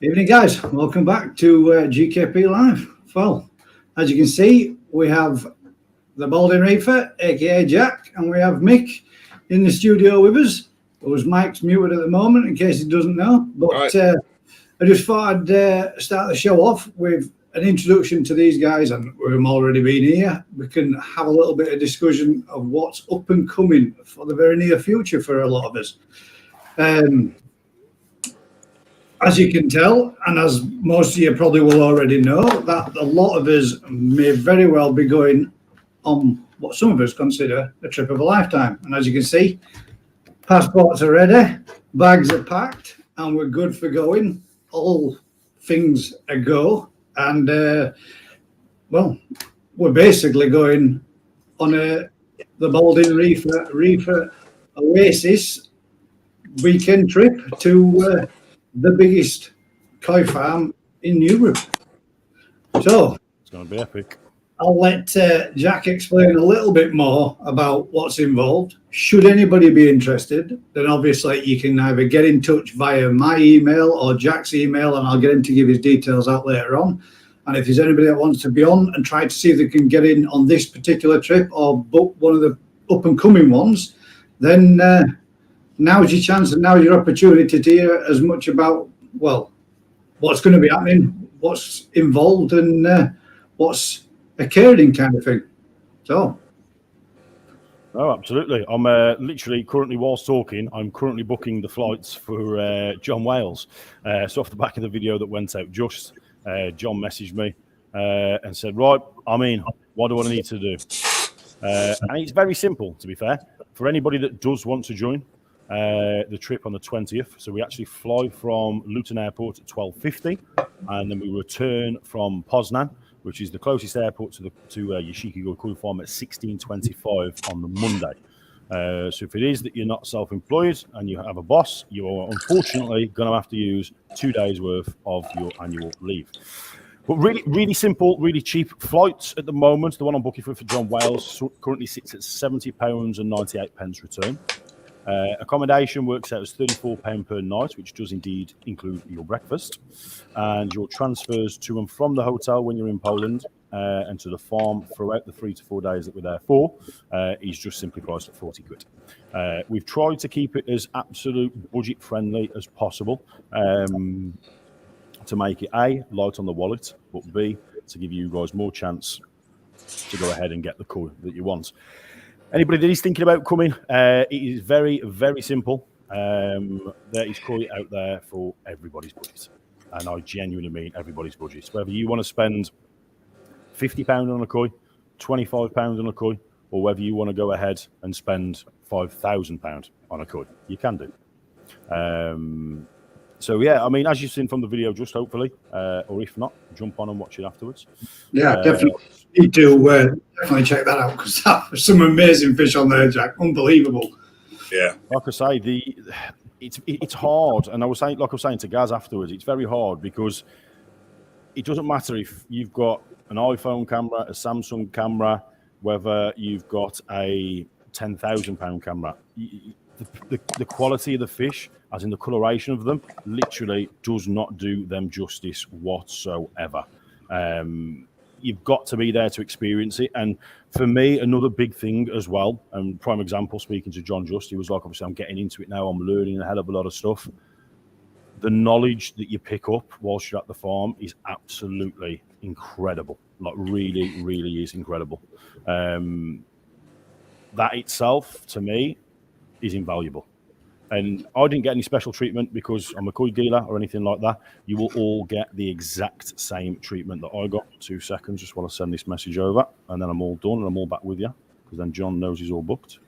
Evening, guys. Welcome back to GKP Live. Well, as you can see, we have the Balding Reefer, aka Jack, and we have Mick in the studio with us. Whose mic's muted at the moment, in case he doesn't know. But right. I just thought I'd start the show off with an introduction to these guys, and we've already been here. We can have a little bit of discussion of what's up and coming for the very near future for a lot of us. As you can tell, and as most of you probably will already know, that a lot of us may very well be going on what some of us consider a trip of a lifetime. And as you can see, passports are ready, bags are packed, and we're good for going. All things a go. And, well, we're basically going on the Balding Reefer Oasis weekend trip to the biggest koi farm in Europe. So it's going to be epic. I'll let Jack explain a little bit more about what's involved. Should anybody be interested, then obviously you can either get in touch via my email or Jack's email, and I'll get him to give his details out later on. And if there's anybody that wants to be on and try to see if they can get in on this particular trip or book one of the up and coming ones, then now's your chance and now's your opportunity to hear as much about, well, what's going to be happening, what's involved, and what's occurring, kind of thing. So. Oh, absolutely. I'm literally currently, whilst talking, I'm currently booking the flights for John Wales. So off the back of the video that went out just, John messaged me and said, right, I'm in. What do I need to do? And it's very simple, to be fair. For anybody that does want to join, the trip on the 20th. So we actually fly from Luton Airport at 12:50, and then we return from Poznan, which is the closest airport to Yoshiki Koi Farm, at 16:25 on the Monday. So if it is that you're not self-employed and you have a boss, you are unfortunately going to have to use 2 days worth of your annual leave. But really, really simple, really cheap flights at the moment. The one I'm booking for John Wales currently sits at £70.98 return. Accommodation works out as £34 per night, which does indeed include your breakfast, and your transfers to and from the hotel when you're in Poland and to the farm throughout the 3 to 4 days that we're there for is just simply priced at 40 quid. We've tried to keep it as absolute budget friendly as possible to make it A, light on the wallet, but B, to give you guys more chance to go ahead and get the koi that you want. Anybody that is thinking about coming, it is very, very simple. There is koi out there for everybody's budget. And I genuinely mean everybody's budget. Whether you want to spend £50 on a koi, £25 on a koi, or whether you want to go ahead and spend £5,000 on a koi, you can do. So, yeah, I mean, as you've seen from the video, just hopefully, or if not, jump on and watch it afterwards. Yeah, definitely. Need to definitely check that out, because there's some amazing fish on there, Jack. Unbelievable. Yeah. Like I say, it's hard. And I was saying to Gaz afterwards, it's very hard because it doesn't matter if you've got an iPhone camera, a Samsung camera, whether you've got a £10,000 camera. The quality of the fish, as in the coloration of them, literally does not do them justice whatsoever. You've got to be there to experience it. And for me, another big thing as well, and prime example, speaking to John Just, he was like, obviously, I'm getting into it now. I'm learning a hell of a lot of stuff. The knowledge that you pick up whilst you're at the farm is absolutely incredible. Like, really, really is incredible. That itself, to me, is invaluable. And I didn't get any special treatment because I'm a koi dealer or anything like that. You will all get the exact same treatment that I got. 2 seconds, just want to send this message over, and then I'm all done and I'm all back with you, because then John knows he's all booked.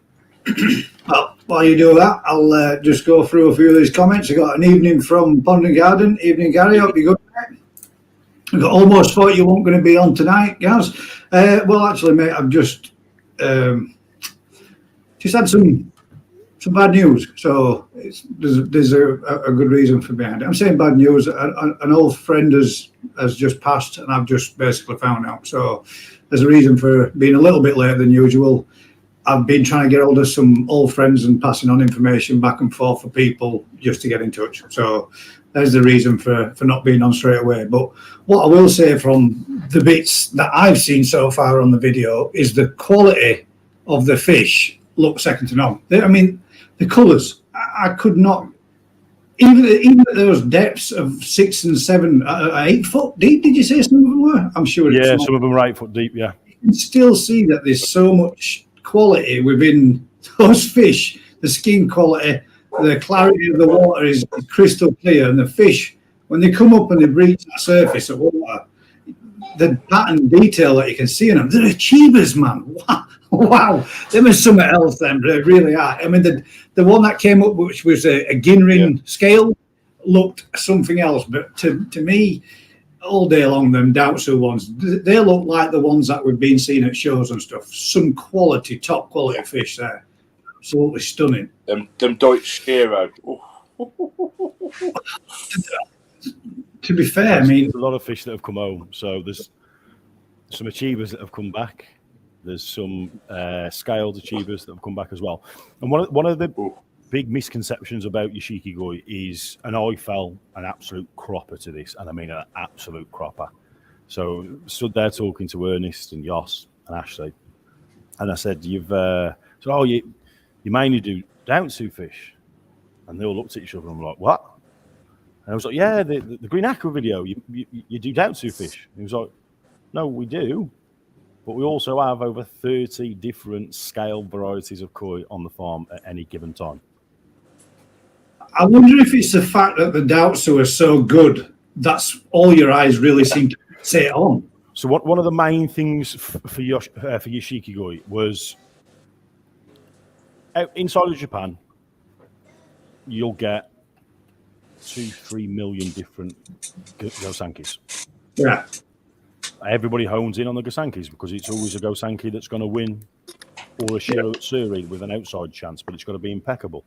Well, while you do that, I'll just go through a few of these comments. I got an evening from Pond and Garden. Evening, Gary. Hope you're good. I got almost thought you weren't going to be on tonight, Gaz. Well, actually, mate, I've just had some bad news, so there's a good reason for behind it. I'm saying bad news. An old friend has just passed, and I've just basically found out. So there's a reason for being a little bit later than usual. I've been trying to get hold of some old friends and passing on information back and forth for people just to get in touch. So there's the reason for not being on straight away. But what I will say from the bits that I've seen so far on the video is the quality of the fish look second to none. I mean, the colours, I could not, even at those depths of 6 and 7, 8 foot deep, did you say some of them were? I'm sure. Yeah, some of them are 8 foot deep, yeah. You can still see that there's so much quality within those fish. The skin quality, the clarity of the water is crystal clear, and the fish, when they come up and they breach the surface of water, the pattern detail that you can see in them, they're achievers, man. Wow, them is something else. Them they really are. I mean, the one that came up, which was a Ginrin scale, looked something else. But to me, all day long, them Dautsu ones, they look like the ones that we've been seeing at shows and stuff. Some quality, top quality fish there. Absolutely stunning. Them Deutsch hero. To be fair, I mean, there's a lot of fish that have come home. So there's some achievers that have come back. There's some scaled achievers that have come back as well. And one of the big misconceptions about Yoshikigoi is, and I fell an absolute cropper to this, and I mean an absolute cropper. So stood there talking to Ernest and Yoss and Ashley, and I said, you mainly do Dautsu fish. And they all looked at each other and were like, what? And I was like, yeah, the Green Aqua video, you do Dautsu fish. And he was like, no, we do. But we also have over 30 different scale varieties of koi on the farm at any given time. I wonder if it's the fact that the Dautsu are so good, that's all your eyes really seem to say it on. So one of the main things for Yoshikigoi was, inside of Japan, you'll get 2-3 million different Gosankis. Yeah. Everybody hones in on the Gosankis because it's always a Gosanki that's going to win, or a Suri with an outside chance, but it's got to be impeccable.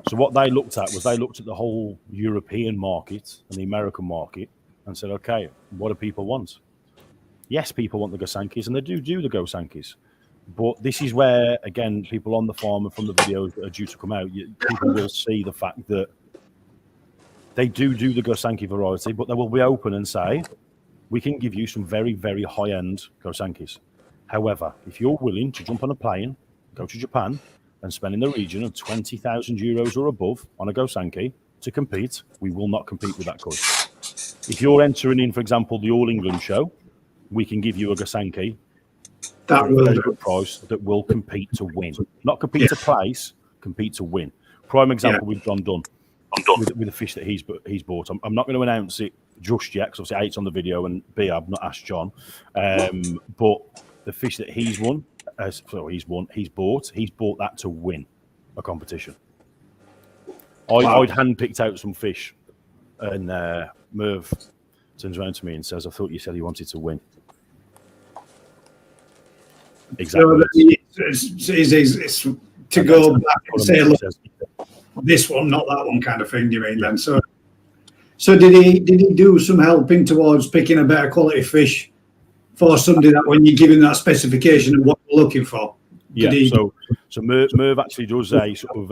So what they looked at was they looked at the whole European market and the American market and said, okay, what do people want? Yes, people want the Gosankis, and they do the Gosankis. But this is where, again, people on the farm and from the videos that are due to come out, people will see the fact that they do the Gosanki variety, but they will be open and say, we can give you some very, very high-end Gosankis. However, if you're willing to jump on a plane, go to Japan, and spend in the region of 20,000 euros or above on a Gosanki to compete, we will not compete with that koi. If you're entering in, for example, the All England show, we can give you a Gosanki That will a good price that will compete to win. Not compete to place, compete to win. Prime example with John Dunn, with the fish that he's bought. I'm not going to announce it just yet, because obviously A's on the video and B, I've not asked John. But the fish that he's bought that to win a competition. I'd handpicked out some fish, and Merv turns around to me and says, I thought you said you wanted to win. Exactly. So it's to go back and say, look, this one, not that one kind of thing, do you mean then? So did he do some helping towards picking a better quality fish for somebody that when you give him that specification of what you're looking for? So Merv actually does a sort of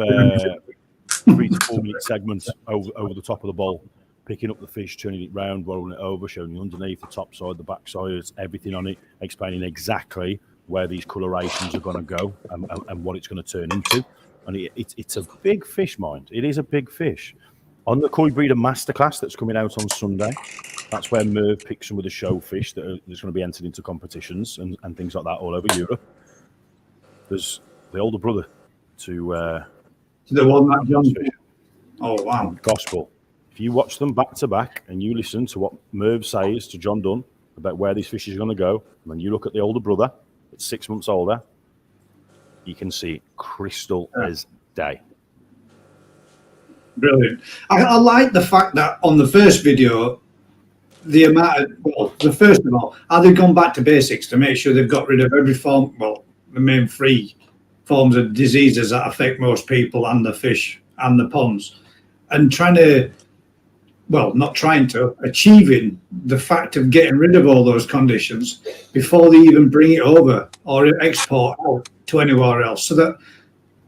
3 to 4 minute segment over the top of the bowl, picking up the fish, turning it round, rolling it over, showing you underneath, the top side, the back side, everything on it, explaining exactly where these colorations are going to go and what it's going to turn into. And it's a big fish, mind. It is a big fish. On the Koi Breeder Masterclass that's coming out on Sunday, that's where Merv picks some of the show fish that's going to be entered into competitions and things like that all over Europe. There's the older brother to the one that John. Oh wow! Gospel. If you watch them back to back and you listen to what Merv says to John Dunn about where these fish are going to go, and then you look at the older brother, that's 6 months older, you can see crystal as day. Brilliant. I like the fact that on the first video, the first of all, how they've gone back to basics to make sure they've got rid of every form, the main 3 forms of diseases that affect most people and the fish and the ponds, and achieving the fact of getting rid of all those conditions before they even bring it over or export out to anywhere else. So that,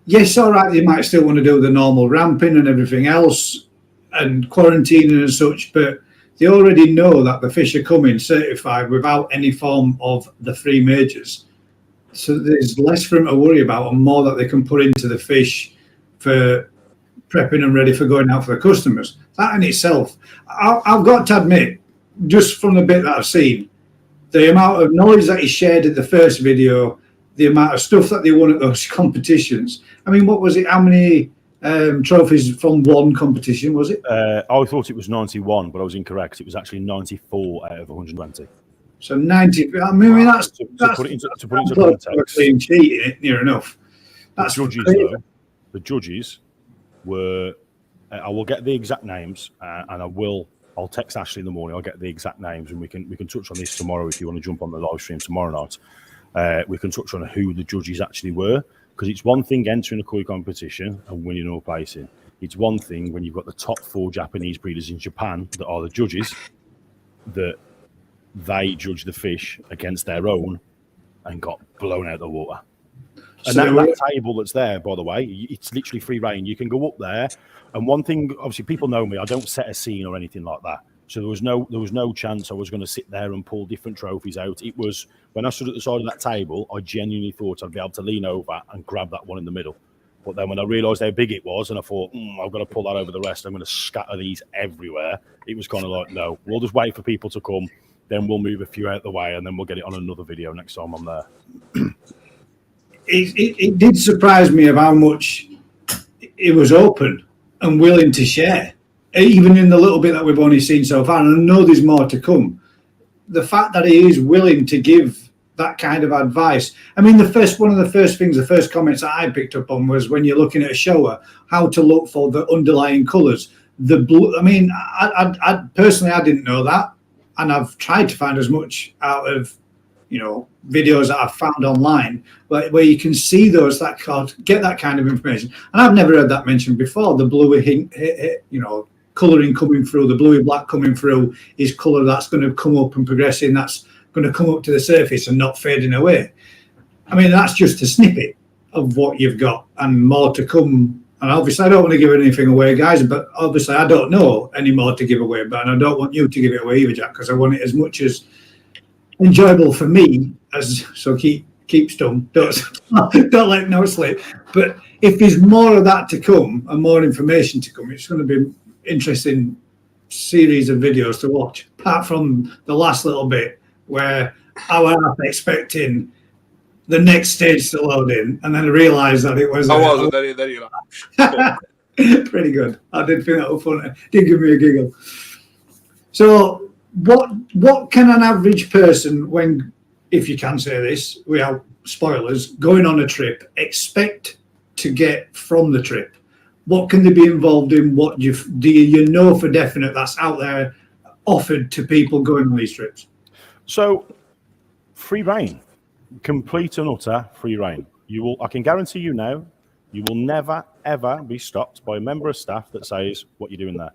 yes, all right, they might still want to do the normal ramping and everything else, and quarantining and such, but they already know that the fish are coming certified without any form of the free majors. So there's less for them to worry about and more that they can put into the fish for prepping and ready for going out for the customers. That in itself, I've got to admit, just from the bit that I've seen, the amount of knowledge that he shared at the first video, the amount of stuff that they won at those competitions. I mean, what was it? How many trophies from one competition was it? I thought it was 91, but I was incorrect. It was actually 94 out of 120. So 90. I mean, that's to put it into context. Clean sheet in it, near enough. That's the judges were. I will get the exact names, and I'll text Ashley in the morning. I'll get the exact names, and we can touch on this tomorrow if you want to jump on the live stream tomorrow night. We can touch on who the judges actually were, because it's one thing entering a koi competition and winning or placing. It's one thing when you've got the top 4 Japanese breeders in Japan that are the judges, that they judge the fish against their own and got blown out of the water. And So that table that's there, by the way, it's literally free reign. You can go up there, and one thing, obviously, people know me. I don't set a scene or anything like that. So there was no chance I was going to sit there and pull different trophies out. It was when I stood at the side of that table, I genuinely thought I'd be able to lean over and grab that one in the middle. But then when I realised how big it was, and I thought, I've got to pull that over the rest. I'm going to scatter these everywhere. It was kind of like, no, we'll just wait for people to come. Then we'll move a few out the way, and then we'll get it on another video next time I'm there. It did surprise me of how much it was open and willing to share, even in the little bit that we've only seen so far. And I know there's more to come. The fact that he is willing to give that kind of advice. I mean, the first comments that I picked up on was when you're looking at a shower, how to look for the underlying colours. The blue. I mean, I personally, I didn't know that. And I've tried to find as much out of, videos that I've found online where you can see those get that kind of information. And I've never heard that mentioned before. The bluey, colouring coming through, the bluey black coming through is colour that's going to come up and progressing. That's going to come up to the surface and not fading away. I mean, that's just a snippet of what you've got and more to come. And obviously, I don't want to give anything away, guys, but obviously I don't know any more to give away. But I don't want you to give it away either, Jack, because I want it as much as enjoyable for me as, so keep stum. Don't let no slip. But if there's more of that to come and more information to come, it's going to be an interesting series of videos to watch, apart from the last little bit where I was expecting the next stage to load in, and then I realised that it was. Then you pretty good. I did think that was funny. Did give me a giggle. So, what can an average person, when, if you can say this, without spoilers, going on a trip, expect to get from the trip? What can they be involved in? What do you know for definite that's out there offered to people going on these trips? So, free reign. Complete and utter free reign. I can guarantee you now, you will never ever be stopped by a member of staff that says, "What you doing there?"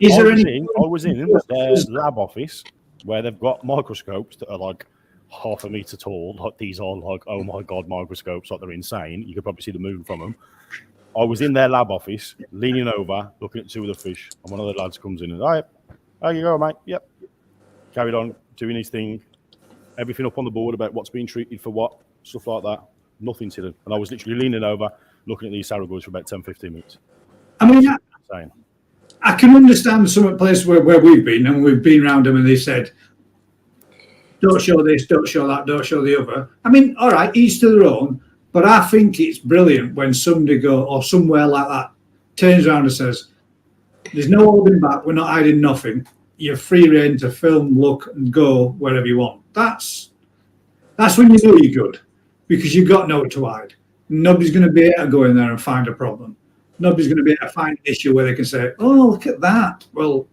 I was in their lab office where they've got microscopes that are like half a meter tall. Like these are like, oh my god, microscopes, like they're insane. You could probably see the moon from them. I was in their lab office, leaning over, looking at 2 of the fish, and one of the lads comes in and, "All right, how you go, mate?" "Yep." Carried on doing his thing. Everything up on the board about what's being treated for what, stuff like that. Nothing to them. And I was literally leaning over, looking at these saragos for about 10, 15 minutes. I mean, I can understand some place where we've been, and we've been around them, and they said, "Don't show this, don't show that, don't show the other." I mean, all right, each to their own, but I think it's brilliant when somebody or somewhere like that turns around and says, "There's no holding back, we're not hiding nothing. You're free reign to film, look, and go wherever you want." That's when you know you're good, because you've got nowhere to hide. Nobody's going to be able to go in there and find a problem. Nobody's going to be able to find an issue where they can say, "Oh, look at that." Well,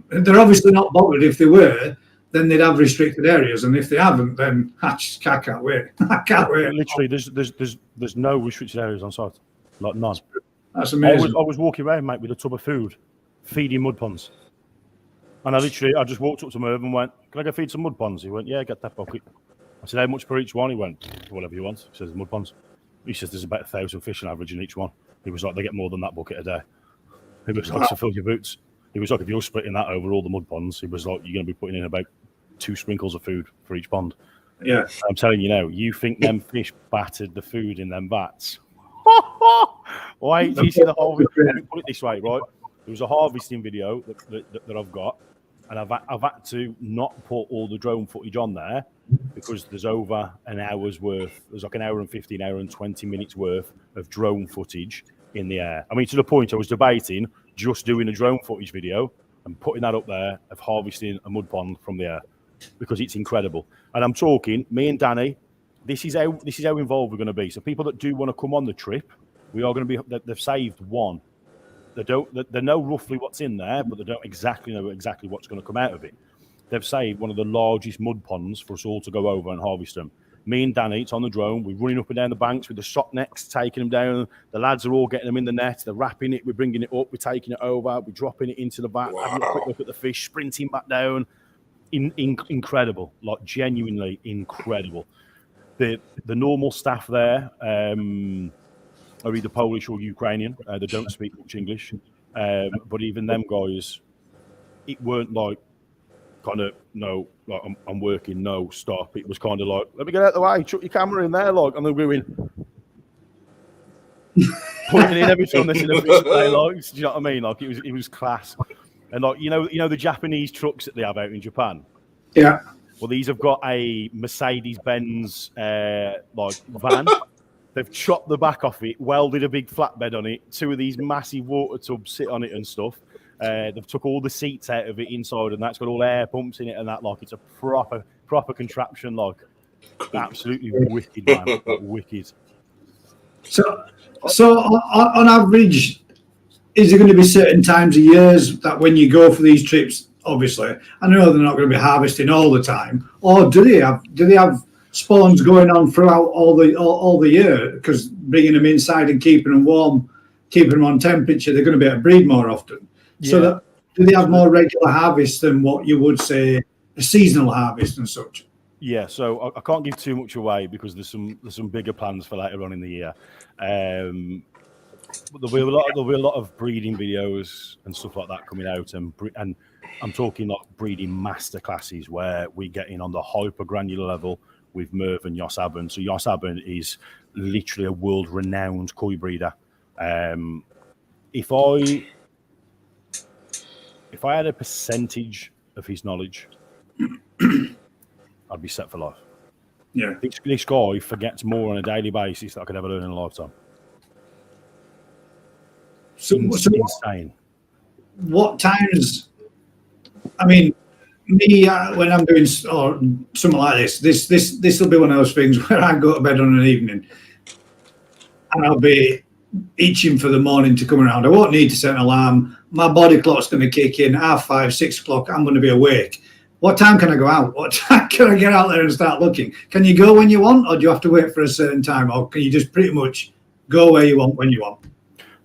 they're obviously not bothered. If they were, then they'd have restricted areas, and if they haven't, then I can't wait. I can't wait. Literally, there's no restricted areas on site, like none. That's amazing. I was walking around, mate, with a tub of food, feeding mud ponds. And I just walked up to Merv and went, "Can I go feed some mud ponds?" He went, "Yeah, get that bucket." I said, "How much per each one?" He went, "Whatever you want." He says, "Mud ponds." He says, "There's about 1,000 fish on average in each one." He was like, they get more than that bucket a day. He was like, to fill your boots. He was like, if you're splitting that over all the mud ponds, he was like, you're going to be putting in about 2 sprinkles of food for each pond. Yeah. I'm telling you now, you think them fish battered the food in them vats? Wait, do you see the harvest? Let me put it this way, right? There was a harvesting video that I've got, and I've had to not put all the drone footage on there because there's over an hour's worth. There's like an hour and 15, hour and 20 minutes worth of drone footage in the air. I mean, to the point I was debating just doing a drone footage video and putting that up there of harvesting a mud pond from the air because it's incredible. And I'm talking, me and Danny, this is how involved we're going to be. So people that do want to come on the trip, we are going to be. They've saved one. They know roughly what's in there, but they don't exactly know what's going to come out of it. They've saved one of the largest mud ponds for us all to go over and harvest them. Me and Danny, it's on the drone. We're running up and down the banks with the sock nets, taking them down. The lads are all getting them in the net. They're wrapping it. We're bringing it up. We're taking it over. We're dropping it into the vat. Wow. Having a quick look at the fish, sprinting back down. Incredible, like genuinely incredible. The normal staff there are either Polish or Ukrainian. They don't speak much English. But even them guys, it weren't like kind of, no, like I'm working, no, stop. It was kind of like, let me get out of the way, chuck your camera in there, like, and they're going, putting in every time they see the fish play, like, do you know what I mean? Like, it was class. And like, you know the Japanese trucks that they have out in Japan? Yeah. Well, these have got a Mercedes-Benz like van. They've chopped the back off it, welded a big flatbed on it, 2 of these massive water tubs sit on it and stuff. They've took all the seats out of it inside, and that's got all air pumps in it and that. Like, it's a proper contraption. Like, absolutely wicked, man. Like, wicked. So on average, is there going to be certain times of years that when you go for these trips? Obviously, I know they're not going to be harvesting all the time, or do they have spawns going on throughout all the year? Because bringing them inside and keeping them warm, keeping them on temperature, they're going to be able to breed more often. Yeah. So that, do they have more regular harvests than what you would say a seasonal harvest and such? Yeah, so I can't give too much away because there's some bigger plans for later on in the year. But there'll be a lot of breeding videos and stuff like that coming out, and I'm talking like breeding master classes where we get in on the hyper granular level with Merv and Jos Abben. So Jos Abben is literally a world renowned koi breeder. If I had a percentage of his knowledge, I'd be set for life. Yeah, this guy forgets more on a daily basis than I could ever learn in a lifetime. So insane. What times? I mean, me when I'm doing or something like this will be one of those things where I go to bed on an evening, and I'll be itching for the morning to come around. I won't need to set an alarm. My body clock's going to kick in 5:30, 6 o'clock. I'm going to be awake. What time can I go out? What time can I get out there and start looking? Can you go when you want, or do you have to wait for a certain time, or can you just pretty much go where you want when you want?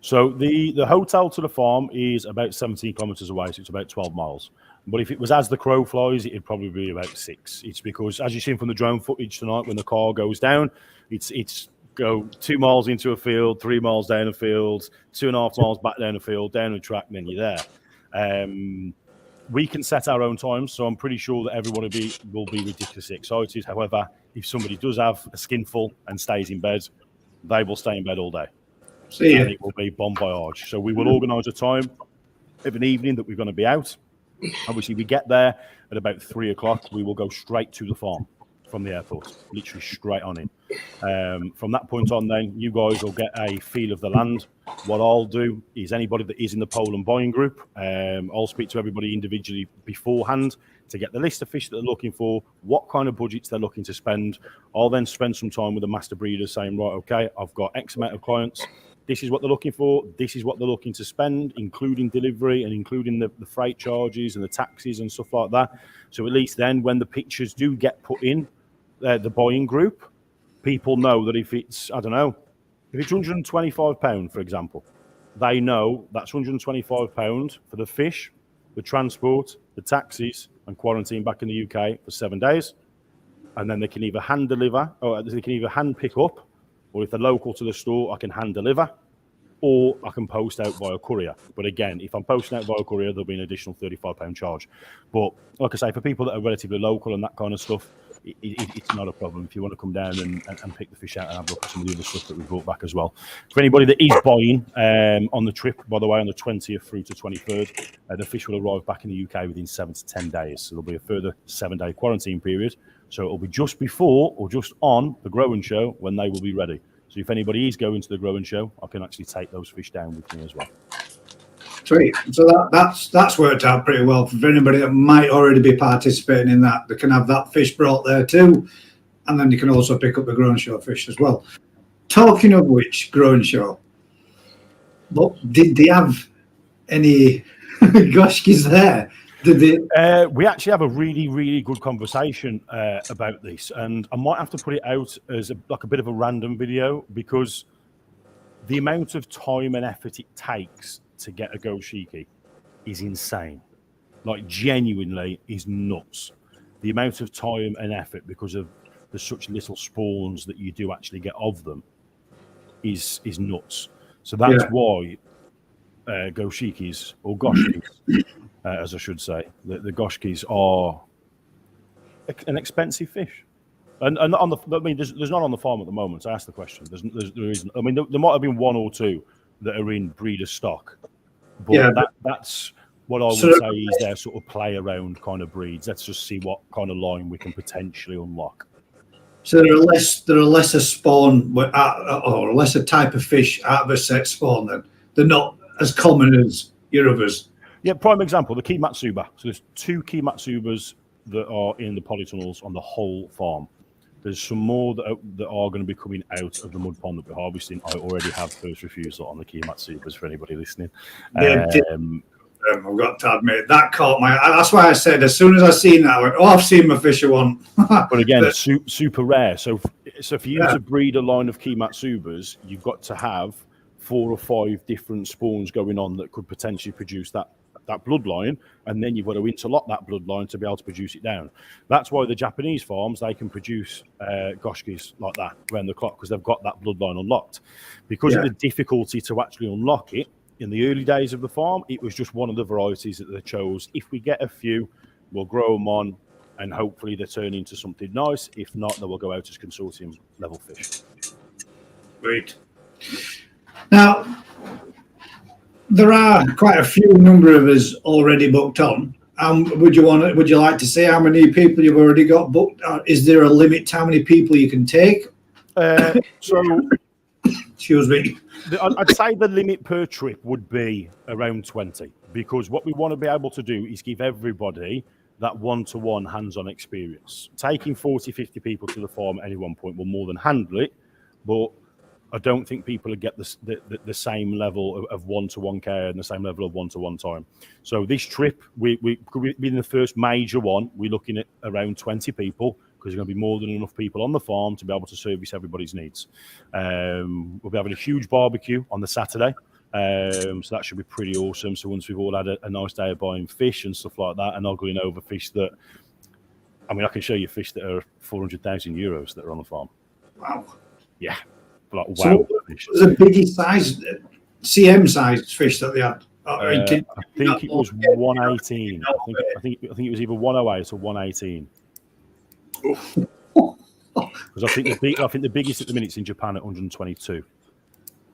So the hotel to the farm is about 17 kilometers away, so it's about 12 miles. But if it was as the crow flies, it'd probably be about 6. It's because, as you've seen from the drone footage tonight, when the car goes down, it's go 2 miles into a field, 3 miles down a field, 2.5 miles back down a field, down a track, and then you're there. We can set our own times, so I'm pretty sure that everyone will be ridiculously excited. However, if somebody does have a skinful and stays in bed, they will stay in bed all day. And it will be bon voyage. So we will organise a time of an evening that we're going to be out. Obviously, we get there at about 3 o'clock. We will go straight to the farm from the airport, literally straight on in. From that point on, then you guys will get a feel of the land. What I'll do is anybody that is in the Poland buying group, I'll speak to everybody individually beforehand to get the list of fish that they're looking for, what kind of budgets they're looking to spend. I'll then spend some time with the master breeders saying, right, okay, I've got X amount of clients. This is what they're looking for. This is what they're looking to spend, including delivery and including the freight charges and the taxes and stuff like that. So at least then when the pictures do get put in the buying group, people know that if it's, I don't know, if it's £125, for example, they know that's £125 for the fish, the transport, the taxes, and quarantine back in the UK for 7 days. And then they can either hand deliver, or they can either hand pick up, or if they're local to the store, I can hand deliver. or I can post out via courier. But again, if I'm posting out via courier, there'll be an additional £35 charge. But like I say, for people that are relatively local and that kind of stuff, it's not a problem. If you want to come down and pick the fish out and have a look at some of the other stuff that we brought back as well. For anybody that is buying on the trip, by the way, on the 20th through to 23rd, the fish will arrive back in the UK within 7 to 10 days. So there'll be a further 7-day quarantine period. So it'll be just before or just on the growing show when they will be ready. So if anybody is going to the growing show, I can actually take those fish down with me as well. Sweet. So that's worked out pretty well for anybody that might already be participating in that. They can have that fish brought there too, and then you can also pick up the growing show fish as well. Talking of which, growing show, but did they have any goshkis there? Did they? We actually have a really, really good conversation about this, and I might have to put it out as like a bit of a random video because the amount of time and effort it takes to get a goshiki is insane. Like genuinely is nuts. The amount of time and effort because of the such little spawns that you do actually get of them is nuts. So that's why goshikis or goshkis, as I should say, the goshkis are an expensive fish. And on the, I mean, there's none on the farm at the moment. So I asked the question. There isn't. I mean, there might have been one or two that are in breeder stock, but that's what I would say is their sort of play around kind of breeds. Let's just see what kind of line we can potentially unlock. So there are lesser spawn or a lesser type of fish out of a set spawn. Then they're not as common as your others. Yeah, prime example, the key matsuba. So there's 2 key matsubas that are in the polytunnels on the whole farm. There's some more that are going to be coming out of the mud pond that we're harvesting. I already have first refusal on the key matsubas for anybody listening. I've got to admit that caught my. That's why I said as soon as I seen that, I went, "Oh, I've seen my fish one." But again, super rare. So for you to breed a line of key matsubas, you've got to have 4 or 5 different spawns going on that could potentially produce that bloodline, and then you've got to interlock that bloodline to be able to produce it down. That's why the Japanese farms, they can produce goshkis like that around the clock because they've got that bloodline unlocked. Because of the difficulty to actually unlock it, in the early days of the farm, it was just one of the varieties that they chose. If we get a few, we'll grow them on, and hopefully they turn into something nice. If not, they will go out as consortium level fish. Great. Now, there are quite a few number of us already booked on. Would you like to say how many people you've already got booked? Is there a limit to how many people you can take? Excuse me. I'd say the limit per trip would be around 20 because what we want to be able to do is give everybody that one-to-one hands-on experience. Taking 40, 50 people to the farm at any one point will more than handle it, but I don't think people will get the same level of one-to-one care and the same level of one-to-one time. So this trip, we being the first major one, we're looking at around 20 people because there's going to be more than enough people on the farm to be able to service everybody's needs. We'll be having a huge barbecue on the Saturday. So that should be pretty awesome. So once we've all had a nice day of buying fish and stuff like that and ogling over fish that, I mean, I can show you fish that are 400,000 euros that are on the farm. Wow. Yeah. Like, wow. So was a biggie size, CM sized fish that they had? I think it was 118. I think it was either 108 or 118. Because I think the biggest at the minute is in Japan at 122.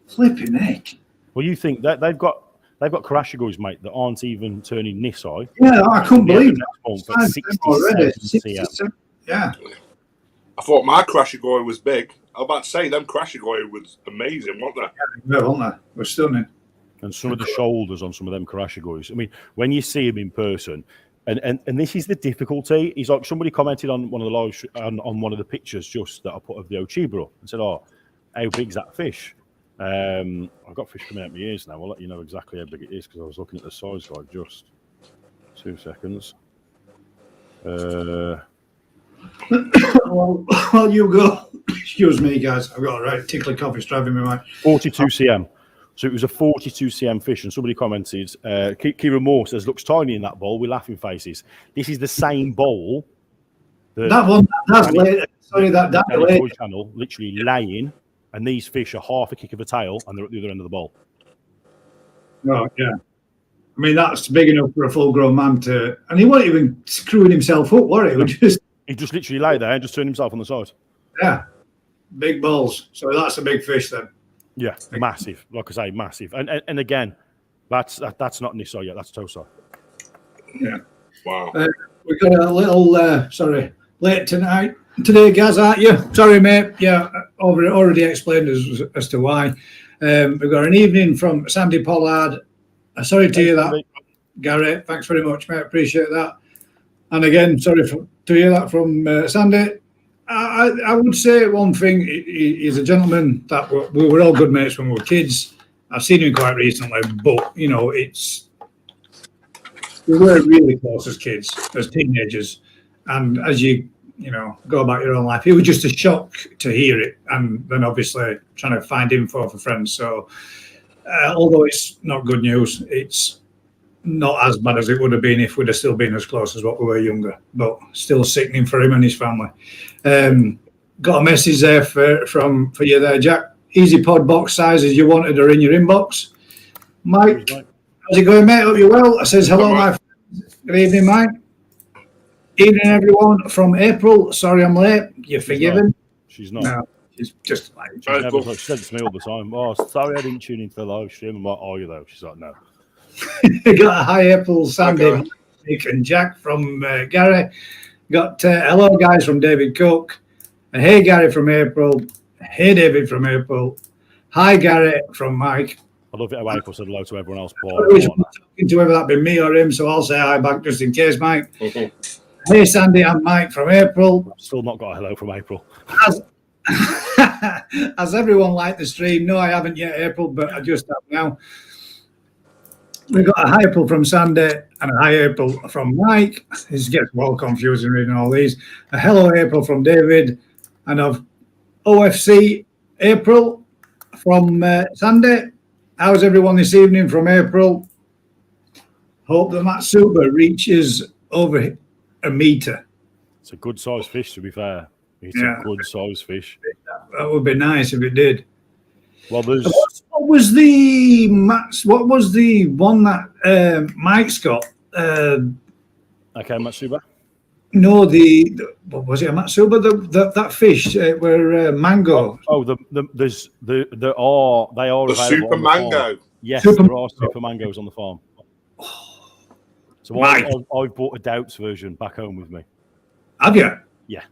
Flipping heck! Well, you think that they've got karashigos, mate, that aren't even turning this high. Yeah, I couldn't believe that. 67 Yeah. I thought my Krashigoi was big. I was about to say them Krashigoi was amazing, weren't they? Yeah, weren't they? We're stunning. And some of the shoulders on some of them karashigois. I mean, when you see them in person, and this is the difficulty. Is like somebody commented on one of the live on one of the pictures just that I put of the Ochibro and said, "Oh, how big's that fish?" I've got fish coming out my ears now. I'll let you know exactly how big it is because I was looking at the size guide just 2 seconds. Well, you go. Excuse me, guys. I've got a right tickly cough. It's driving me mad. 42 cm. So it was a 42 cm fish, and somebody commented, Kira Moore says, looks tiny in that bowl with laughing faces. This is the same bowl. That one, that's later. Sorry, that later. Channel, literally laying, and these fish are half a kick of a tail, and they're at the other end of the bowl. Oh, yeah. I mean, that's big enough for a full-grown man to, and he wasn't even screwing himself up, was he? He was just, He just literally lay there and just turned himself on the side. yeah, big balls. So that's a big fish then. Yeah, massive. Like I say, massive. And again, that's not Nisso yet. That's Tosa. Yeah. Wow. We've got a little, late tonight. Today, Gaz, aren't you? Sorry, mate. Yeah, already explained as to why. We've got an evening from Sandy Pollard. Sorry to hear that, Gary. Thanks very much, mate. Appreciate that. And again, sorry to hear that from Sandy. I would say one thing. He's a gentleman that we were all good mates when we were kids. I've seen him quite recently, but you know, we were really close as kids, as teenagers, and as you go about your own life, it was just a shock to hear it, and then obviously trying to find info for friends. So, although it's not good news, it's not as bad as it would have been if we'd have still been as close as what we were younger, but still sickening for him and his family. Got a message there for you there, Jack. Easy pod box sizes you wanted are in your inbox. Mike, how's it going, mate? Hope you're well. I says hello, my friends. Good evening, Mike. Evening, everyone from April. Sorry I'm late. You're forgiven. She's not. No, she's just like... She said it to me all the time. Oh, sorry I didn't tune into the live stream. I'm like, are you though? She's like, no. Got a hi, April, Sandy, Nick and Jack from Gary. Got hello, guys, from David Cook. Hey, Gary from April. Hey, David from April. Hi, Gary from Mike. I love it how April said hello to everyone else. Talking to whether that be me or him, so I'll say hi back just in case, Mike. Hey, Sandy and Mike from April. Still not got a hello from April. As everyone liked the stream, no, I haven't yet, April, but I just have now. We've got a hi April from Sandy and a hi April from Mike. This gets well confusing reading all these. A hello April from David, and of OFC April from Sandy. How's everyone this evening from April? Hope the Matsuba reaches over a metre. It's a good sized fish, to be fair. It's a good sized fish. That would be nice if it did. Well, there's... What was the one that Mike's got? Okay, Matsuba. No, what was it? A Matsuba? That fish where mango. They are the super mango. Yes, there are super mangoes on the farm. So I've bought a Doubts version back home with me. Have you? Yeah.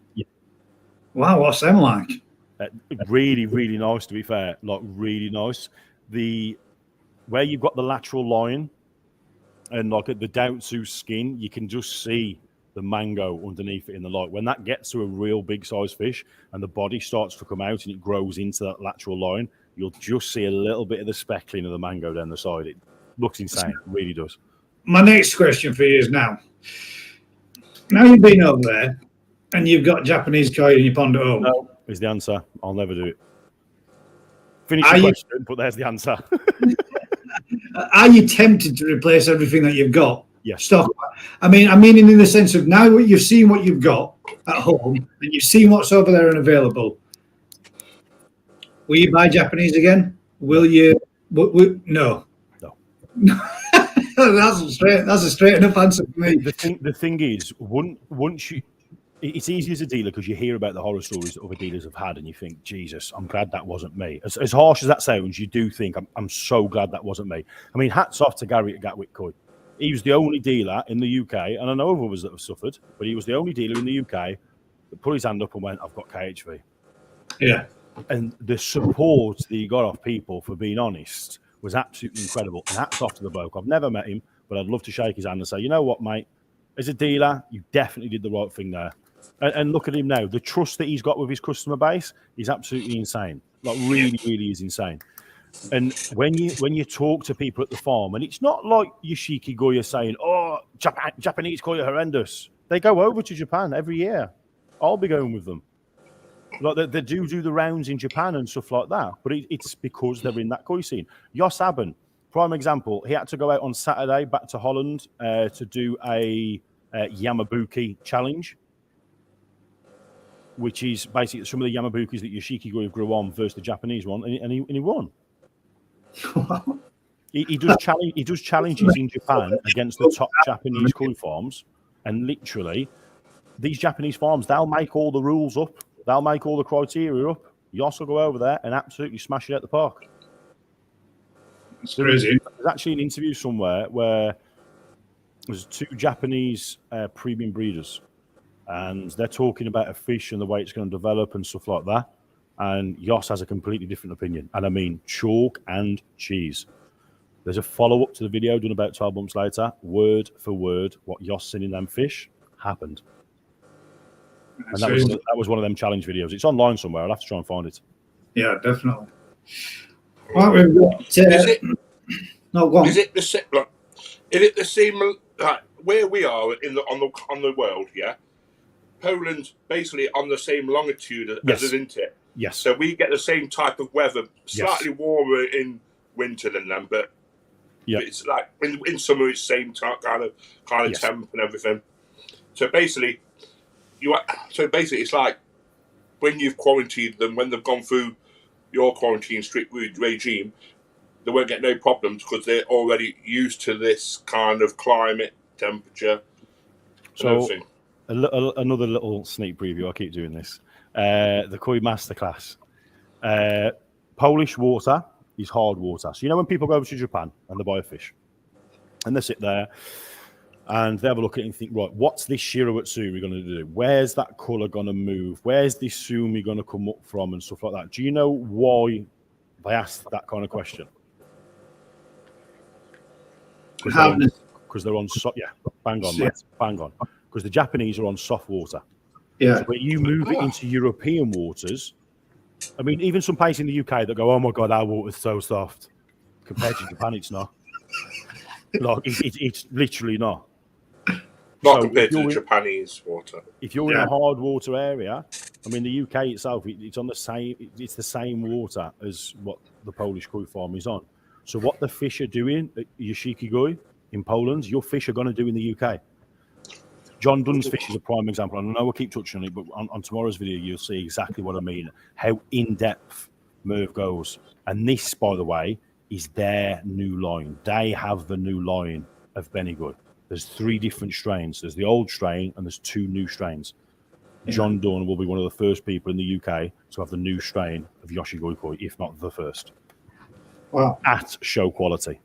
Wow, what's them like? Really, really nice, to be fair. Like, really nice. Where you've got the lateral line and like at the Doubtsu skin, you can just see the mango underneath it in the light. When that gets to a real big size fish and the body starts to come out and it grows into that lateral line, you'll just see a little bit of the speckling of the mango down the side. It looks insane. It really does. My next question for you is now you've been over there and you've got Japanese koi in your pond at home. No, is the answer. I'll never do it. Finish the question, but there's the answer. Are you tempted to replace everything that you've got? Yes. Stock. I mean in the sense of now you've seen what you've got at home and you've seen what's over there and available. Will you buy Japanese again? Will you? No. That's a straight enough answer for me. The thing is, once you, it's easy as a dealer because you hear about the horror stories that other dealers have had, and you think, Jesus, I'm glad that wasn't me. As harsh as that sounds, you do think, I'm so glad that wasn't me. I mean, hats off to Gary at Gatwick Koi. He was the only dealer in the UK, and I know of others that have suffered, but he was the only dealer in the UK that put his hand up and went, I've got KHV. Yeah. And the support that he got off people for being honest was absolutely incredible. And hats off to the bloke. I've never met him, but I'd love to shake his hand and say, you know what, mate? As a dealer, you definitely did the right thing there. And look at him now. The trust that he's got with his customer base is absolutely insane. Like, really, really is insane. And when you talk to people at the farm, and it's not like Yoshiki Goya saying, oh, Japanese koi are horrendous. They go over to Japan every year. I'll be going with them. Like they do the rounds in Japan and stuff like that, but it's because they're in that koi scene. Jos Abben, prime example, he had to go out on Saturday back to Holland to do a Yamabuki challenge, which is basically some of the Yamabukis that Yoshiki grew on versus the Japanese one, and he won. He does challenge. He does challenges in Japan against the top Japanese koi farms, and literally, these Japanese farms, they'll make all the rules up. They'll make all the criteria up. Yoss will go over there and absolutely smash it at the park. It's crazy. There's actually an interview somewhere where there's 2 Japanese premium breeders, and they're talking about a fish and the way it's going to develop and stuff like that. And Yoss has a completely different opinion. And I mean, chalk and cheese. There's a follow-up to the video done about 12 months later. Word for word, what Yoss seen in them fish happened. And that was one of them challenge videos. It's online somewhere. I'll have to try and find it. Yeah, definitely. Right, we've got. No, go on. Is it the same? Like, is it the same? Like, where we are on the world? Yeah, Poland's basically on the same longitude as us, isn't it? Yes. So we get the same type of weather, slightly warmer in winter than them, but it's like in summer it's same kind of temp and everything. So basically, it's like when you've quarantined them, when they've gone through your quarantine strict regime, they won't get no problems because they're already used to this kind of climate, temperature. So another little sneak preview. I keep doing this. The Koi Masterclass. Polish water is hard water. So you know when people go over to Japan and they buy a fish, and they sit there and they have a look at it and think, right, what's this Shirowetsumi going to do? Where's that colour going to move? Where's this sumi going to come up from and stuff like that? Do you know why they ask that kind of question? Because they're on bang on, mate, bang on. Because the Japanese are on soft water. Yeah. So when you move it into European waters, I mean, even some places in the UK that go, oh my God, our water's so soft. Compared to Japan, it's not. Like, it's literally not. Not compared to the Japanese water. If you're in a hard water area, I mean, the UK itself, it's on the same. It's the same water as what the Polish koi farm is on. So what the fish are doing at Yoshiki Goi in Poland, your fish are going to do in the UK. John Dunn's fish is a prime example. I know I keep touching on it, but on tomorrow's video, you'll see exactly what I mean, how in-depth Merv goes. And this, by the way, is their new line. They have the new line of Benigoi. There's 3 different strains. There's the old strain and there's 2 new strains. Yeah. John Dunn will be one of the first people in the UK to have the new strain of Yoshigoi Koi, if not the first. Wow. At show quality.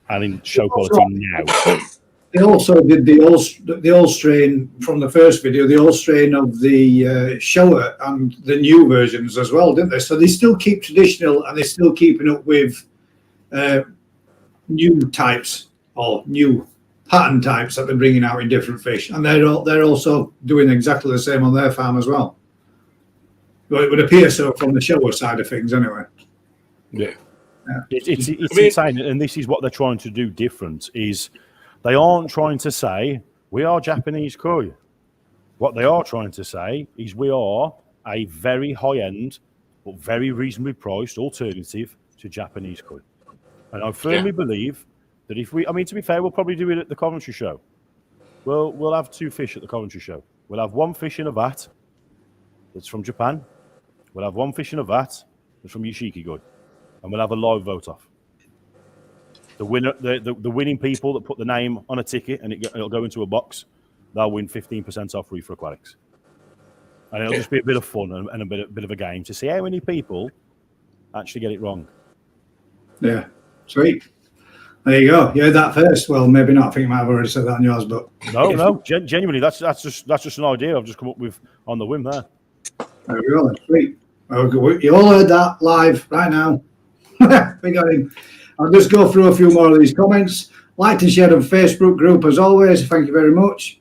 And in show quality now. They also did the old strain from the first video, the old strain of the Showa and the new versions as well, didn't they? So they still keep traditional and they're still keeping up with new types or new pattern types that they're bringing out in different fish, and they're also doing exactly the same on their farm as well. Well, it would appear so from the Showa side of things, anyway. Yeah. It's insane, and this is what they're trying to do different. Is they aren't trying to say we are Japanese koi. What they are trying to say is we are a very high-end but very reasonably priced alternative to Japanese koi. And I firmly believe that if we, I mean, to be fair, we'll probably do it at the Coventry show. We'll have 2 fish at the Coventry show. We'll have 1 fish in a vat that's from Japan. We'll have 1 fish in a vat that's from Yoshiki Goi. And we'll have a live vote off. The winner, the winning people that put the name on a ticket and it'll go into a box, they'll win 15% off Reef for Aquatics. And it'll just be a bit of fun and a bit of a game to see how many people actually get it wrong. Yeah, sweet. There you go. You heard that first. Well, maybe not. I think you might have already said that on yours, but no. Genuinely, that's just an idea I've just come up with on the whim there. There we go. Sweet. You all heard that live right now. We got him. I'll just go through a few more of these comments. Like and share on Facebook group as always. Thank you very much.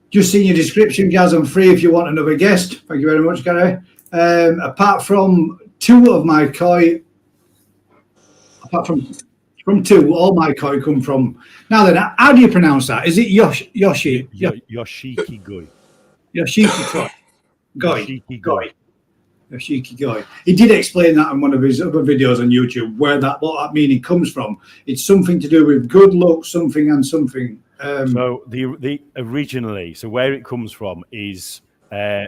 Just seeing your description, Gaz. I'm free if you want another guest. Thank you very much, Gary. Apart from 2 of my koi. Apart from 2, all my koi come from. Now then, how do you pronounce that? Is it Yoshiki Goi? Yoshiki Goi. Yoshiki Goi. Yoshiki Goi. He did explain that in one of his other videos on YouTube, what that meaning comes from. It's something to do with good luck, something and something. So the originally, so where it comes from is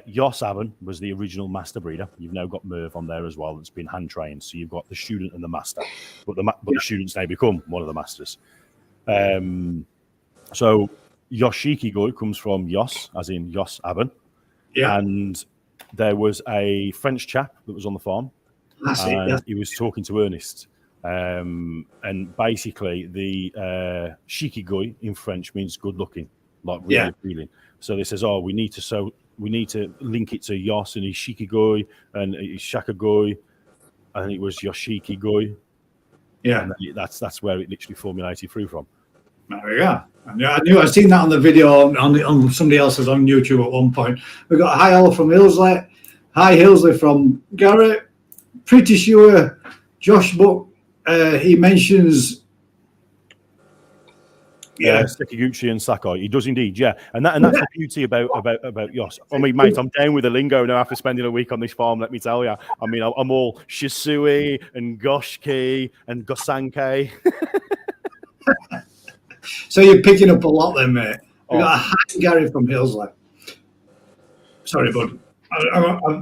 Jos Aben was the original master breeder. You've now got Merv on there as well that's been hand trained. So you've got the student and the master, but the students now become one of the masters. So Yoshiki Goi comes from Jos, as in Jos Aben. Yeah. And there was a French chap that was on the farm. He was talking to Ernest. And basically the Shikigoi in French means good looking, like really appealing. So they says, oh, we need to link it to Yos and his Shikigoi and his Shakagoi. I think it was Yoshikigoi. Yeah. And that's where it literally formulated through from. There we go. I'd seen that on the video on somebody else's on YouTube at one point. We've got Hi Ola from Hillsley, Hi Hillsley from Garrett. Pretty sure Josh Book, he mentions Sekiguchi and Sakai. He does indeed, yeah. And that's the beauty about Yos. I mean, mate, I'm down with the lingo now after spending a week on this farm, let me tell you. I mean, I'm all Shisui and Goshki and Gosanke. So you're picking up a lot then, mate. We've got a Hi Gary from Hillsley. Sorry, bud.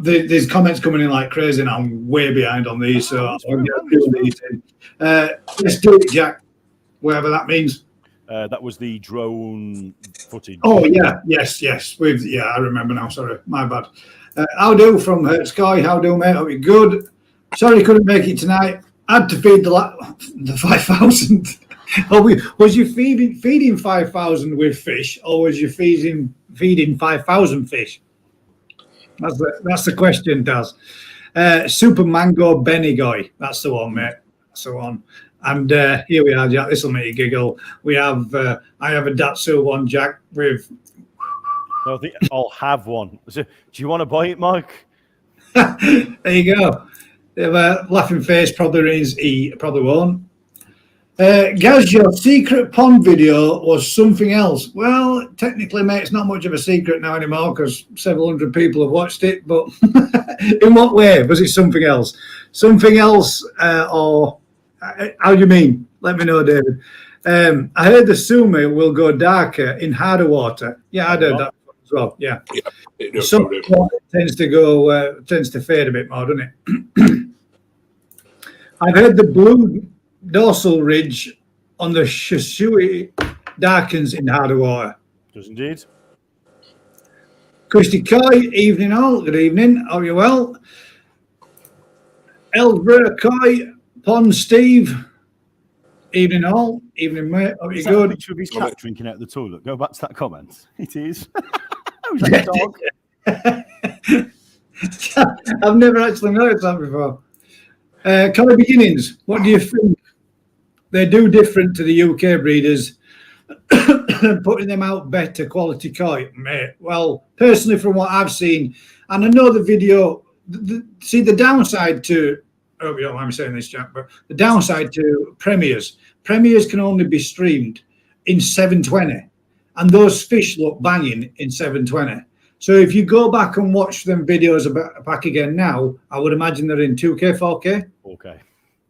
These comments coming in like crazy now. I'm way behind on these, so I'll get a few of these in. Let's do it, Jack. Whatever that means. That was the drone footage. Oh, yeah. Yes. I remember now. Sorry. My bad. How do from Hurt Sky? How do, mate? Hope you're good. Sorry couldn't make it tonight. Had to feed the 5,000. Was you feeding 5,000 with fish, or was you feeding 5,000 fish? That's the question, Daz. Super Mango Benigoy. That's the one, mate. That's the one. And here we are, Jack. This will make you giggle. We have I have a Datsu one, Jack, with. I think I'll have one. So, do you want to buy it, Mike? There you go. Laughing face probably means he probably won't. Gaz, your secret pond video was something else. Well, technically, mate, it's not much of a secret now anymore because several hundred people have watched it. But in what way? Was it something else? Something else, or how do you mean? Let me know, David. I heard the Sumi will go darker in harder water. Yeah, I heard that as well. Yeah, some water tends to fade a bit more, doesn't it? I've heard the blue dorsal ridge on the Shisui darkens in harder water. Does indeed. Christy Coy, evening all. Good evening. Are you well? Eldborough Coy, Pond Steve. Evening all. Evening, mate. Are you good? Picture of his cat drinking out of the toilet. Go back to that comment. It is. Was that a dog? I've never actually noticed that before. Collie Beginnings, what do you think they do different to the UK breeders, putting them out better quality koi, mate? Well, personally, from what I've seen, and I know the video, see the downside to, I hope you don't mind me saying this, Jack, but the downside to premiers can only be streamed in 720, and those fish look banging in 720. So if you go back and watch them videos back again now, I would imagine they're in 2K, 4K? 4K.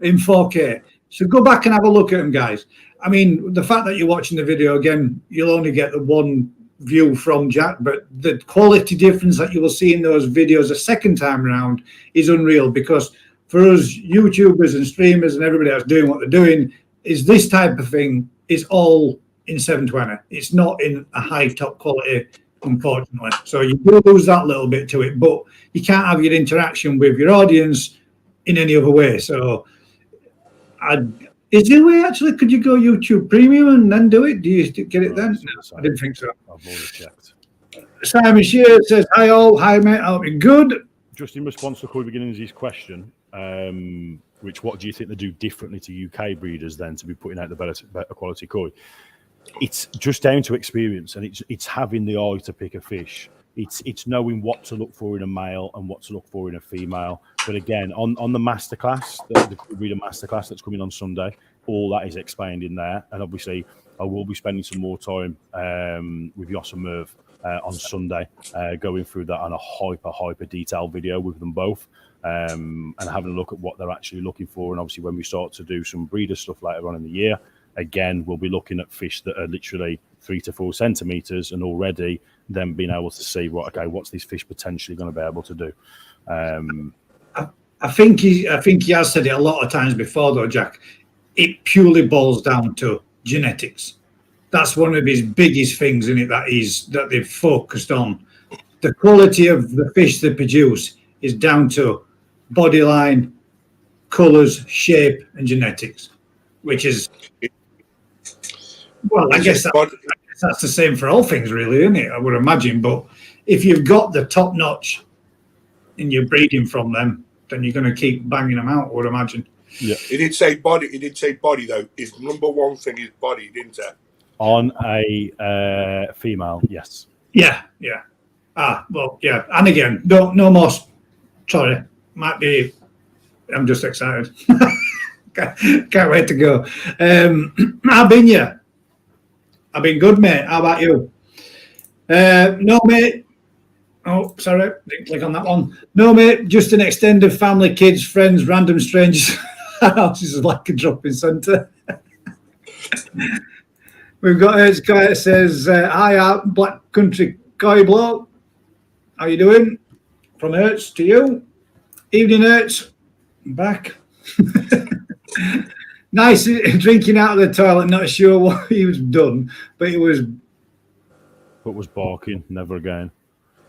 In 4K. So go back and have a look at them, guys. I mean, the fact that you're watching the video again, you'll only get the one view from Jack, but the quality difference that you will see in those videos a second time around is unreal, because for us YouTubers and streamers and everybody that's doing what they're doing, is this type of thing is all in 720. It's not in a high top quality, unfortunately. So you do lose that little bit to it, but you can't have your interaction with your audience in any other way. So is there a way, actually, could you go YouTube Premium and then do it? Do you get it then? No, I didn't think so. I've already checked. Simon Shear says, hi all, hi mate, I hope you're good. Just in response to Corey Beginnings' question, which what do you think they do differently to UK breeders then to be putting out the better quality koi? It's just down to experience, and it's having the eye to pick a fish. It's knowing what to look for in a male and what to look for in a female. But again, on the masterclass, the breeder masterclass that's coming on Sunday, all that is explained in there. And obviously, I will be spending some more time with Jos and Merv on Sunday, going through that on a hyper detailed video with them both, and having a look at what they're actually looking for. And obviously, when we start to do some breeder stuff later on in the year, again, we'll be looking at fish that are literally 3 to 4 centimeters, and already then being able to see what's this fish potentially going to be able to do. I think he has said it a lot of times before, though, Jack. It purely boils down to genetics. That's one of his biggest things in it that they've focused on. The quality of the fish they produce is down to body line, colours, shape, and genetics, which is, well, I guess that's the same for all things, really, isn't it? I would imagine. But if you've got the top notch and you're breeding from them, then you're going to keep banging them out, I would imagine. Yeah. He did say body, though. His number one thing is body, didn't he? On a female, yes. Yeah. Well, yeah. And again, no more. Sorry, might be. I'm just excited. Can't wait to go. I've been here. I've been good, mate. How about you? No, mate. Oh, sorry, didn't click on that one. No, mate. Just an extended family, kids, friends, random strangers. This is like a drop-in centre. We've got Guy that says, "Hi, Black Country Koi Bloke. How you doing?" From Hertz to you. Evening, Hertz. I'm back. Nice drinking out of the toilet. Not sure what he was done, but it was. What was barking? Never again.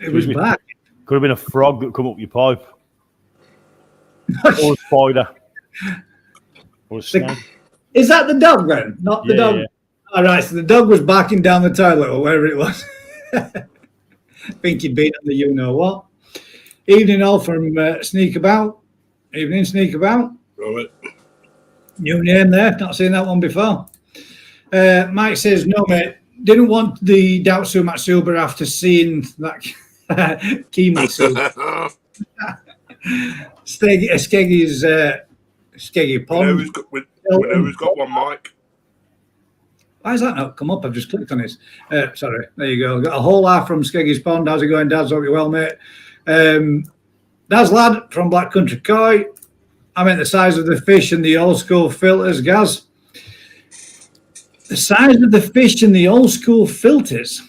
It was back. Could have been a frog that come up your pipe, or a spider, or a snake. Is that the dog then? Not the dog. Yeah. All right, so the dog was barking down the toilet or wherever it was. I think he'd been on the you-know-what. Evening all from Sneak About. Evening, Sneak About. Robert. New name there. Not seen that one before. Mike says, no, mate. Didn't want the Dautsu Matsuba after seeing that Kimatsu. Skeggy Pond. We know who's got one, Mike. Why has that not come up? I've just clicked on it. Sorry, there you go. Got a whole laugh from Skeggy's Pond. How's it going, Dad? Hope you're well, mate. Daz Lad from Black Country Koi. I meant the size of the fish and the old school filters, Gaz. The size of the fish and the old school filters.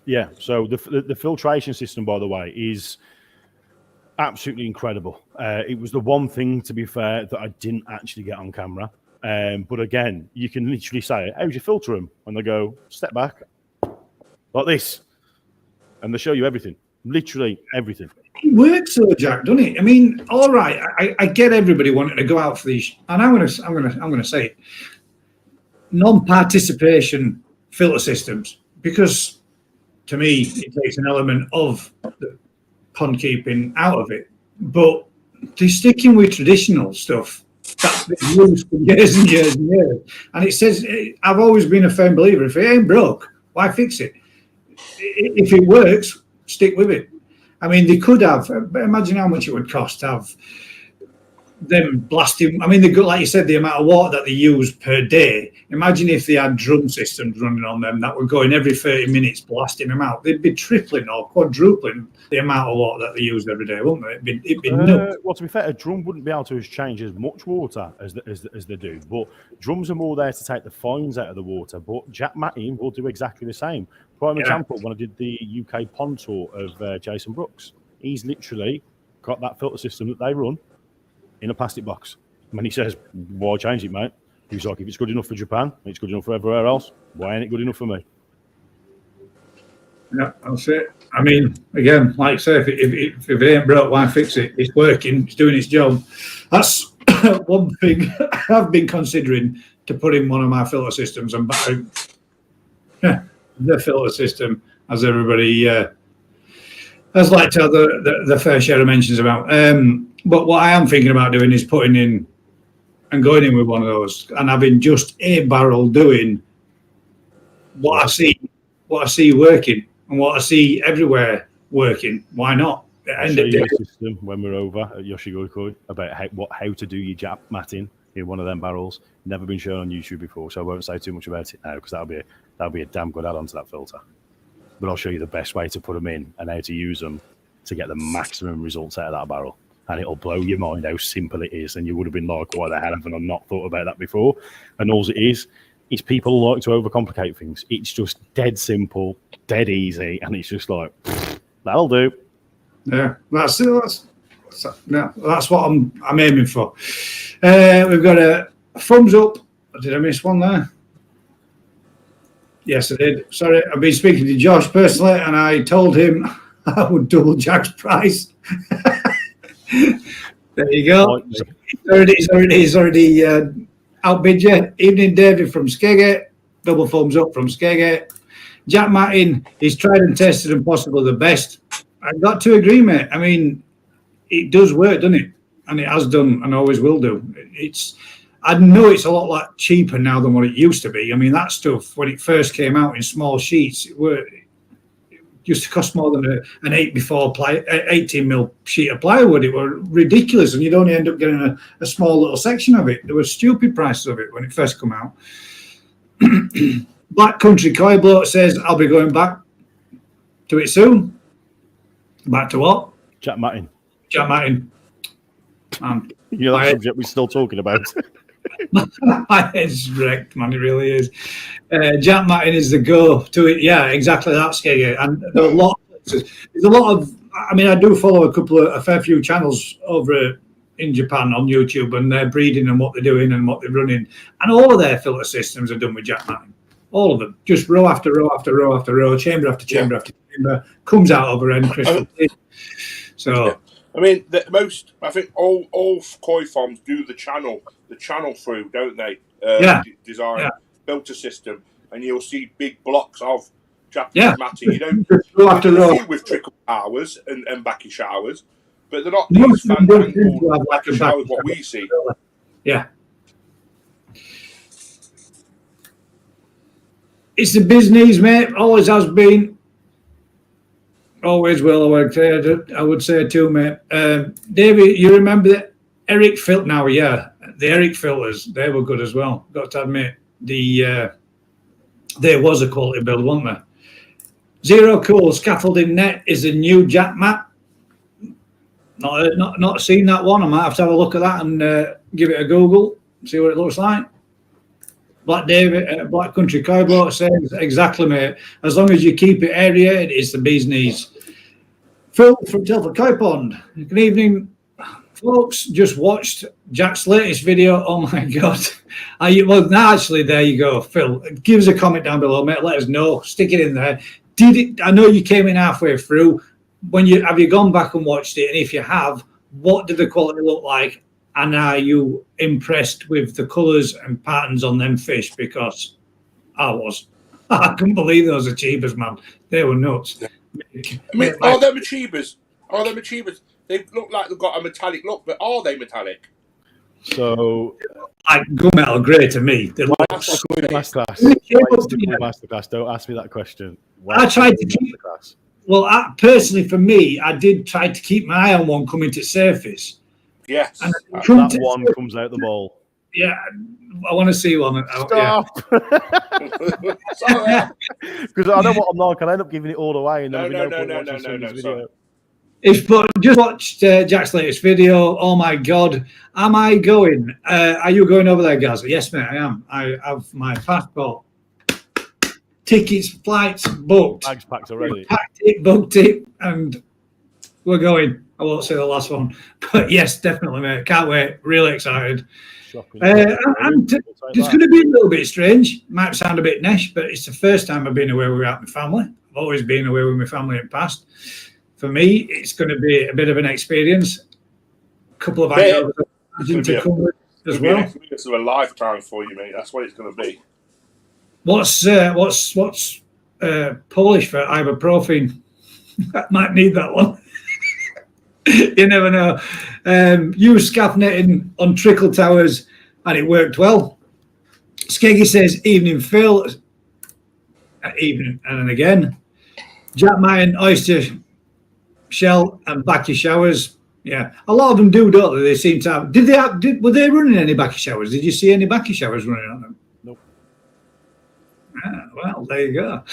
Yeah, so the filtration system, by the way, is absolutely incredible. It was the one thing, to be fair, that I didn't actually get on camera. But again, you can literally say, "How do you filter them?" And they go, "Step back, like this," and they show you everything, literally everything. It works, though, Jack, doesn't it? I mean, all right, I get everybody wanting to go out for these, and I'm gonna say it. Non-participation filter systems, because to me it takes an element of the pond keeping out of it, but they're sticking with traditional stuff that's been used for years and years and years. And it says, I've always been a firm believer, if it ain't broke, why fix it? If it works, stick with it. I mean, they could have, but imagine how much it would cost to have them blasting. I mean, they got, like you said, the amount of water that they use per day. Imagine if they had drum systems running on them that were going every 30 minutes blasting them out. They'd be tripling or quadrupling the amount of water that they use every day, wouldn't they? It'd be nuts. Well, to be fair, a drum wouldn't be able to change as much water as they do. But drums are more there to take the fines out of the water. But Jack Mattin will do exactly the same. Prime example, when I did the UK pond tour of Jason Brooks, he's literally got that filter system that they run in a plastic box. When he says, "Why change it, mate?" He's like, "If it's good enough for Japan, it's good enough for everywhere else. Why ain't it good enough for me?" Yeah, that's it. I mean, again, like I say, if it ain't broke, why fix it? It's working. It's doing its job. That's one thing I've been considering, to put in one of my filter systems. And the filter system, as everybody has like to have the fair share of mentions about. But what I am thinking about doing is putting in and going in with one of those and having just a barrel doing what I see working and what I see everywhere working. Why not? I'll show you a system when we're over at Yoshigoi Koi about how to do your Jap matting in one of them barrels. Never been shown on YouTube before, so I won't say too much about it now because that'll be a damn good add-on to that filter. But I'll show you the best way to put them in and how to use them to get the maximum results out of that barrel. And it'll blow your mind how simple it is. And you would have been like, why the hell haven't I not thought about that before? And all it is is people like to overcomplicate things. It's just dead simple, dead easy, and it's just like, that'll do. Yeah, that's what I'm aiming for. We've got a thumbs up. Did I miss one there? Yes, I did. Sorry, I've been speaking to Josh personally, and I told him I would double Jack's price. There you go. He's already outbid you. Evening, David from Skegate. Double thumbs up from Skegate. Jack Martin is tried and tested and possibly the best. I've got to agree, mate. I mean, it does work, doesn't it? And it has done and always will do. I know it's a lot cheaper now than what it used to be. I mean, that stuff, when it first came out in small sheets, it used to cost more than an 18 mil sheet of plywood. It were ridiculous, and you'd only end up getting a small little section of it. There were stupid prices of it when it first come out. Black Country Coy Bloke says, I'll be going back to it soon. Back to what? Jack Martin. Jack Martin. You know that subject we're still talking about. My head's wrecked, man. It really is. Jack Martin is the go to it. Yeah, exactly that, Skeggy. And there's a lot of. I mean, I do follow a fair few channels over in Japan on YouTube, and they're breeding and what they're doing and what they're running, and all of their filter systems are done with Jack Martin. All of them, just row after row after row after row, chamber after chamber after chamber, comes out over end crystal. So. I mean, I think all koi farms do the channel through, don't they? Design, filter system, and you'll see big blocks of Japanese matting. You don't see with trickle showers and backy showers, but they're not these fandangled backy showers what we see. Yeah. It's the business, mate. Always has been. Always will, I would say too, mate. David, you remember the Eric filter? Now, yeah, the Eric filters, they were good as well. Got to admit, there was a quality build, wasn't there? Zero Cool Scaffolding Net is a new Jack Mat. Not seen that one. I might have to have a look at that and give it a Google, see what it looks like. Black Country Coy Bloke says, exactly, mate. As long as you keep it aerated, it's the bee's knees. Phil from Telford Koi Pond. Good evening, folks. Just watched Jack's latest video. Oh, my God. Well, now, actually, there you go, Phil. Give us a comment down below, mate. Let us know. Stick it in there. I know you came in halfway through. Have you gone back and watched it? And if you have, what did the quality look like? And are you impressed with the colours and patterns on them fish? Because I was. I couldn't believe those achievers, man. They were nuts. I mean, are them achievers? They look like they've got a metallic look, but are they metallic? So, like gunmetal grey to me. They look masterclass. Masterclass. Don't ask me that question. I tried to keep. Well, personally, for me, I did try to keep my eye on one coming to surface. Yes, and that one comes out the ball. Yeah, I want to see one. Stop. Because I know what I'm like. I end up giving it all away. And No. Just watched Jack's latest video. Oh my God, am I going? Are you going over there, Gaz? Yes, mate, I am. I have my passport, tickets, flights booked. Bags packed already. Packed it, booked it, and we're going. I won't say the last one, but yes, definitely, mate. Can't wait. Really excited. And it's going to be a little bit strange. Might sound a bit nesh, but it's the first time I've been away without my family. I've always been away with my family in the past. For me, it's going to be a bit of an experience. A couple of hours to come with as well. It's a lifetime for you, mate. That's what it's going to be. What's Polish for ibuprofen? I might need that one. You never know. Use scaff netting on trickle towers, and it worked well. Skeggy says, evening, Phil. Evening, and then again. Jack Martin, oyster shell, and backy showers. Yeah, a lot of them do, don't they? They seem to have. Were they running any backy showers? Did you see any backy showers running on them? Nope. Well, there you go.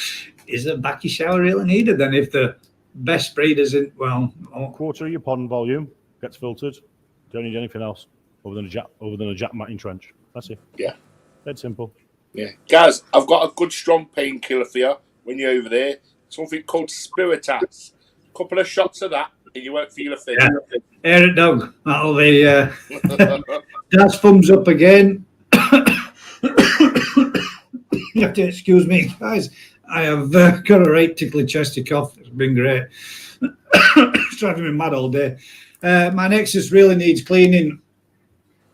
Is a backy shower really needed then if the best breeders in quarter of your pond volume gets filtered. Don't need anything else other than a Jack Martin trench. That's it. Yeah, dead simple. Yeah, guys, I've got a good strong painkiller for you when you're over there. Something called Spiritas. Couple of shots of that, and you won't feel a thing. Yeah. Air it, Doug. That'll be. That's thumbs up again. You have to excuse me, guys. I have got a right tickly chesty cough. It's been great. It's driving me mad all day. My Nexus really needs cleaning.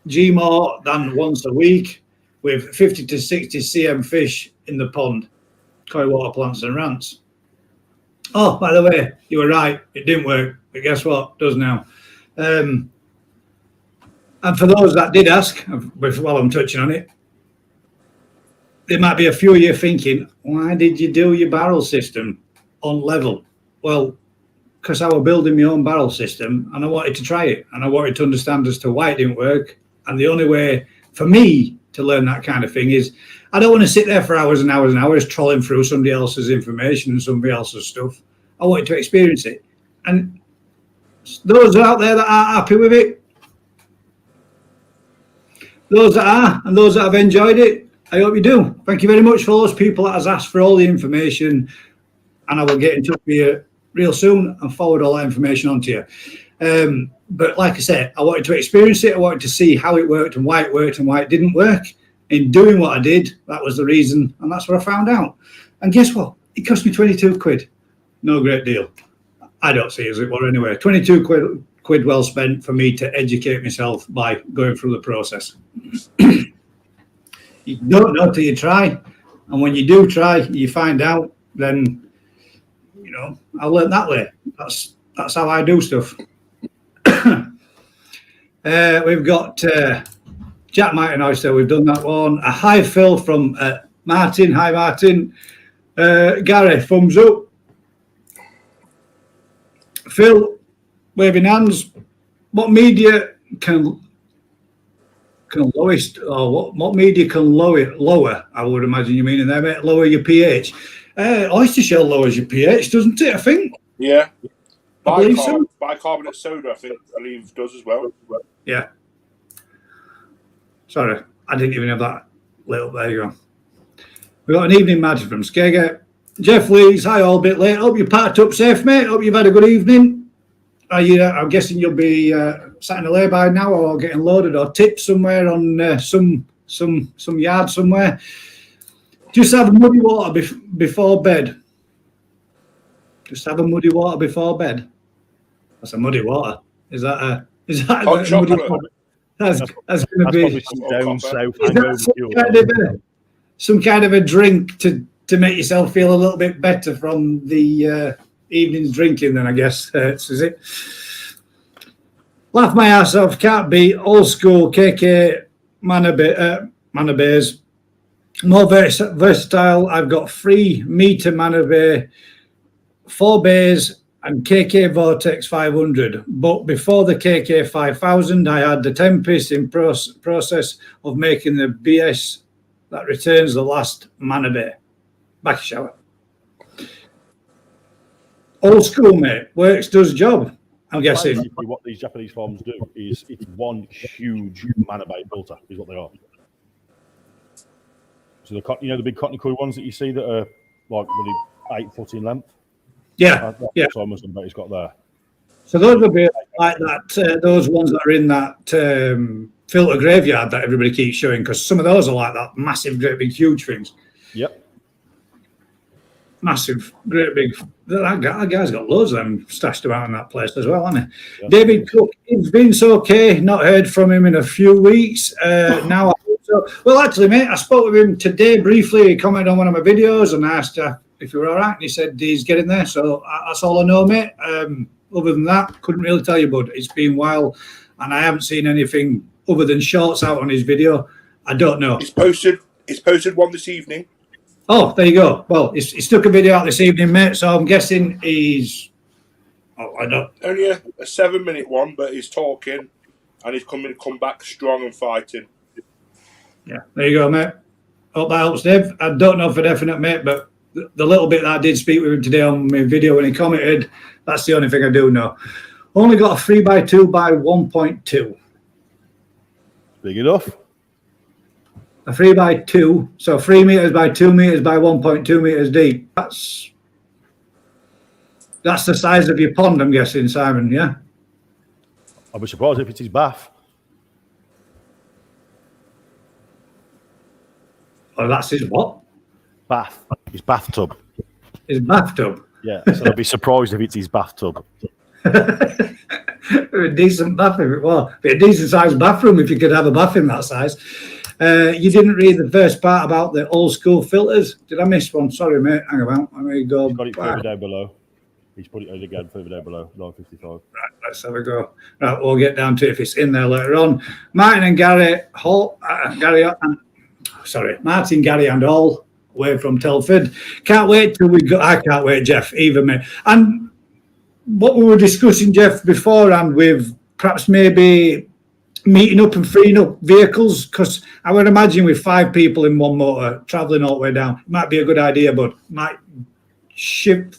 G more than once a week, with 50 to 60 cm fish in the pond. Koi water plants and rants. Oh, by the way, you were right. It didn't work, but guess what? It does now. And for those that did ask, while I'm touching on it, there might be a few of you thinking, why did you do your barrel system on level? Well, because I was building my own barrel system and I wanted to try it and I wanted to understand as to why it didn't work. And the only way for me to learn that kind of thing is I don't want to sit there for hours and hours and hours trolling through somebody else's information and somebody else's stuff. I wanted to experience it. And those out there that are happy with it, those that are and those that have enjoyed it, I hope you do. Thank you very much for those people that has asked for all the information, and I will get in touch with you real soon and forward all that information on to you. But like I said, I wanted to experience it. I wanted to see how it worked and why it didn't work. In doing what I did, that was the reason, and that's what I found out. And guess what? It cost me 22 quid. No great deal. I don't see as it were anyway. 22 quid well spent for me to educate myself by going through the process. You don't know till you try, and when you do try, you find out. Then, you know, I learned that way. That's how I do stuff. We've got Jack Might and Oyster. We've done that one. A hi Phil from Martin. Hi Martin. Gary, thumbs up. Phil, waving hands. What media can lowest, or what media can lower? I would imagine you mean in there, mate. Lower your pH. Oyster shell lowers your pH, doesn't it? I think. Yeah. So. Bicarbonate soda, I believe does as well. Yeah. Sorry, I didn't even have that lit up. There you go. We've got an evening magic from Skegger. Jeff Lees, hi, all a bit late. Hope you packed up safe, mate. Hope you've had a good evening. I'm guessing you'll be sat in a lay-by now or getting loaded or tipped somewhere on some yard somewhere. Just have muddy water before bed. Just have a muddy water before bed. That's a muddy water. Is that a muddy water? That's going to be down south. Some kind of a drink to make yourself feel a little bit better from the evening's drinking. Then I guess is it. Laugh my ass off. Can't be old school KK Manor Bays. More versatile. I've got 3 meter Manor Bay, 4 bays, and KK Vortex 500. But before the KK 5000, I had the Tempest in process of making the BS that returns the last Manor Bay. Back shower. Old school, mate. Works, does job. I'm guessing. Basically, what these Japanese farms do is it's one huge Manor Bay filter, is what they are. So the big cotton cool ones that you see that are like really 8 foot in length. Yeah, yeah. So I must have bet he's got there. So those would be like that. Those ones that are in that filter graveyard that everybody keeps showing, because some of those are like that massive, great big, huge things. Yep. Massive, great big. That guy's got loads of them stashed about in that place as well, hasn't he? Yeah. David Cook, it's been so okay. Not heard from him in a few weeks. Now I hope so. Well, actually, mate, I spoke with him today briefly. He commented on one of my videos and I asked if you were all right. And he said he's getting there. So that's all I know, mate. Other than that, couldn't really tell you, bud. It's been a while and I haven't seen anything other than shorts out on his video. I don't know. He's posted one this evening. Oh, there you go. Well, he's stuck a video out this evening, mate. So I'm guessing he's. Oh, I don't. Only a 7-minute one, but he's talking, and he's coming to come back strong and fighting. Yeah, there you go, mate. Hope that helps, Dave. I don't know for definite, mate, but the little bit that I did speak with him today on my video when he commented, that's the only thing I do know. Only got a 3x2 by 1.2. Big enough. a 3x2, so 3 meters by 2 meters by 1.2 meters deep. That's the size of your pond, I'm guessing, Simon. Yeah. I'll be surprised if it's his bath. Oh, that's his what? Bath. His bathtub. His bathtub. Yeah. So I'll be surprised if it's his bathtub. A decent bathroom. Well, be a decent sized bathroom if you could have a bathroom that size. You didn't read the first part about the old school filters. Did I miss one? Sorry, mate. Hang on. Let me go. He's got it further down below. He's put it again further down below, 955. Right, let's have a go. Right, we'll get down to it if it's in there later on. Martin and Gary Hall, Martin, Gary and all, away from Telford. Can't wait till we go. I can't wait, Jeff, either, mate. And what we were discussing, Jeff, beforehand, with perhaps maybe meeting up and freeing up vehicles, because I would imagine with 5 people in one motor travelling all the way down, it might be a good idea, but might ship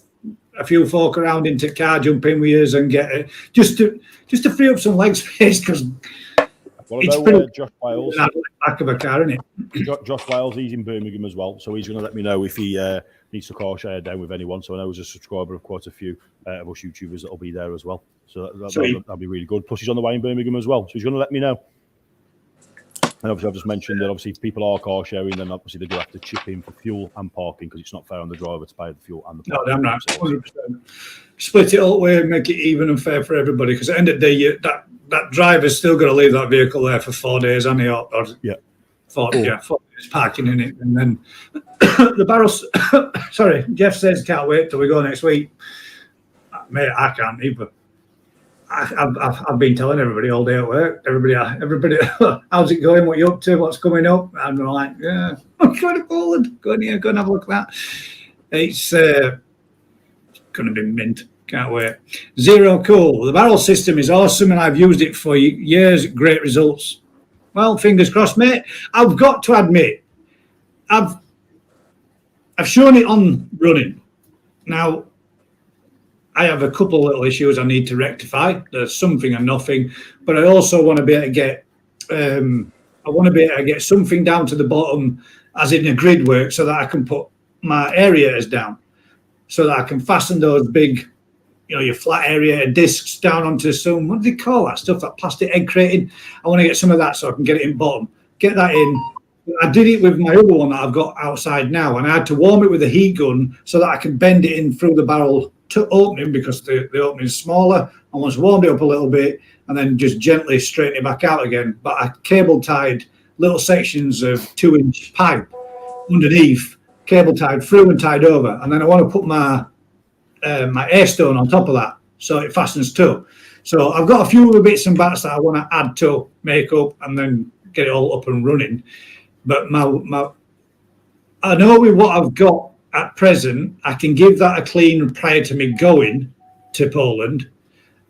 a few folk around into car jumping with us and get it just to free up some leg space, because it's pretty Josh Wales, back of a car, isn't it? Josh Wales, he's in Birmingham as well, so he's going to let me know if he needs to car share down with anyone. So I know he's a subscriber of quite a few of us YouTubers that'll be there as well. So that'll be really good. Plus he's on the way in Birmingham as well, so he's going to let me know. And obviously I've just mentioned that obviously if people are car sharing, then obviously they do have to chip in for fuel and parking, because it's not fair on the driver to pay the fuel and the parking. No, damn right, 100%. Split it all the way and make it even and fair for everybody, because at the end of the day, that driver's still got to leave that vehicle there for 4 days, hasn't he? Or yeah. 4 days parking in it. And then the barrels, sorry, Jeff says can't wait till we go next week. Mate, I can't either. I've been telling everybody all day at work. Everybody, how's it going? What you up to? What's coming up? And I'm like, yeah, I'm going to Poland. Go in here, go and have a look at that. It's going to be mint. Can't wait. Zero cool. The barrel system is awesome, and I've used it for years. Great results. Well, fingers crossed, mate. I've got to admit, I've shown it on running. Now, I have a couple of little issues I need to rectify. There's something and nothing, but I also want to be able to get. I want to be able to get something down to the bottom, as in a grid work, so that I can put my aerators down, so that I can fasten those big, your flat area discs down onto some. What do they call that stuff? That plastic egg crating. I want to get some of that so I can get it in bottom. Get that in. I did it with my other one that I've got outside now, and I had to warm it with a heat gun so that I can bend it in through the barrel to opening, because the opening is smaller. I once warmed it up a little bit and then just gently straighten it back out again. But I cable tied little sections of 2-inch pipe underneath, cable tied through and tied over, and then I want to put my air stone on top of that so it fastens too. So I've got a few other bits and bats that I want to add to make up and then get it all up and running. But I know with what I've got at present, I can give that a clean prior to me going to Poland,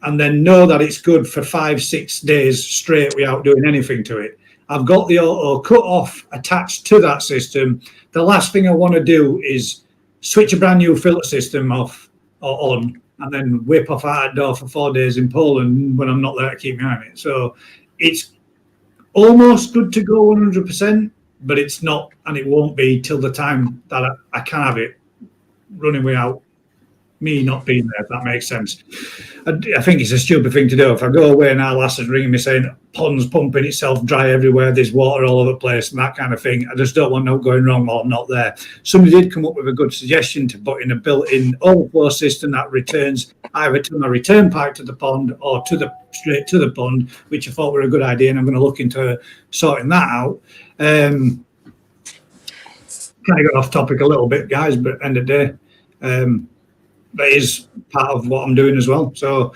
and then know that it's good for 5-6 days straight without doing anything to it. I've got the auto cut off attached to that system. The last thing I want to do is switch a brand new filter system off or on, and then whip off out the door for 4 days in Poland when I'm not there to keep me on it. So it's almost good to go 100%. But it's not, and it won't be till the time that I can have it running without me not being there, if that makes sense. I think it's a stupid thing to do. If I go away and our lass is ringing me saying pond's pumping itself dry everywhere, there's water all over the place and that kind of thing, I just don't want no going wrong while I'm not there. Somebody did come up with a good suggestion to put in a built-in overflow system that returns either to my return pipe to the pond or straight to the pond, which I thought were a good idea, and I'm going to look into sorting that out. Kind of got off topic a little bit, guys, but at the end of the day, that is part of what I'm doing as well. So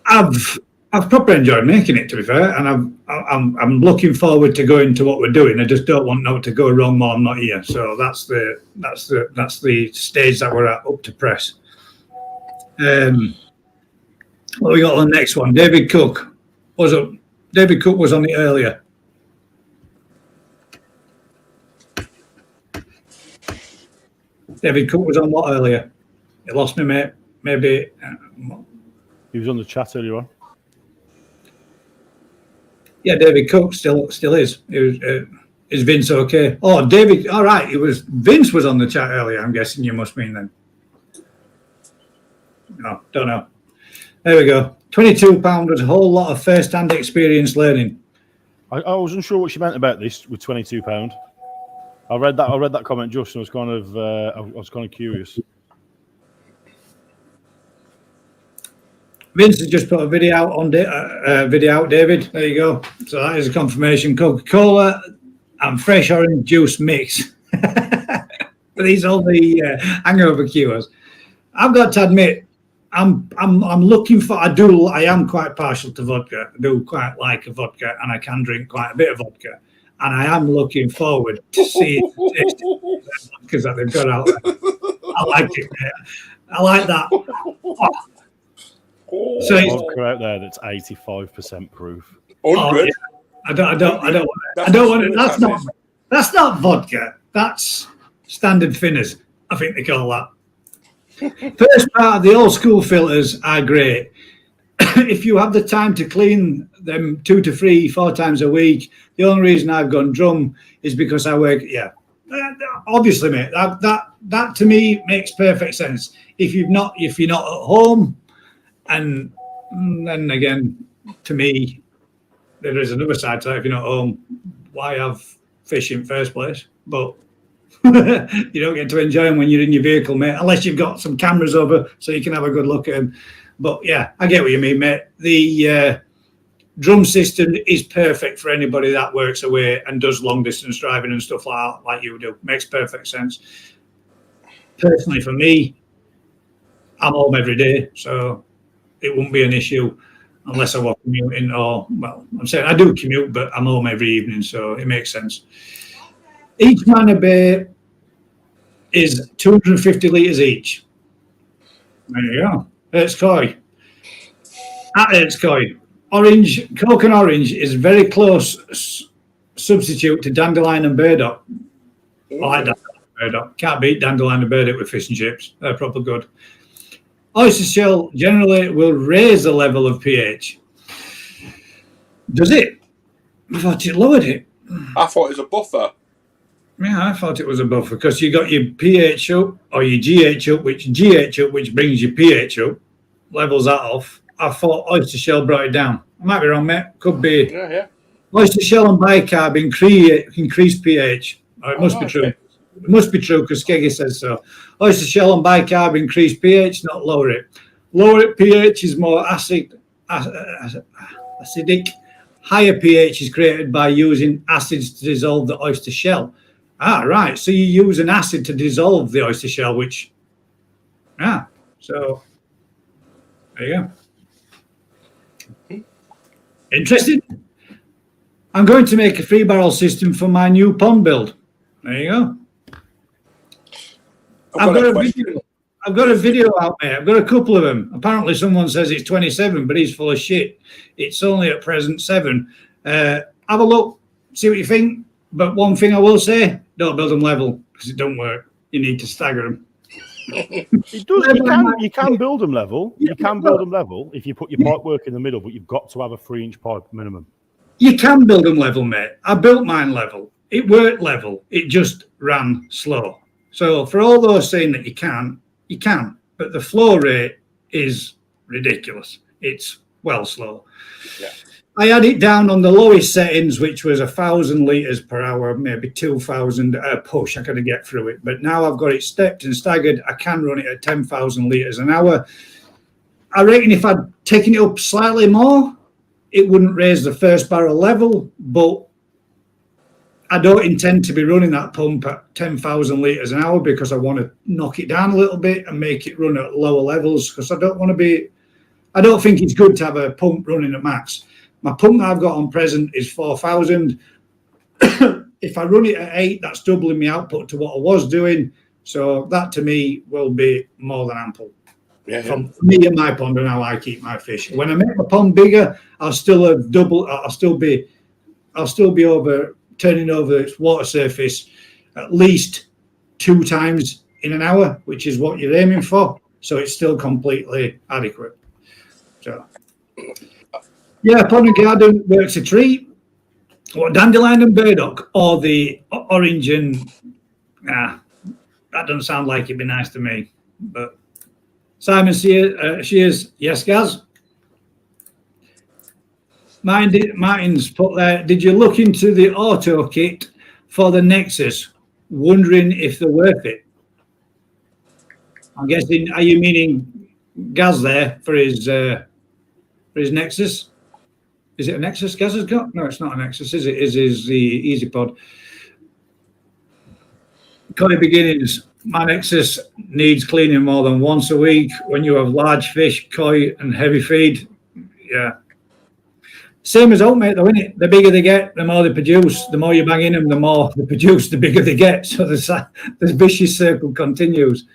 I've properly enjoyed making it, to be fair, and I'm looking forward to going to what we're doing. I just don't want no to go wrong while I'm not here. So that's the stage that we're at up to press. What we got on the next one? David Cook was on it earlier. David Cook was on what earlier? You lost me, mate. Maybe he was on the chat earlier on. Yeah, David Cook still is. Is Vince okay? Oh, David. All right. Vince was on the chat earlier. I'm guessing you must mean then. No, don't know. There we go. £22 was a whole lot of first-hand experience learning. I wasn't sure what she meant about this with £22. I read that comment just, and I was kind of curious. Vince has just put a video out on David. There you go. So that is a confirmation. Coca-Cola and fresh orange juice mix. These are the hangover cures. I've got to admit, I'm looking for. I am quite partial to vodka. I do quite like a vodka, and I can drink quite a bit of vodka. And I am looking forward to seeing because that they've got out there. I like it. I like that. So it's vodka out there that's 85% proof. Oh, yeah. I don't want it. That's not vodka. That's standard thinners. I think they call that. First part of the old school filters are great. If you have the time to clean them 2 to 3, 4 times a week, the only reason I've gone drum is because I work. Yeah, obviously, mate. That to me makes perfect sense. If you're not at home, and then again, to me, there is another side to that. If you're not home, why have fish in first place? But you don't get to enjoy them when you're in your vehicle, mate, unless you've got some cameras over so you can have a good look at them. But yeah, I get what you mean, mate. The drum system is perfect for anybody that works away and does long distance driving and stuff like you do. Makes perfect sense. Personally, for me, I'm home every day, so it won't be an issue unless I was commuting or, well, I'm saying I do commute, but I'm home every evening, so it makes sense. Each Manor Bay is 250 litres each. There you go. It's Coy. It's Coy. Orange, Coke and orange is very close substitute to dandelion and burdock. I like dandelion and burdock. Can't beat dandelion and burdock with fish and chips. They're proper good. Oyster shell generally will raise the level of pH. Does it? I thought it lowered it. I thought it was a buffer. Yeah, I thought it was a buffer because you got your pH up or your GH up, which brings your pH up, levels that off. I thought oyster shell brought it down. I might be wrong, mate. Could be. Yeah. Oyster shell and bicarb increase pH. Oh, it must be true. Okay. It must be true because Skeggy says so. Oyster shell and bicarb increase pH, not lower it. Lower it pH is more acidic. Higher pH is created by using acids to dissolve the oyster shell. Ah, right. So you use an acid to dissolve the oyster shell, so there you go. Interesting. I'm going to make a 3-barrel system for my new pond build. There you go. I've got a video out there. I've got a couple of them. Apparently someone says it's 27, but he's full of shit. It's only at present 7. Have a look, see what you think. But one thing I will say, don't build them level because it don't work. You need to stagger them. It does. You can build them level. You can build them level if you put your pipe work in the middle, but you've got to have a 3-inch pipe minimum. You can build them level, mate. I built mine level. It worked level. It just ran slow. So for all those saying that you can, but the flow rate is ridiculous. It's well slow. Yeah. I had it down on the lowest settings, which was 1,000 litres per hour, maybe 2,000 push. I could get through it. But now I've got it stepped and staggered. I can run it at 10,000 litres an hour. I reckon if I'd taken it up slightly more, it wouldn't raise the first barrel level. But I don't intend to be running that pump at 10,000 litres an hour because I want to knock it down a little bit and make it run at lower levels because I don't think it's good to have a pump running at max. My pump that I've got on present is 4,000. If I run it at 8, that's doubling my output to what I was doing. So that to me will be more than ample. Yeah. From me and my pond and how I keep my fish. When I make my pond bigger, I'll still be turning over its water surface at least 2 times in an hour, which is what you're aiming for. So it's still completely adequate. So. Yeah, pond and garden works a treat. What, dandelion and burdock, or the orange and that doesn't sound like it'd be nice to me. But Simon Shears, yes, Gaz. Martin's put there. Did you look into the auto kit for the Nexus? Wondering if they're worth it. I'm guessing. Are you meaning Gaz there for his Nexus? Is it a Nexus Gaz has got? No, it's not a Nexus, is it? Is the Easy Pod? Connie Beginnings. My Nexus needs cleaning more than once a week when you have large fish, koi, and heavy feed. Yeah. Same as oatmeal, though, isn't it? The bigger they get, the more they produce. The more you bang in them, the more they produce, the bigger they get. So the vicious circle continues.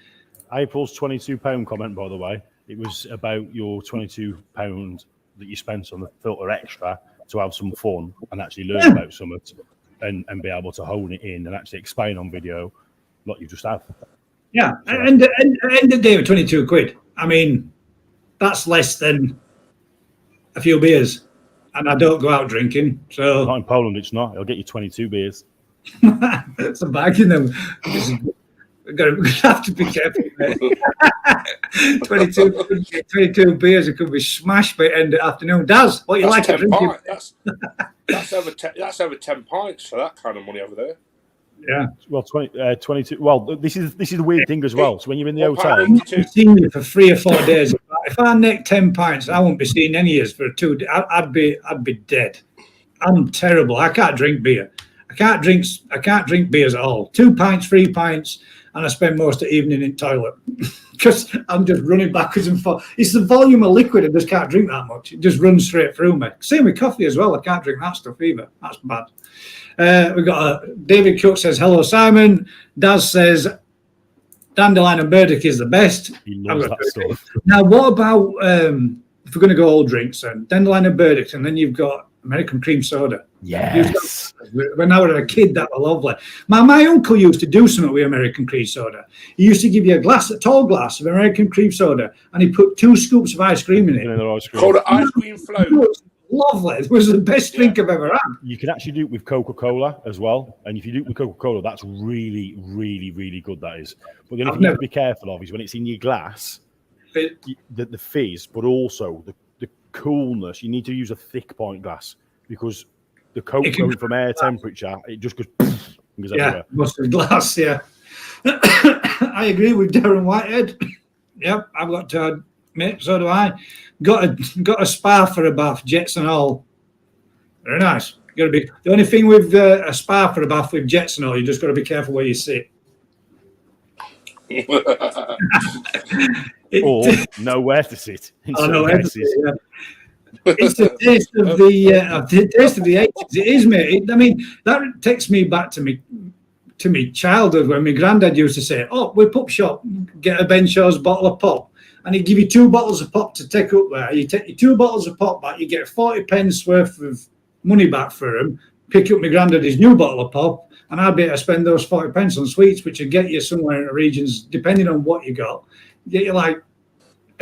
April's £22 comment, by the way, it was about your £22 that you spent on the filter extra to have some fun and actually learn about something and be able to hone it in and actually explain on video what you just have. Yeah, so, and at the end of the day, with 22 quid, I mean, that's less than a few beers. And I don't go out drinking, so... Not in Poland, it's not. It'll get you 22 beers. It's a bag in them. We're going to have to be careful, mate. 22 beers, it could be smashed by the end of the afternoon. Daz, what you like at drinking? That's over 10 pints for that kind of money over there. Yeah. Well, 22. Well, this is the weird thing as well. So when you're in the hotel, I'm seeing you for 3 or 4 days. If I nick 10 pints, I won't be seeing any years for 2 days. I'd be dead. I'm terrible. I can't drink beer. I can't drink beers at all. 2 pints, 3 pints, and I spend most of the evening in toilet because I'm just running backwards and forwards. It's the volume of liquid. I just can't drink that much. It just runs straight through me. Same with coffee as well. I can't drink that stuff either. That's bad. We've got David Cook says, hello, Simon. Daz says, dandelion and burdock is the best. He loves that stuff. Now, what about, if we're going to go all drinks, then dandelion and burdock, and then you've got American cream soda. Yes. When I was a kid, that was lovely. My uncle used to do something with American cream soda. He used to give you a tall glass of American cream soda, and he put 2 scoops of ice cream in it. Called it ice cream float. Lovely. It was the best drink I've ever had. You can actually do it with Coca-Cola as well. And if you do it with Coca-Cola, that's really, really, really good, that is. But the only thing you have to be careful of is when it's in your glass, the fizz, but also the coolness. You need to use a thick pint glass because the Coke going from air temperature, it just goes everywhere. Mustard glass, yeah. I agree with Darren Whitehead. Yep, I've got to admit, so do I. Got a spa for a bath, jets and all. Very nice. Got to be the only thing with a spa for a bath with jets and all. You just got to be careful where you sit. Or nowhere to sit. Nowhere to sit. Yeah. It's the taste of the taste of the 80s. It is, mate. I mean, that takes me back to me childhood when my granddad used to say, "Oh, we pop shop, get a Ben Shaw's bottle of pop." And he'd give you 2 bottles of pop to take up there. You take your 2 bottles of pop back, you get 40 pence worth of money back for them. Pick up my granddad's new bottle of pop, and I'd be able to spend those 40 pence on sweets, which would get you somewhere in the regions, depending on what you got, get you like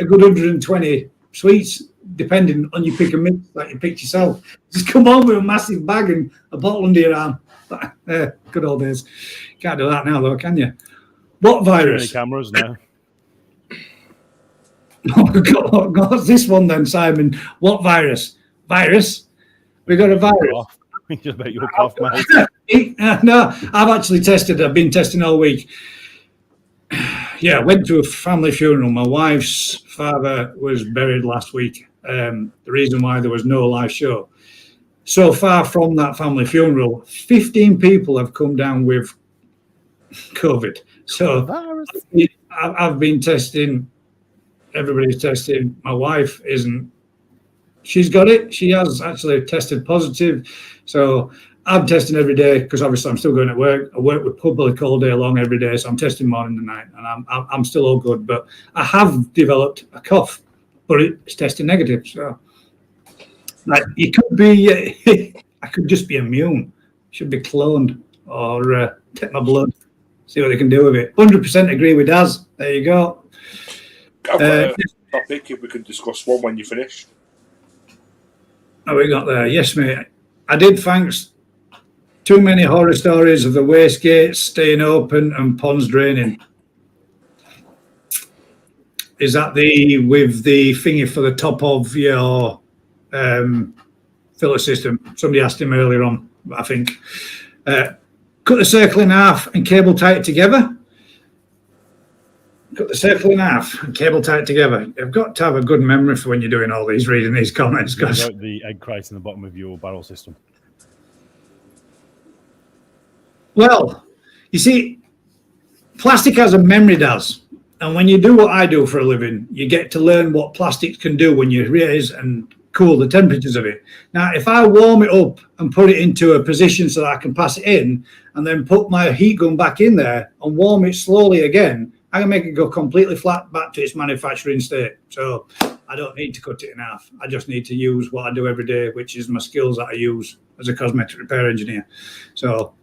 a good 120 sweets, depending on you pick a mix like you picked yourself. Just come home with a massive bag and a bottle under your arm. Good old days. Can't do that now, though, can you? What virus? Cameras now. Oh, God, what's this one then, Simon? What virus? Virus? We got a virus. Just about your cough, mate. No, I've actually tested. I've been testing all week. Yeah, went to a family funeral. My wife's father was buried last week. The reason why there was no live show. So far from that family funeral, 15 people have come down with COVID. So I've been testing. Everybody's testing. My wife isn't. She's got it. She has actually tested positive. So I'm testing every day because obviously I'm still going to work. I work with public all day long every day, so I'm testing morning and night, and I'm still all good. But I have developed a cough, but it's testing negative. So like you could be, I could just be immune. Should be cloned or take my blood, see what they can do with it. 100% agree with Daz. There you go. I've got a topic if we can discuss one when you finish. Oh, we got there. Yes, mate. I did. Thanks too many horror stories of the waste gates staying open and ponds draining. Is that with the thingy for the top of your filler system? Somebody asked him earlier on, I think. Cut the circle in half and cable tie it together. Cut the circle in half and cable tie it together. You've got to have a good memory for when you're doing all these, reading these comments. Because the egg crate in the bottom of your barrel system. Well, you see, plastic has a memory, does. And when you do what I do for a living, you get to learn what plastics can do when you raise and cool the temperatures of it. Now, if I warm it up and put it into a position so that I can pass it in, and then put my heat gun back in there and warm it slowly again, I can make it go completely flat back to its manufacturing state. So I don't need to cut it in half. I just need to use what I do every day, which is my skills that I use as a cosmetic repair engineer. So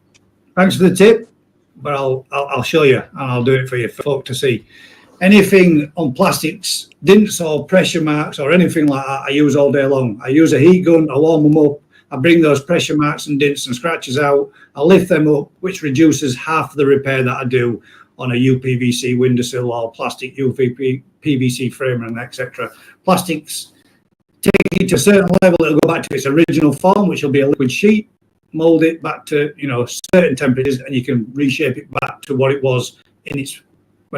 thanks for the tip, but I'll show you and I'll do it for you folk to see. Anything on plastics, dents or pressure marks or anything like that, I use all day long. I use a heat gun, I warm them up, I bring those pressure marks and dents and scratches out, I lift them up, which reduces half of the repair that I do on a UPVC windowsill or plastic PVC frame and etc. Plastics, take it to a certain level, it'll go back to its original form, which will be a liquid sheet, mold it back to certain temperatures, and you can reshape it back to what it was when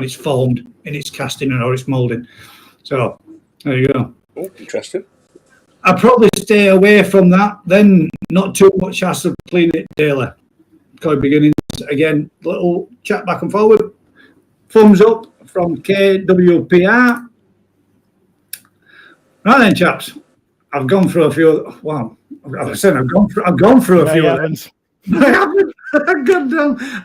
it's formed in its casting or its molding. So there you go. Oh, interesting. I'd probably stay away from that. Then not too much hassle, clean it daily. Code beginnings. Again, little chat back and forward. Thumbs up from KWPR. Right then, chaps. I've gone through a few. Well, I've gone through a few of them. I haven't.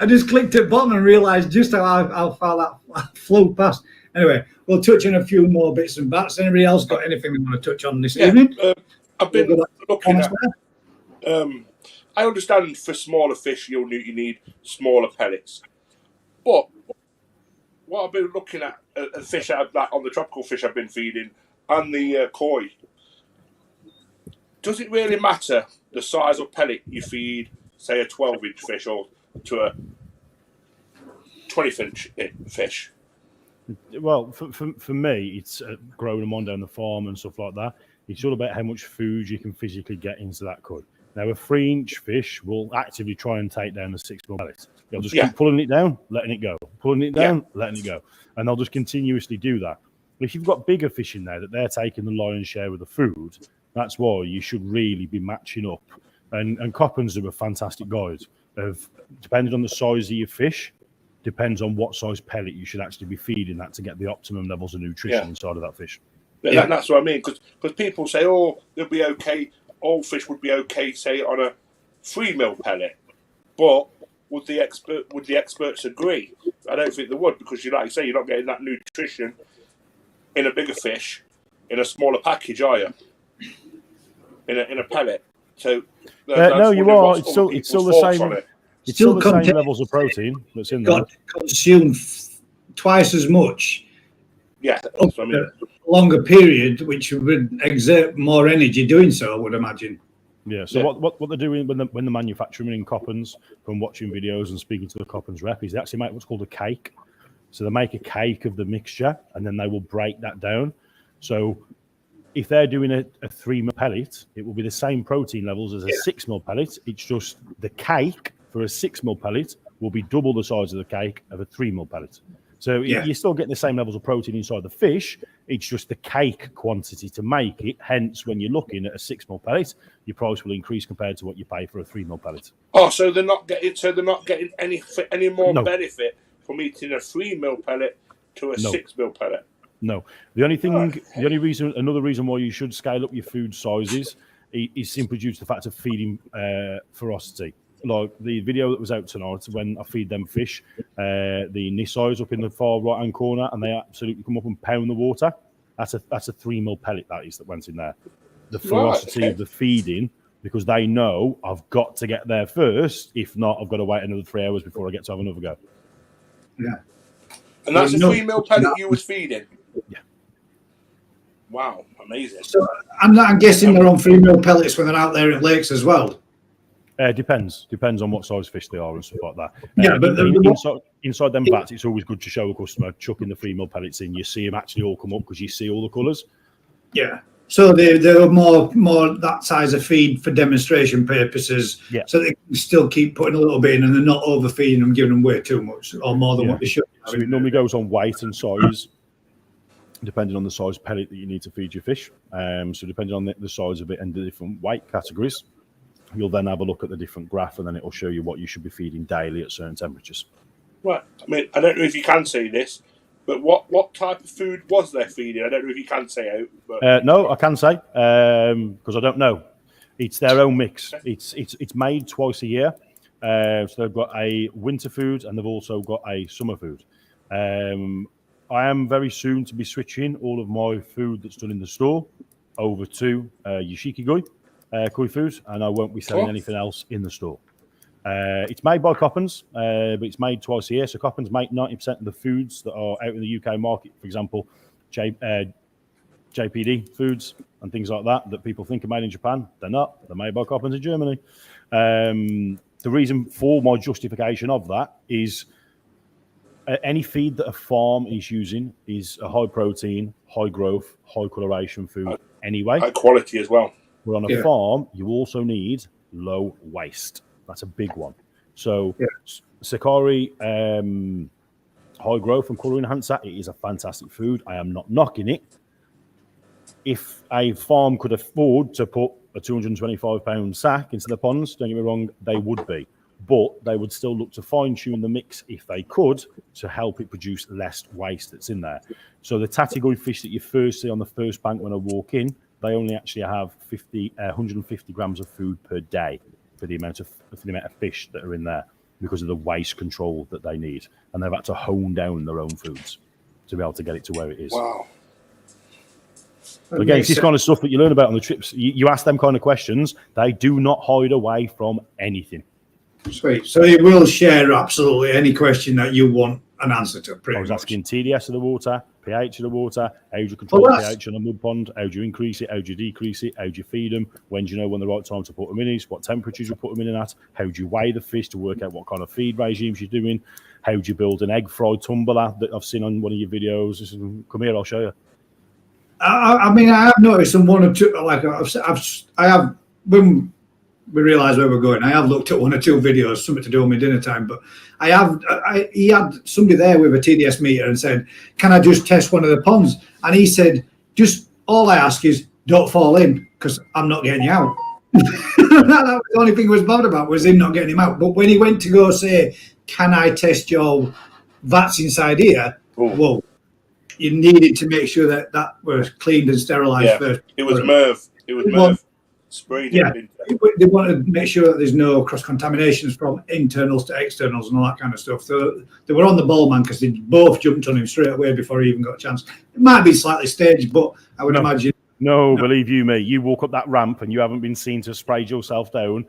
I just clicked at bottom and realised just how far that flew past. Anyway, we'll touch on a few more bits and bats. Anybody else got anything they want to touch on this evening? I've been looking at. I understand for smaller fish you need smaller pellets, but what I've been looking at the fish on the tropical fish I've been feeding and the koi. Does it really matter the size of pellet you feed, say a 12-inch fish, or to a 20-inch fish? Well, for me, it's growing them on down the farm and stuff like that. It's all about how much food you can physically get into that cod. Now, a 3-inch fish will actively try and take down the 6mm pellet. They'll just keep pulling it down, letting it go, pulling it down, letting it go, and they'll just continuously do that. If you've got bigger fish in there that they're taking the lion's share of the food, that's why you should really be matching up. And Coppens are a fantastic guide of, depending on the size of your fish, depends on what size pellet you should actually be feeding that to get the optimum levels of nutrition inside of that fish. That's what I mean, because people say, oh, they'll be okay, all fish would be okay, say, on a 3mm pellet, but would the experts agree? I don't think they would, because like you say, you're not getting that nutrition in a bigger fish in a smaller package, are you? In a pellet. So no, you are. It's still the same. It's still the same levels of protein that's in there. Consume twice as much. Yeah, that's what I mean. A longer period, which would exert more energy doing so, I would imagine. Yeah. So what they're doing when they're manufacturing in Coppens, from watching videos and speaking to the Coppens rep, is they actually make what's called a cake. So they make a cake of the mixture, and then they will break that down. So if they're doing a 3mm pellet, it will be the same protein levels as a 6mm pellet. It's just the cake for a 6mm pellet will be double the size of the cake of a 3mm pellet. So you're still getting the same levels of protein inside the fish. It's just the cake quantity to make it. Hence, when you're looking at a 6mm pellet, your price will increase compared to what you pay for a 3mm pellet. Oh, so they're not getting any more benefit from eating a 3mm pellet to a 6mm pellet. No. Another reason why you should scale up your food sizes is simply due to the fact of feeding ferocity. Like the video that was out tonight, when I feed them fish, the Nisais up in the far right-hand corner, and they absolutely come up and pound the water. That's a 3mm pellet that went in there. The ferocity of the feeding, because they know I've got to get there first. If not, I've got to wait another 3 hours before I get to have another go. Yeah. And that's a 3mm pellet you was feeding? Yeah. Wow, amazing. So I'm guessing they're on 3mm pellets when they're out there at lakes as well. Depends on what size fish they are and stuff like that. Yeah, but inside them vats, it's always good to show a customer chucking the 3 mil pellets in. You see them actually all come up because you see all the colours. Yeah. So they're more that size of feed for demonstration purposes. Yeah. So they can still keep putting a little bit in, and they're not overfeeding them, giving them way too much or more than what they should. So it normally goes on weight and size, depending on the size pellet that you need to feed your fish. So depending on the size of it and the different weight categories, you'll then have a look at the different graph, and then it will show you what you should be feeding daily at certain temperatures. Right. I mean, I don't know if you can say this, but what type of food was they feeding? I don't know if you can say out. But... no, I can say because I don't know. It's their own mix. It's made twice a year. So they've got a winter food and they've also got a summer food. I am very soon to be switching all of my food that's done in the store over to Yoshiki Koi food, and I won't be selling anything else in the store. It's made by Coppens, but it's made twice a year. So Coppens make 90% of the foods that are out in the UK market. For example, JPD foods and things like that people think are made in Japan. They're not. They're made by Coppens in Germany. The reason for my justification of that is any feed that a farm is using is a high protein, high growth, high coloration food anyway. High quality as well. But on a farm, you also need low waste. That's a big one. So Sakari high growth and colour enhancer, it is a fantastic food. I am not knocking it. If a farm could afford to put a £225 sack into the ponds, don't get me wrong, they would be. But they would still look to fine-tune the mix if they could to help it produce less waste that's in there. So the tatigoi fish that you first see on the first bank when I walk in, they only actually have 150 grams of food per day for the amount of fish that are in there because of the waste control that they need. And they've had to hone down their own foods to be able to get it to where it is. Wow. But again, it's this kind of stuff that you learn about on the trips. You ask them kind of questions, they do not hide away from anything. Sweet. So it will share absolutely any question that you want an answer to. I was asking TDS of the water, pH of the water, how do you control pH on a mud pond, how do you increase it, how do you decrease it, how do you feed them, when do you know when the right time to put them in is, what temperatures you put them in at, how do you weigh the fish to work out what kind of feed regimes you're doing, how do you build an egg fry tumbler that I've seen on one of your videos. Come here, I'll show you. I mean, I have noticed in one or two, like I have, when we realised where we're going, I have looked at one or two videos, something to do with my dinner time, but he had somebody there with a TDS meter and said, can I just test one of the ponds? And he said, just all I ask is don't fall in because I'm not getting you out. That was the only thing he was bothered about, was him not getting him out. But when he went to go say, can I test your vats inside here? Whoa. You needed to make sure that was cleaned and sterilised first. It was Merv. Sprayed it. They wanted to make sure that there's no cross-contaminations from internals to externals and all that kind of stuff. So they were on the ball, man, because they both jumped on him straight away before he even got a chance. It might be slightly staged, but I would imagine... No, believe you me, you walk up that ramp and you haven't been seen to spray yourself down,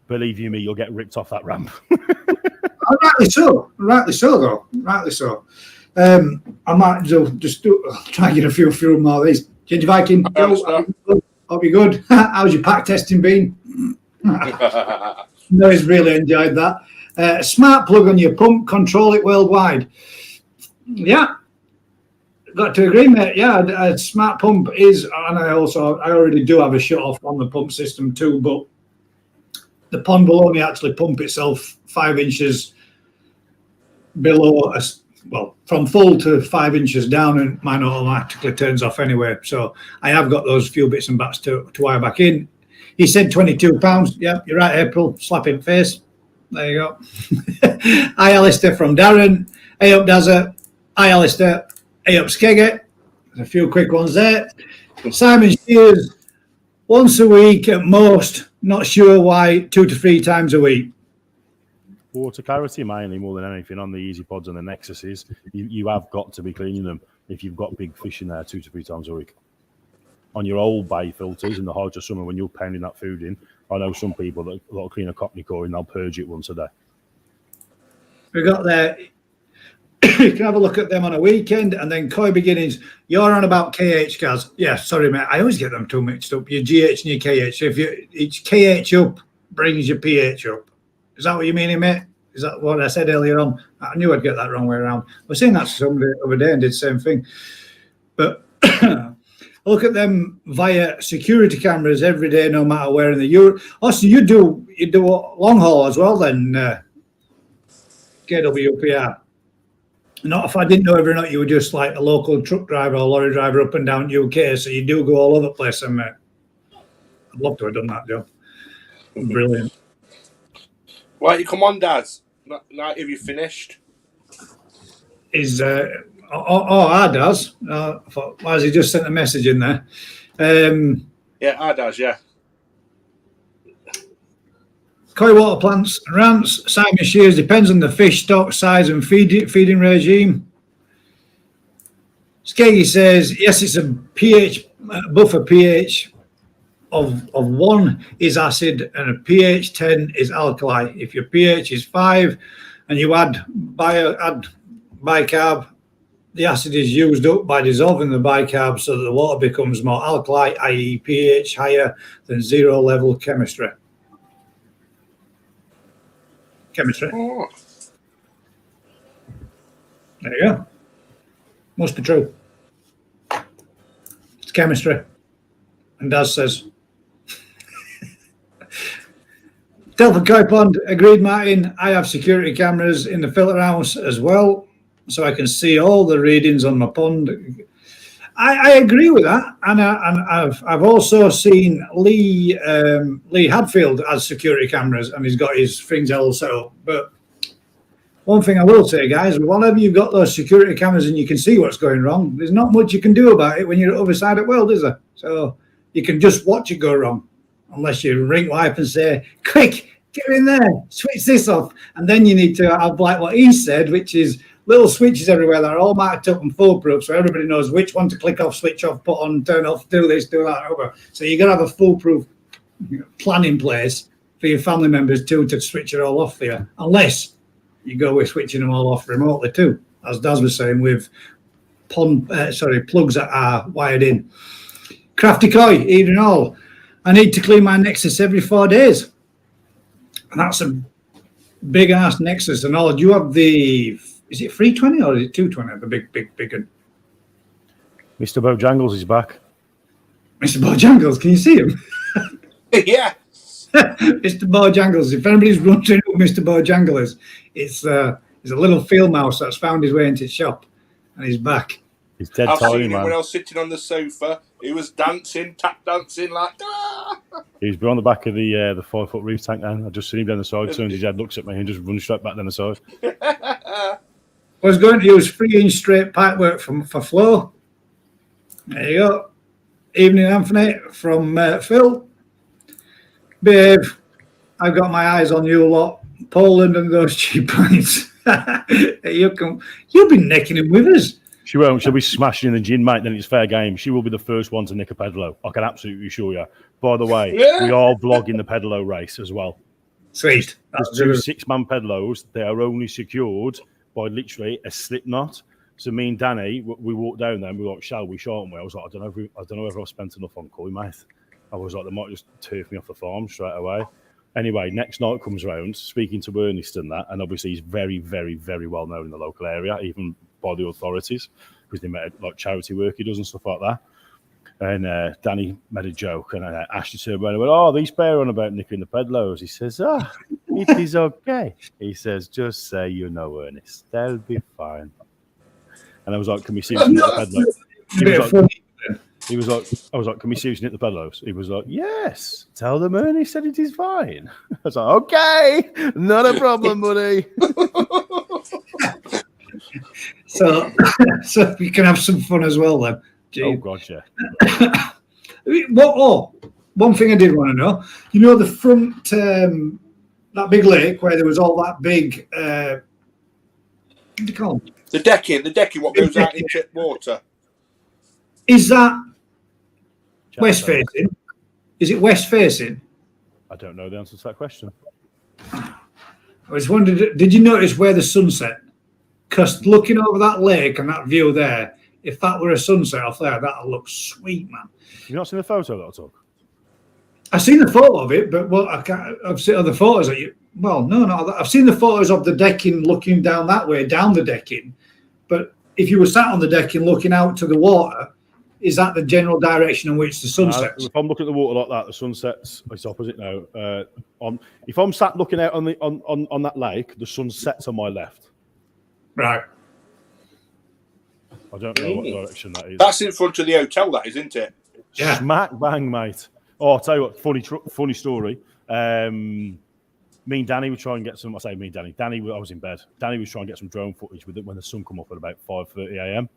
believe you me, you'll get ripped off that ramp. Rightly so, though. Rightly so. I might just try and get a few more of these. Ginger Viking, hope you're good. How's your pack testing been? No, he's really enjoyed that. Smart plug on your pump, control it worldwide. Yeah, got to agree, mate. Yeah, a smart pump is, and I already do have a shut off on the pump system too, but the pond will only actually pump itself 5 inches below from full to 5 inches down, and mine automatically turns off anyway. So I have got those few bits and bats to wire back in. He said £22. Yeah, you're right, April. Slap in face. There you go. Hi, Alistair from Darren. Hey up, Dazza. Hi, Alistair. Hey up, Skegget. There's a few quick ones there. Simon Shears, once a week at most. Not sure why 2 to 3 times a week. Water clarity mainly more than anything on the Easy Pods and the Nexuses. You have got to be cleaning them if you've got big fish in there 2 to 3 times a week. On your old bay filters in the height of summer when you're pounding that food in, I know some people that'll clean a Cockney koi and they'll purge it once a day. We got there. You can have a look at them on a weekend, and then koi beginnings. You're on about KH, Gaz. Yeah, sorry, mate. I always get them too mixed up. Your GH and your KH. If it's KH up, brings your pH up. Is that what you mean, mate? Is that what I said earlier on? I knew I'd get that wrong way around. I was saying that to somebody the other day and did the same thing. But I look at them via security cameras every day, no matter where in the Europe. Also, you do long haul as well, then, KWPR. Not if I didn't know whether or not you were just like a local truck driver or lorry driver up and down UK, so you do go all over the place, and I'd love to have done that job. Brilliant. Right, you come on, Daz. Now, have you finished? I does. I thought, why has he just sent a message in there? Yeah, I does, yeah. Koi water plants, rants, Simon Shears, depends on the fish stock, size and feeding regime. Skeggy says, yes, it's a pH, buffer pH of 1 is acid and a pH 10 is alkali. If your pH is 5 and you add bicarb, the acid is used up by dissolving the bicarb so that the water becomes more alkali, i.e. pH higher than zero level chemistry. Oh. There you go. Must be true. It's chemistry. And Daz says. Telford Koi Pond, agreed, Martin. I have security cameras in the filter house as well, so I can see all the readings on my pond. I agree with that, and I've also seen Lee Hadfield has security cameras, and he's got his things all set up. But one thing I will say, guys, whenever you've got those security cameras and you can see what's going wrong, there's not much you can do about it when you're at the other side of the world, is there? So you can just watch it go wrong, unless you ring wife and say, "Quick, get in there, switch this off," and then you need to have like what he said, which is little switches everywhere that are all marked up and foolproof, so everybody knows which one to click off, switch off, put on, turn off, do this, do that, over. So you got to have a foolproof plan in place for your family members too to switch it all off for you, unless you go with switching them all off remotely too, as Daz was saying, with plugs that are wired in. Crafty Koi, even all. I need to clean my Nexus every 4 days, and that's a big ass Nexus and all. Do you have the? Is it 320 or is it 220? The big one. Mr. Bojangles is back. Mr. Bojangles, can you see him? Yeah. Mr. Bojangles. If anybody's wondering who Mr. Bojangles is, it's a little field mouse that's found his way into his shop, and he's back. He's dead I've tiny, seen him man. when I was sitting on the sofa. He was dancing, tap dancing like. Ah! He's been on the back of the 4-foot reef tank. Then I just seen him down the side. As soon as his head looks at me, and just runs straight back down the side. I was going to use 3-inch straight pipework for flow. There you go. Evening, Anthony, from Phil. Babe, I've got my eyes on you lot. Poland and those cheap pints. You've been necking him with us. She won't. She'll be smashing in the gin, mate. Then it's fair game. She will be the first one to nick a pedalo. I can absolutely assure you. By the way, we are vlogging the pedalo race as well. Sweet. There's 2 6-man pedalos. They are only secured by literally a slip knot. So me and Danny, we walked down there and we were like, shall we, shan't we? I was like, I don't know if I've spent enough on Koi, mate. I was like, they might just turf me off the farm straight away. Anyway, next night comes round, speaking to Ernest and that, and obviously he's very, very, very well known in the local area, even by the authorities, because they met like charity work he does and stuff like that. And Danny made a joke, and Ashley turned around and went, "Oh, these pair on about nicking the pedlos." He says, it is okay. He says, just say you know, Ernest. They'll be fine. And I was like, can we seriously nick the pedlos? He was like, I was like, can we seriously nick the pedlos? He was like, yes. Tell them Ernest said it is fine. I was like, okay, not a problem, buddy. So you can have some fun as well then. Gee. Oh, God, yeah. One thing I did want to know. You know the front, that big lake where there was all that big, what do you call it? The decking, what goes out into water. Is that west facing? Is it west facing? I don't know the answer to that question. I was wondering, did you notice where the sunset? Because looking over that lake and that view there, if that were a sunset off there, that'll look sweet, man. You've not seen the photo that I took? I've seen the photo of it, but I've seen other photos of you. Well, no, I've seen the photos of the decking looking down that way, down the decking. But if you were sat on the decking looking out to the water, is that the general direction in which the sun sets? If I'm looking at the water like that, the sun sets. It's opposite now. If I'm sat looking out on that lake, the sun sets on my left. Right. I don't know what direction that is. That's in front of the hotel, that is, isn't it? Yeah. Smack bang, mate. Oh, I'll tell you what, funny story. Me and Danny were trying to get some. I say me and Danny. I was in bed. Danny was trying to get some drone footage with it when the sun come up at about 5:30 a.m.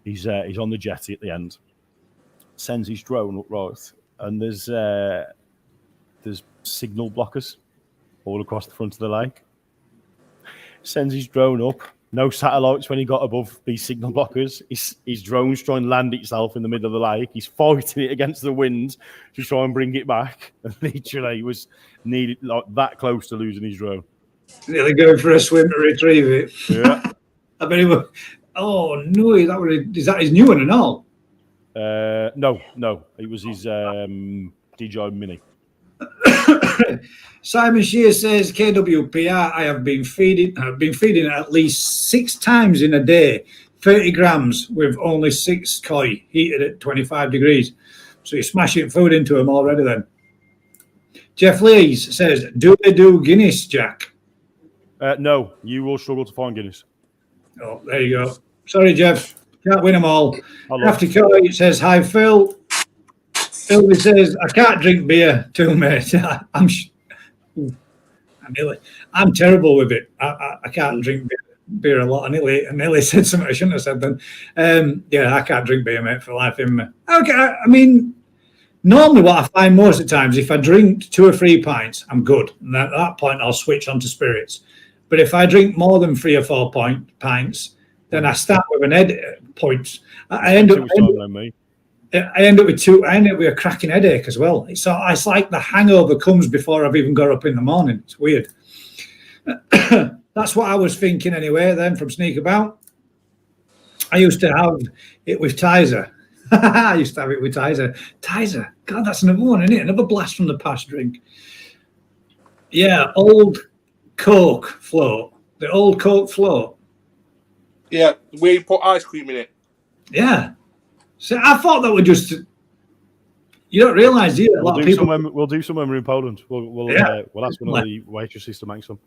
He's on the jetty at the end. Sends his drone up right, and there's signal blockers all across the front of the lake. Sends his drone up. No satellites when he got above these signal blockers. His drone's trying to land itself in the middle of the lake. He's fighting it against the wind to try and bring it back. And literally, he was needed like that close to losing his drone. Nearly going for a swim to retrieve it. Yeah. I bet he was. Oh no! Is that his new one and all? No. It was his DJI Mini. Simon Shear says, KWPR, I've been feeding it at least 6 times in a day, 30 grams with only 6 koi, heated at 25 degrees. So you're smashing food into them already then. Jeff Lees says, do they do Guinness, Jack? No, you will struggle to find Guinness. Oh, there you go. Sorry, Jeff. Can't win them all. After Koi says, hi, Phil. Phil says, I can't drink beer too, mate. I'm terrible with it. I can't drink beer a lot. I nearly said something I shouldn't have said then. Yeah, I can't drink beer, mate, for life in me. Okay, I mean, normally what I find most of the times, if I drink 2 or 3 pints, I'm good. And at that point, I'll switch on to spirits. But if I drink more than 3 or 4 pints, then I start with an head points. I end up with a cracking headache as well. So it's like the hangover comes before I've even got up in the morning. It's weird. That's what I was thinking anyway. Then from Sneak About, I used to have it with Tizer. I used to have it with Tizer. Tizer, God, that's another one, isn't it? Another blast from the past drink. Yeah, old Coke float. The old Coke float. Yeah, where you put ice cream in it. Yeah. So I thought that would just. You don't realise, do you? We'll do some when we're in Poland. We'll ask one of the waitresses to make some.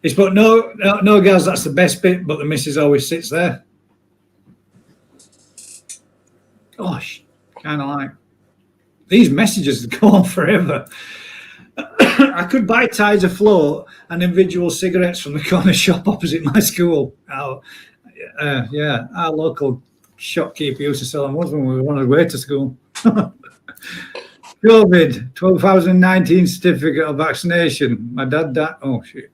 It's but no, guys. That's the best bit. But the missus always sits there. Gosh, kind of like these messages go on forever. I could buy Tizer float and individual cigarettes from the corner shop opposite my school. Our local shopkeeper used to sell them when we were on our way to school. COVID, 2019 certificate of vaccination. My dad died. Oh, shit.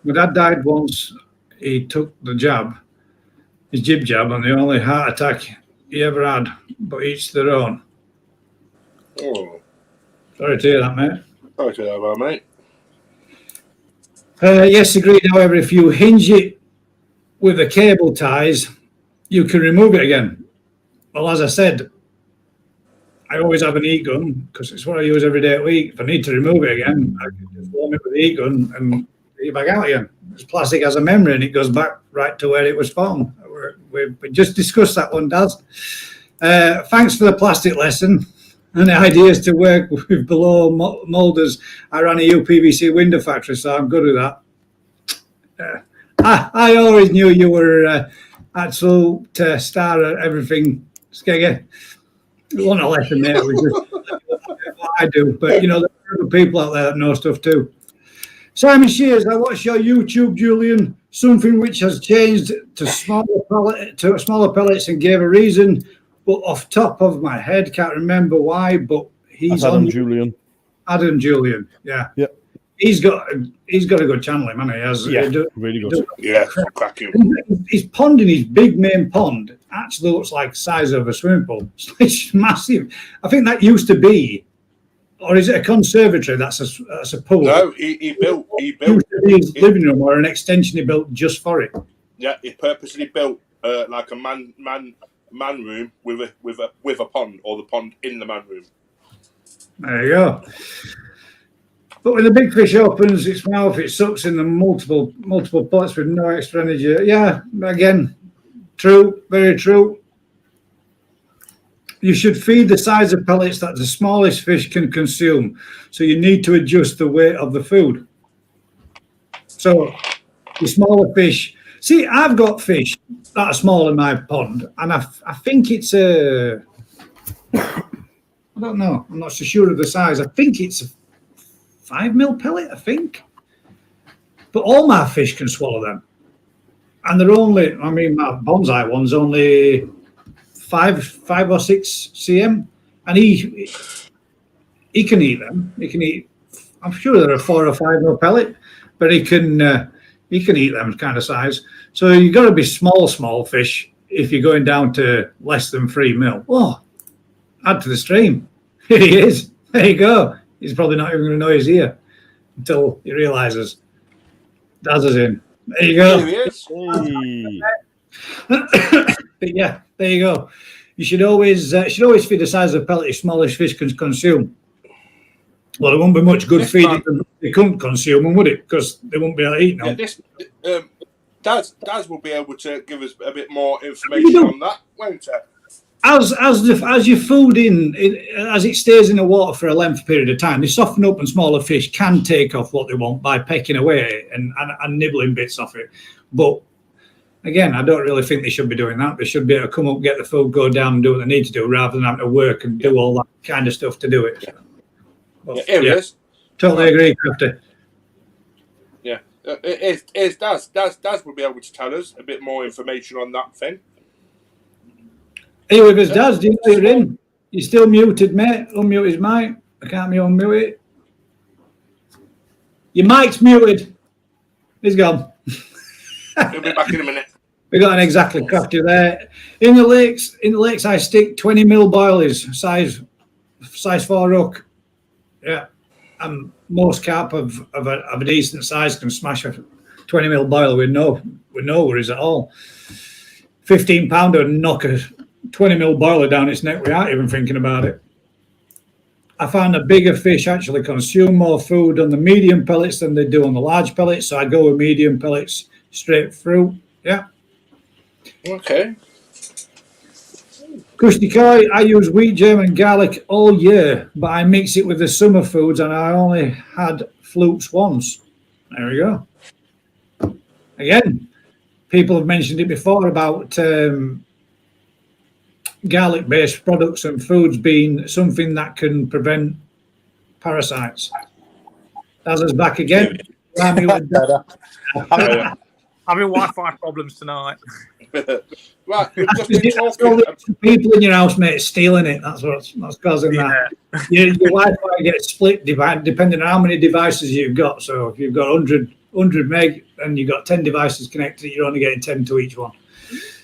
My dad died once. He took the jab, his jib jab, and the only heart attack he ever had, but each their own. Oh. Sorry to hear that, mate. Sorry to hear that, mate. Yes, agreed. However, if you hinge it with the cable ties, you can remove it again. Well, as I said, I always have an heat gun because it's what I use every day a week. If I need to remove it again, I can just warm it with the heat gun and get it back out again. It's plastic has a memory and it goes back right to where it was formed. We just discussed that one, Daz. Thanks for the plastic lesson and the ideas to work with below moulders. I ran a UPVC window factory, so I'm good with that. I always knew you were absolute star at everything, Skeggy. It wasn't a lesson there. It was just what I do. But, there are other people out there that know stuff too. Simon Shears, I watched your YouTube, Julian. Something which has changed to smaller pellets and gave a reason. But off top of my head, can't remember why, but he's Adam Julian. Adam Julian, yeah. Yep. He's got a good channel, man. He has. Yeah, really good. Cracking. His pond in his big main pond actually looks like the size of a swimming pool. It's massive. I think that used to be, or is it a conservatory? That's a pool. No, he built. Used to be his living room or an extension he built just for it. Yeah, he purposely built like a man man room with a pond, or the pond in the man room. There you go. But when the big fish opens its mouth, it sucks in the multiple pots with no extra energy. Yeah, again, true, very true. You should feed the size of pellets that the smallest fish can consume. So you need to adjust the weight of the food. So the smaller fish. See, I've got fish that are small in my pond, and I think it's a. I don't know. I'm not so sure of the size. I think it's a 5 mil pellet. I think, but all my fish can swallow them, and they're only. I mean, my bonsai one's only 5 or 6 cm, and he can eat them. He can eat. I'm sure they're a 4 or 5 mil pellet, but he can eat them kind of size. So you've got to be small fish if you're going down to less than 3 mil. Oh, add to the stream. Here he is. There you go. He's probably not even going to know he's here until he realizes Daz is in. There you go. Here he is. But yeah, there you go. You should always feed the size of the pellet the smallest fish can consume. Well, there won't be much good feeding they couldn't consume them, would it? Because they won't be able to eat them. Yeah, Daz will be able to give us a bit more information on that, won't it? As your food as it stays in the water for a length period of time, they soften up and smaller fish can take off what they want by pecking away and nibbling bits off it. But again, I don't really think they should be doing that. They should be able to come up, get the food, go down and do what they need to do rather than having to work and do all that kind of stuff to do it. Yeah. But, here it is. Totally agree, Crafty. Yeah. It's Daz will be able to tell us a bit more information on that thing. Anyway, if it's Daz, do you know you're in? You're still muted, mate. Unmute his mic. I can't unmute it. Your mic's muted. He's gone. He'll be back in a minute. We got an exactly Crafty there. In the lakes, I stick 20 mil boilies, size 4 hook. Yeah, and most carp of a decent size can smash a 20 mil boiler with no worries at all. 15 pounder and knock a 20 mil boiler down its neck without even thinking about it. I found the bigger fish actually consume more food on the medium pellets than they do on the large pellets, so I go with medium pellets straight through. Yeah. Okay. Kushti Koi, I use wheat germ and garlic all year, but I mix it with the summer foods and I only had flukes once. There we go. Again, people have mentioned it before about garlic-based products and foods being something that can prevent parasites. Daz is back again. Having Wi-Fi problems tonight. Right, we've just been talking. People in your house, mate, stealing it. That's causing that. Your Wi-Fi gets split depending on how many devices you've got. So if you've got 100 meg and you've got 10 devices connected, you're only getting 10 to each one.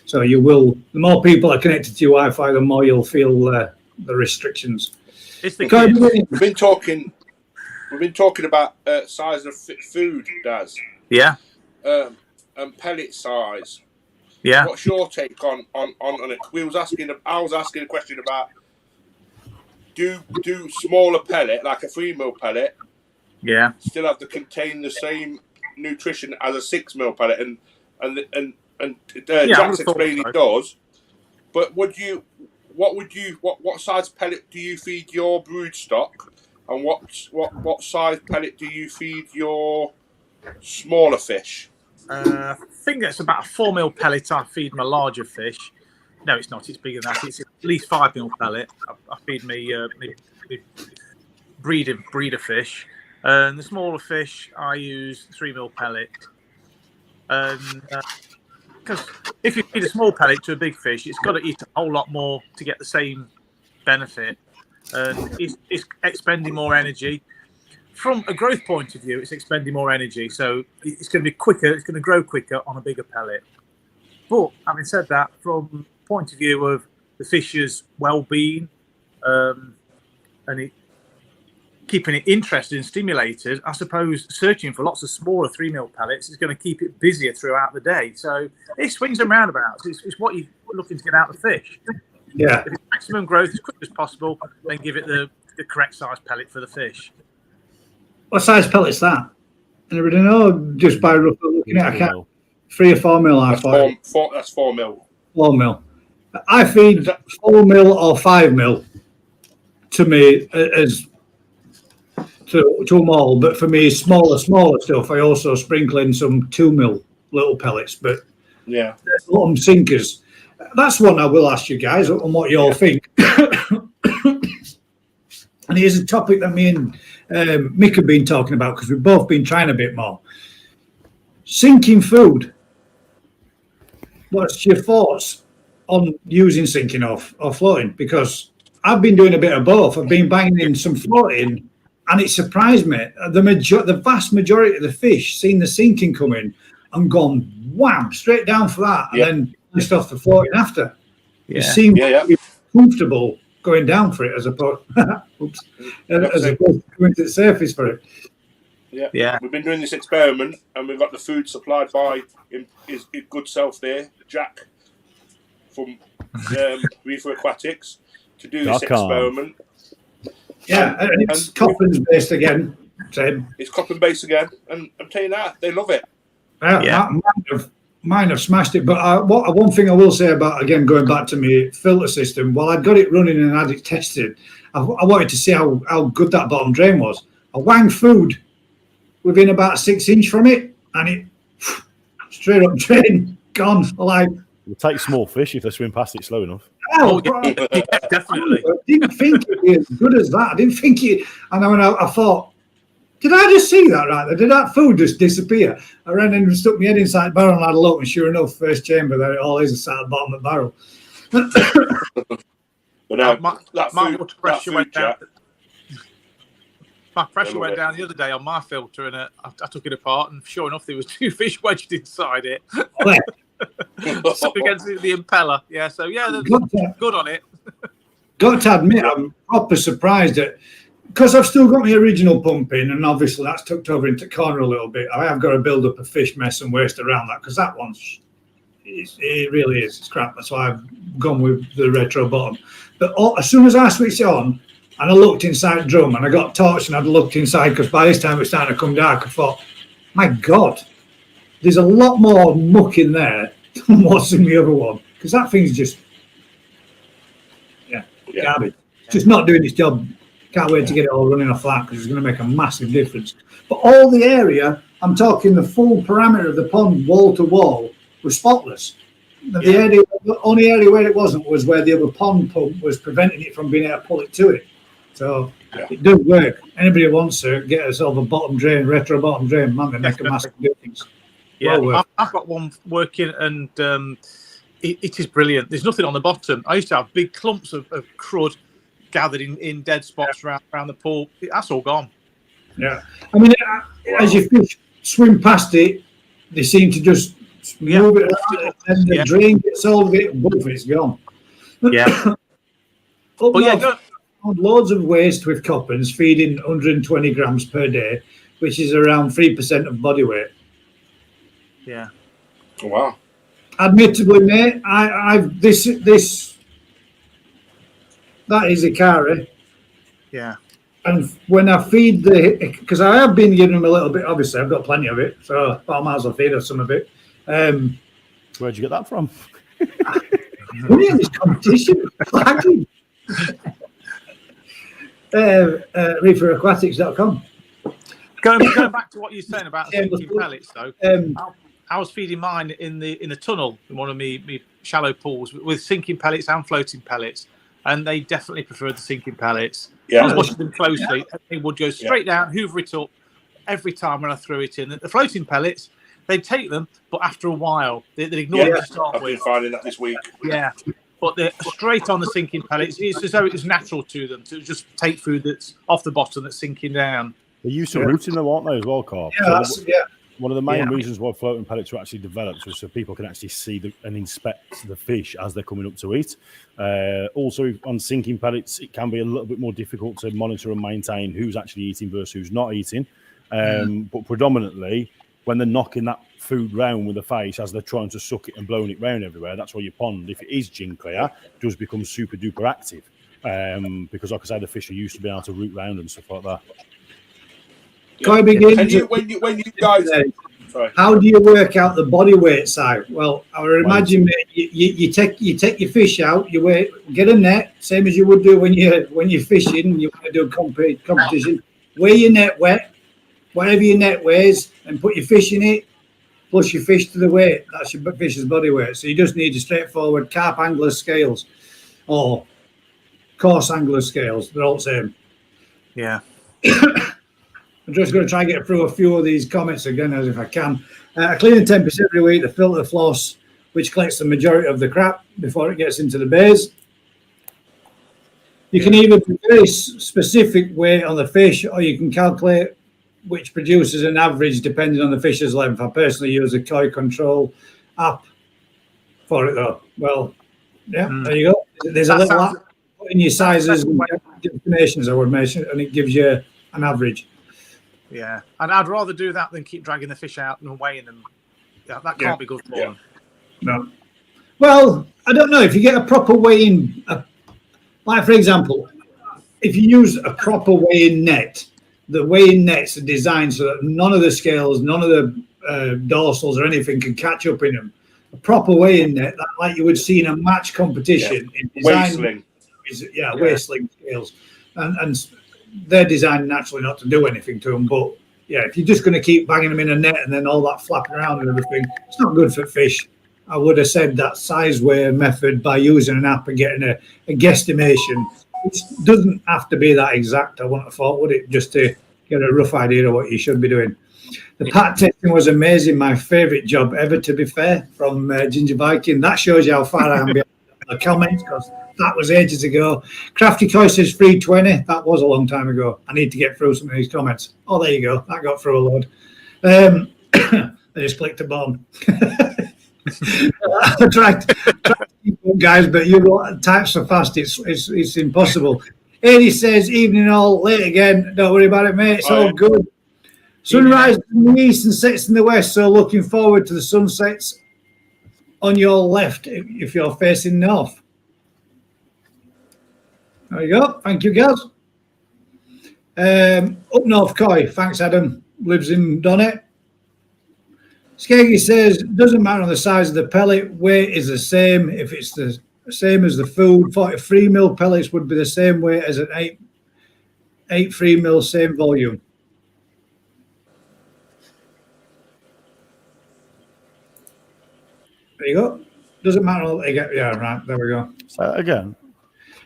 So the more people are connected to your Wi-Fi, the more you'll feel the restrictions. It's the We've been talking about size of food, Daz. Yeah. And pellet size. Yeah. What's your take on it? I was asking a question about do smaller pellet, like a 3 mil pellet, still have to contain the same nutrition as a 6 mil pellet, and Jack's explained it does. But what size pellet do you feed your brood stock, and what size pellet do you feed your smaller fish? I think it's about a 4 mil pellet I feed my larger fish. No, it's not. It's bigger than that. It's at least 5 mil pellet. I feed me breeder fish. And the smaller fish, I use 3 mil pellet. Because if you feed a small pellet to a big fish, it's got to eat a whole lot more to get the same benefit. And it's expending more energy. From a growth point of view, it's expending more energy, so it's going to be quicker. It's going to grow quicker on a bigger pellet. But having said that, from the point of view of the fish's well-being and keeping it interested and stimulated, I suppose searching for lots of smaller 3 mil pellets is going to keep it busier throughout the day. So it swings and roundabouts. It's what you looking to get out the fish. Yeah. If it's maximum growth as quick as possible, then give it the correct size pellet for the fish. What size pellet's that? Anybody know? Just by roughly looking at a 3 or 4 mil. I thought. That's 4 mil. 4 mil. I feed 4 mil or 5 mil to me as to them all, but for me, smaller stuff. I also sprinkle in some 2 mil little pellets, but yeah, there's a lot of sinkers. That's one I will ask you guys on what you all think. And here's a topic that me and Mick have been talking about because we've both been trying a bit more. Sinking food. What's your thoughts on using sinking or floating? Because I've been doing a bit of both. I've been banging in some floating, and it surprised me. The vast majority of the fish seen the sinking coming and gone wham straight down for that, and then just off the floating after. It seemed comfortable going down for it as opposed to coming to the surface for it. Yeah. We've been doing this experiment, and we've got the food supplied by his good self there, Jack from Reefer Aquatics, to do this experiment. Yeah, and it's Coppens based again. Same. It's Coppens based again, and I'm telling you that they love it. Mine have smashed it, but one thing I will say about, again, going back to my filter system, while I'd got it running and had it tested, I wanted to see how good that bottom drain was. I wanged food within about 6 inch from it, and it straight up drain, gone. Like, it'll take small fish if they swim past it slow enough. Definitely. I didn't think it'd be as good as that. I didn't think it, and then I thought, did I just see that right there? Did that food just disappear? I ran in and stuck my head inside the barrel and had a look, and sure enough, first chamber, there it all is inside the bottom of the barrel. But my pressure went down the other day on my filter, and I took it apart, and sure enough, there was 2 fish wedged inside it. Stuck against the impeller. Yeah, so they're good on it. Got to admit, I'm proper surprised at, because I've still got my original pump in, and obviously that's tucked over into corner a little bit. I have got to build up a fish mess and waste around that, because that one's, it really is, it's crap. That's why I've gone with the retro bottom. But as soon as I switched it on, and I looked inside the drum, and I got torch and I'd looked inside, because by this time it was starting to come dark, I thought, my God, there's a lot more muck in there than what's in the other one, because that thing's just, garbage. It's just not doing its job. Can't wait to get it all running off that, because it's going to make a massive difference. But all the area, I'm talking the full parameter of the pond, wall to wall, was spotless. The only area where it wasn't was where the other pond pump was preventing it from being able to pull it to it. So it does work. Anybody who wants to get yourself a bottom drain, retro bottom drain, man, they make a massive difference. Yeah, I've got one working, and it is brilliant. There's nothing on the bottom. I used to have big clumps of crud gathered in dead spots around the pool. That's all gone. Yeah, I mean, as your fish swim past it, they seem to just move it around, and the drain gets all of it, and boom, it's gone. Yeah. Loads of waste with Coppens, feeding 120 grams per day, which is around 3% of body weight. Yeah. Oh, wow. Admittedly, mate, that is a carry. Yeah. And when I feed because I have been giving them a little bit, obviously I've got plenty of it, so I might as well feed them some of it. Where'd you get that from? Winning this competition. ReeferAquatics.com. Going back to what you're saying about sinking pellets, though, I was feeding mine in the tunnel in one of my shallow pools with sinking pellets and floating pellets, and they definitely preferred the sinking pellets. Yeah. I was watching them closely, and they would go straight down, hoover it up every time when I threw it in. The floating pellets, they'd take them, but after a while, they'd ignore them to start with. I've been finding that this week. Yeah. But they're straight on the sinking pellets. It's as though it's natural to them to just take food that's off the bottom that's sinking down. They use some rooting them, aren't they, as well, Carl? Yeah, one of the main reasons why floating pellets were actually developed was so people can actually see and inspect the fish as they're coming up to eat. Also, on sinking pellets, it can be a little bit more difficult to monitor and maintain who's actually eating versus who's not eating. But predominantly, when they're knocking that food round with the face as they're trying to suck it and blowing it round everywhere. That's why your pond, if it is gin clear, does become super duper active. Because, like I say, the fish are used to being able to root round and stuff like that. When you guys, how do you work out the body weight side? Well, I would imagine you take your fish out, get a net, same as you would do when you're fishing. You want to do a competition. Weigh your net whatever your net weighs, and put your fish in it, plus your fish to the weight. That's your fish's body weight. So you just need a straightforward carp angler scales or coarse angler scales. They're all the same. Yeah. I'm just going to try and get through a few of these comments again, as if I can. I clean the tempest every week, the filter floss, which collects the majority of the crap before it gets into the bays. You can either put very specific weight on the fish, or you can calculate which produces an average depending on the fish's length. I personally use a koi control app for it, though. Well, yeah, there you go. There's a little app in your sizes and destinations, I would mention, and it gives you an average. Yeah, and I'd rather do that than keep dragging the fish out and weighing them. Yeah, that can't be good for them. No. Well, I don't know if you get a proper weigh-in. Like, for example, if you use a proper weigh-in net, the weigh-in nets are designed so that none of the scales, none of the dorsals or anything can catch up in them. A proper weigh-in net, like you would see in a match competition. Waistling. Waistling scales. And they're designed naturally not to do anything to them. But, yeah, if you're just going to keep banging them in a net and then all that flapping around and everything, it's not good for fish. I would have said that size weigh method by using an app and getting a guesstimation. It doesn't have to be that exact, I wouldn't have thought, would it? Just to get a rough idea of what you should be doing. The pat testing was amazing. My favourite job ever, to be fair, from Ginger Viking. That shows you how far I am behind the comments, because that was ages ago. Crafty Koi says 320. That was a long time ago. I need to get through some of these comments. Oh, there you go. That got through a load. I just clicked the button. I tried to keep up, guys, but you type so fast, it's impossible. Eddie says, evening all, late again. Don't worry about it, mate. It's all good. Sunrise in the east and sets in the west, so looking forward to the sunsets on your left if you're facing north. There you go. Thank you, guys. Up north Koi. Thanks, Adam. Lives in Donnet. Skeggy says, doesn't matter on the size of the pellet, weight is the same. If it's the same as the food, 43 mil pellets would be the same weight as an 8 3 mil, same volume. There you go. Doesn't matter. Yeah, right. There we go. So again,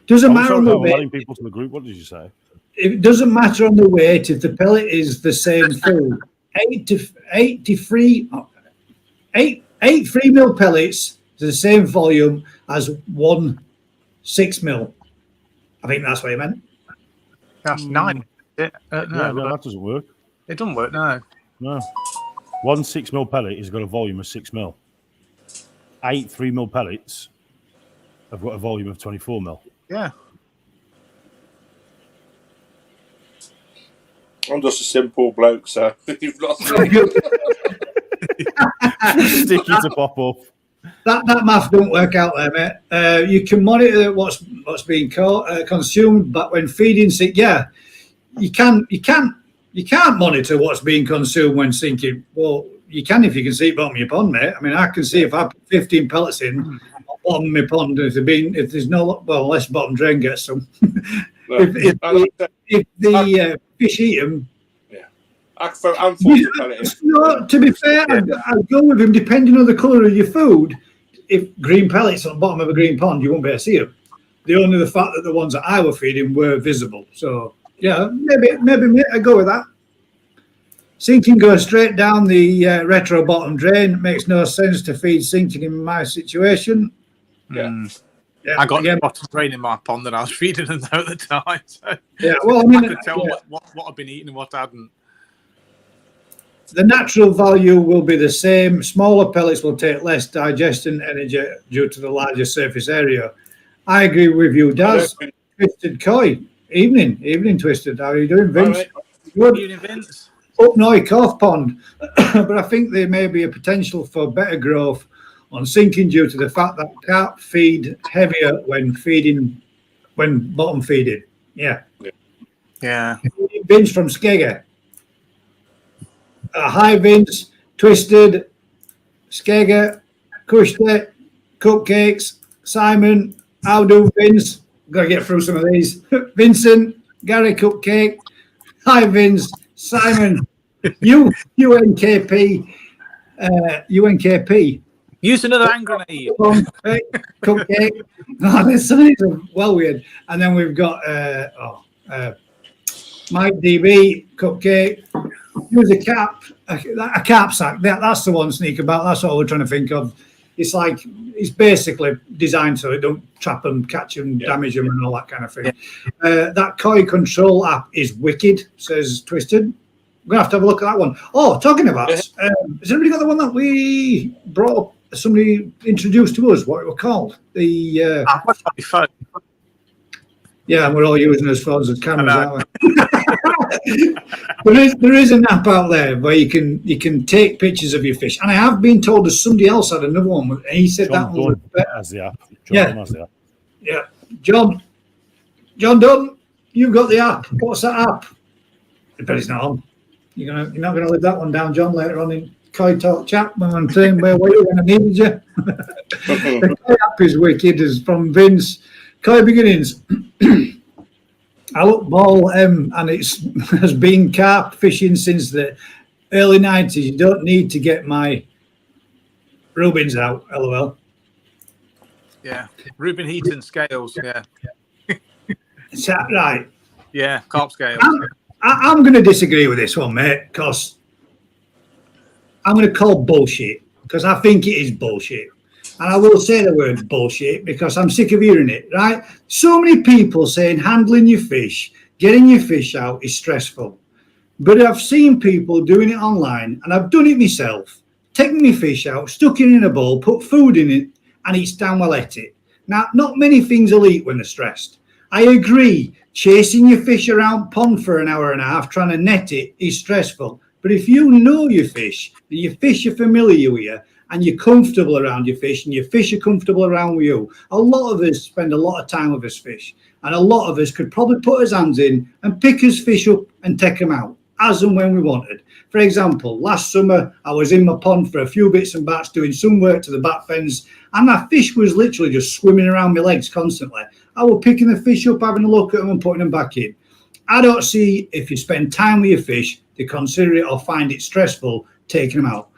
doesn't matter on the weight. Adding people to the group. What did you say? It doesn't matter on the weight if the pellet is the same food. 8 3 mil pellets is the same volume as 1 6 mil. I think that's what you meant. That's 9. No, that doesn't work. It doesn't work, no. No. 1 6 mil pellet has got a volume of 6 mil. 8 3 mil pellets have got a volume of 24 mil. Yeah. I'm just a simple bloke, so you've lost me. Sticky to pop up. That math don't work out there, mate. You can monitor what's being consumed, but when feeding sink, you can't monitor what's being consumed when sinking. Well, you can if you can see it bottom of your pond, mate. I mean, I can see if I put 15 pellets in bottom of my pond, if there's no, well, less bottom drain gets some. If the fish eat them. I'm forced to pellet him. No, to be fair, I'd go with him depending on the colour of your food. If green pellets on the bottom of a green pond, you won't be able to see them. The fact that the ones that I were feeding were visible. So, yeah, maybe I'd go with that. Sinking goes straight down the retro bottom drain. Makes no sense to feed sinking in my situation. Yeah. I got the bottom drain in my pond that I was feeding them at the time. So well, I mean, I could tell what I'd been eating and what I hadn't. The natural value will be the same. Smaller pellets will take less digestion energy due to the larger surface area. I agree with you, Daz. Twisted Koi. Evening, Twisted. How are you doing, Vince? Right. Good. Evening, Vince. up North Pond, but I think there may be a potential for better growth on sinking due to the fact that carp feed heavier when bottom feeding. Yeah. Bins from Skegger. High Vince, Twisted, Skegger, Kushte, Cupcakes, Simon, how do Vince? Gotta get through some of these. Vincent, Gary Cupcake, Hi Vince, Simon, UNKP, UNKP. Use another hand grenade. Cupcake. Oh, there's some of these are well weird. And then we've got Mike DB, Cupcake. Use a cap, a cap sack. That's the one, Sneak About. That's what we're trying to think of. It's like, it's basically designed so it don't trap them, catch them, damage them, and all that kind of thing. That koi control app is wicked, says Twisted. We're going to have a look at that one. Oh, talking about, has anybody got the one that we brought up, somebody introduced to us, what it was called? The phone. Yeah, we're all using as phones as cameras, aren't we? there is an app out there where you can take pictures of your fish, and I have been told that somebody else had another one, and he said John that one has the app. John Dunn, you've got the app. What's that app? I bet it's not on. You're not gonna live that one down, John, later on in Koi Talk chat when I'm saying where were you when I needed you. The Koi app is wicked, is from Vince. Koi Beginnings. I look ball and it has been carp fishing since the early 90s. You don't need to get my Rubens out, LOL. Yeah, Reuben Heaton scales, yeah. Is that right? Yeah, carp scales. I'm going to disagree with this one, mate, because I'm going to call bullshit, because I think it is bullshit. And I will say the word bullshit because I'm sick of hearing it, right? So many people saying handling your fish, getting your fish out is stressful. But I've seen people doing it online, and I've done it myself, taking my fish out, stuck it in a bowl, put food in it, and it's damn well at it. Now, not many things will eat when they're stressed. I agree, chasing your fish around pond for an hour and a half, trying to net it is stressful. But if you know your fish, and your fish are familiar with you, and you're comfortable around your fish, and your fish are comfortable around with you, a lot of us spend a lot of time with his fish, and a lot of us could probably put his hands in and pick his fish up and take them out as and when we wanted. For example, last summer I was in my pond for a few bits and bats doing some work to the back fence, and my fish was literally just swimming around my legs constantly. I was picking the fish up, having a look at them and putting them back in. I don't see, if you spend time with your fish, to consider it or find it stressful taking them out.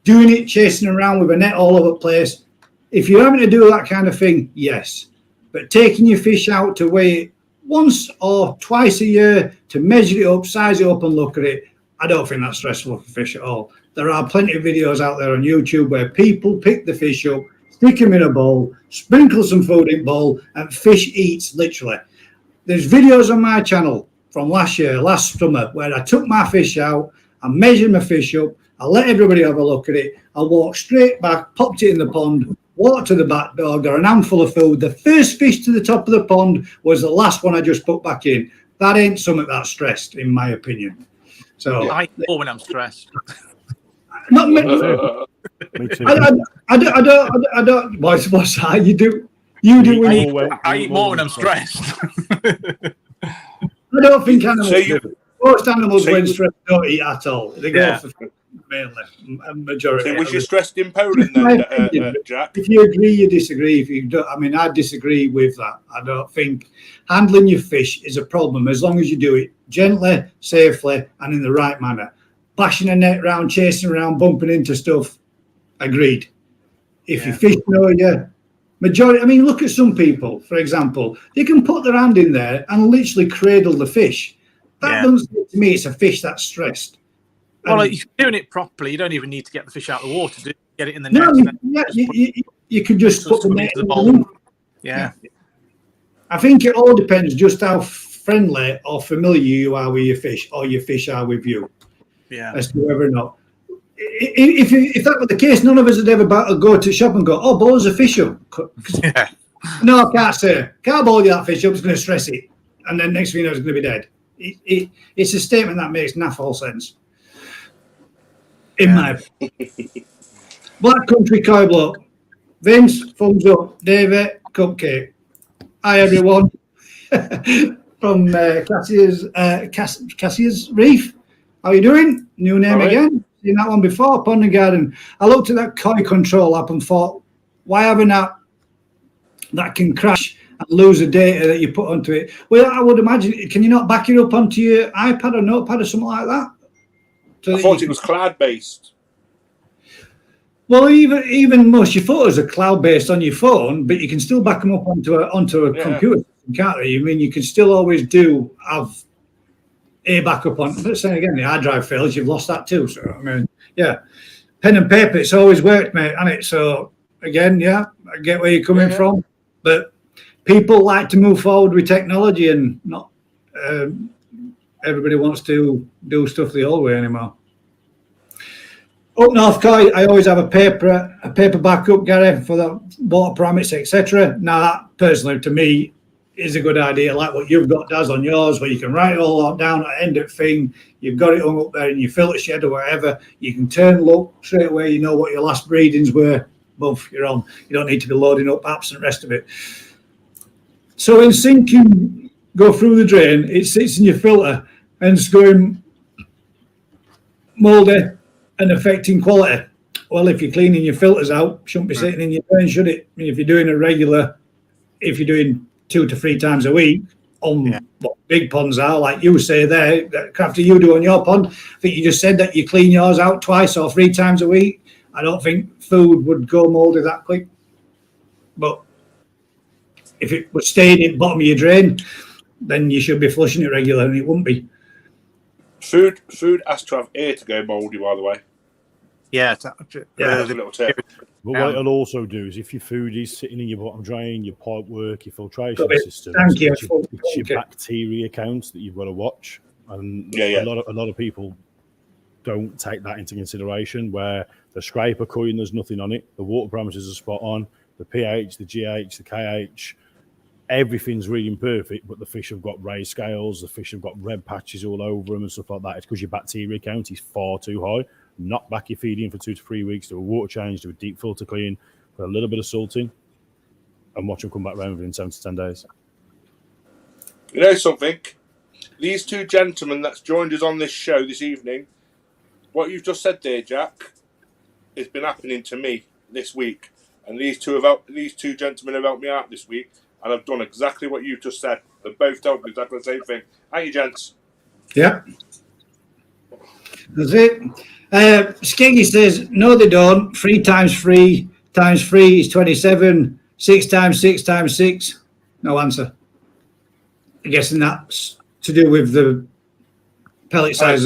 Doing it, chasing around with a net all over the place. If you're having to do that kind of thing, yes. But taking your fish out to weigh it once or twice a year, to measure it up, size it up and look at it, I don't think that's stressful for fish at all. There are plenty of videos out there on YouTube where people pick the fish up, stick them in a bowl, sprinkle some food in the bowl, and fish eats literally. There's videos on my channel from last summer, where I took my fish out, I measured my fish up, I let everybody have a look at it. I walked straight back, popped it in the pond, walked to the back door, got an handful of food. The first fish to the top of the pond was the last one I just put back in. That ain't something that stressed, in my opinion. So I eat more when I'm stressed. Not me. Me too. I don't. What's that? You do. I eat more when I'm stressed. I don't think animals do. Most animals when stressed don't eat at all. They go for mainly, a majority. So was you stressed in Poland then, Jack? If you agree, you disagree. If you don't, I mean, I disagree with that. I don't think handling your fish is a problem as long as you do it gently, safely, and in the right manner. Bashing a net around, chasing around, bumping into stuff, agreed. If your fish know you, majority, I mean, look at some people, for example, they can put their hand in there and literally cradle the fish. That doesn't say to me it's a fish that's stressed. Well, if you're doing it properly, you don't even need to get the fish out of the water. Get it in the net. You could just put the net in the bowl. Yeah. I think it all depends just how friendly or familiar you are with your fish, or your fish are with you. Yeah. As to whether or not. If that were the case, none of us would ever go to shop and go, oh, bowl us a fish up. Yeah. No, I can't say. Can't bowl you that fish up, it's going to stress it. And then next thing you know, it's going to be dead. It's a statement that makes naff all sense. in my Black Country Coy Bloke. Vince, thumbs up. David, cupcake. Hi, everyone. From Cassia's Reef. How you doing? New name again. Seen that one before, Pond and Garden. I looked at that koi control app and thought, why have an app that can crash and lose the data that you put onto it? Well, I would imagine, can you not back it up onto your iPad or notepad or something like that? I thought it was cloud-based. Well, even most of your photos are cloud-based on your phone, but you can still back them up onto a computer, can't you? I mean, you can still always have a backup on. But saying again, the hard drive fails, you've lost that too. So I mean, yeah, pen and paper, it's always worked, mate, hasn't it? So again, yeah, I get where you're coming from, but people like to move forward with technology, and not everybody wants to do stuff the old way anymore. Up north koi, I always have a paper backup, Gary, for the water parameters, etc. Now, that personally, to me, is a good idea, like what you've got, Daz, on yours, where you can write it all down at the end of the thing. You've got it hung up there in your filter shed or whatever. You can turn, look straight away. You know what your last breedings were. Boof, you're on. You don't need to be loading up apps and the rest of it. So when sinking go through the drain, it sits in your filter and it's going mouldy and affecting quality. Well, if you're cleaning your filters out, shouldn't be sitting in your drain, should it? I mean, if you're doing if you're doing 2 to 3 times a week on what big ponds are, like you say there, after you do on your pond, I think you just said that you clean yours out 2 or 3 times a week. I don't think food would go mouldy that quick. But if it was staying in the bottom of your drain, then you should be flushing it regularly, and it wouldn't be. Food has to have air to go mouldy, by the way. Yeah, That's a little tip. But what it'll also do is if your food is sitting in your bottom drain, your pipe work, your filtration system, it's your bacteria counts that you've got to watch. And a lot of people don't take that into consideration, where the scraper coin, there's nothing on it. The water parameters are spot on. The pH, the GH, the KH, everything's reading perfect, but the fish have got raised scales, the fish have got red patches all over them and stuff like that. It's because your bacteria count is far too high. Knock back your feeding for 2 to 3 weeks, do a water change, do a deep filter clean, put a little bit of salt in, and watch them come back round within 7 to 10 days. You know something? These 2 gentlemen that's joined us on this show this evening, what you've just said there, Jack, has been happening to me this week. And these two gentlemen have helped me out this week, and I've done exactly what you've just said. They've both told me exactly the same thing. Thank you, gents. Yeah. That's it. Skeggy says, no, they don't. 3 times 3 times 3 is 27. 6 times 6 times 6. No answer. I'm guessing that's to do with the pellet size.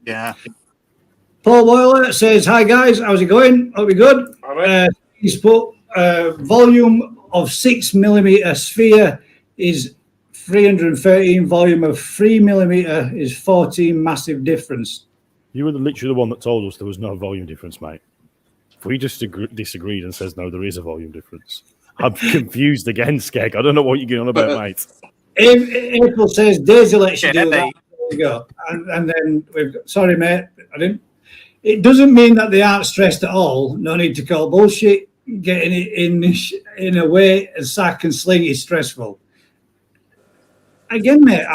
Yeah. Paul Boiler says, hi guys, how's it going? Hope you're good. He's put volume of 6mm sphere is 313, volume of 3mm is 14, massive difference. You were literally the one that told us there was no volume difference, mate. If we just disagreed and says, no, there is a volume difference. I'm confused again, Skeg. I don't know what you're going on about, mate. April says, Daisy lets you do that. There you go. And then we've got, sorry, mate, I didn't. It doesn't mean that they aren't stressed at all. No need to call bullshit. Getting it in a way and sack and sling is stressful. Again, mate,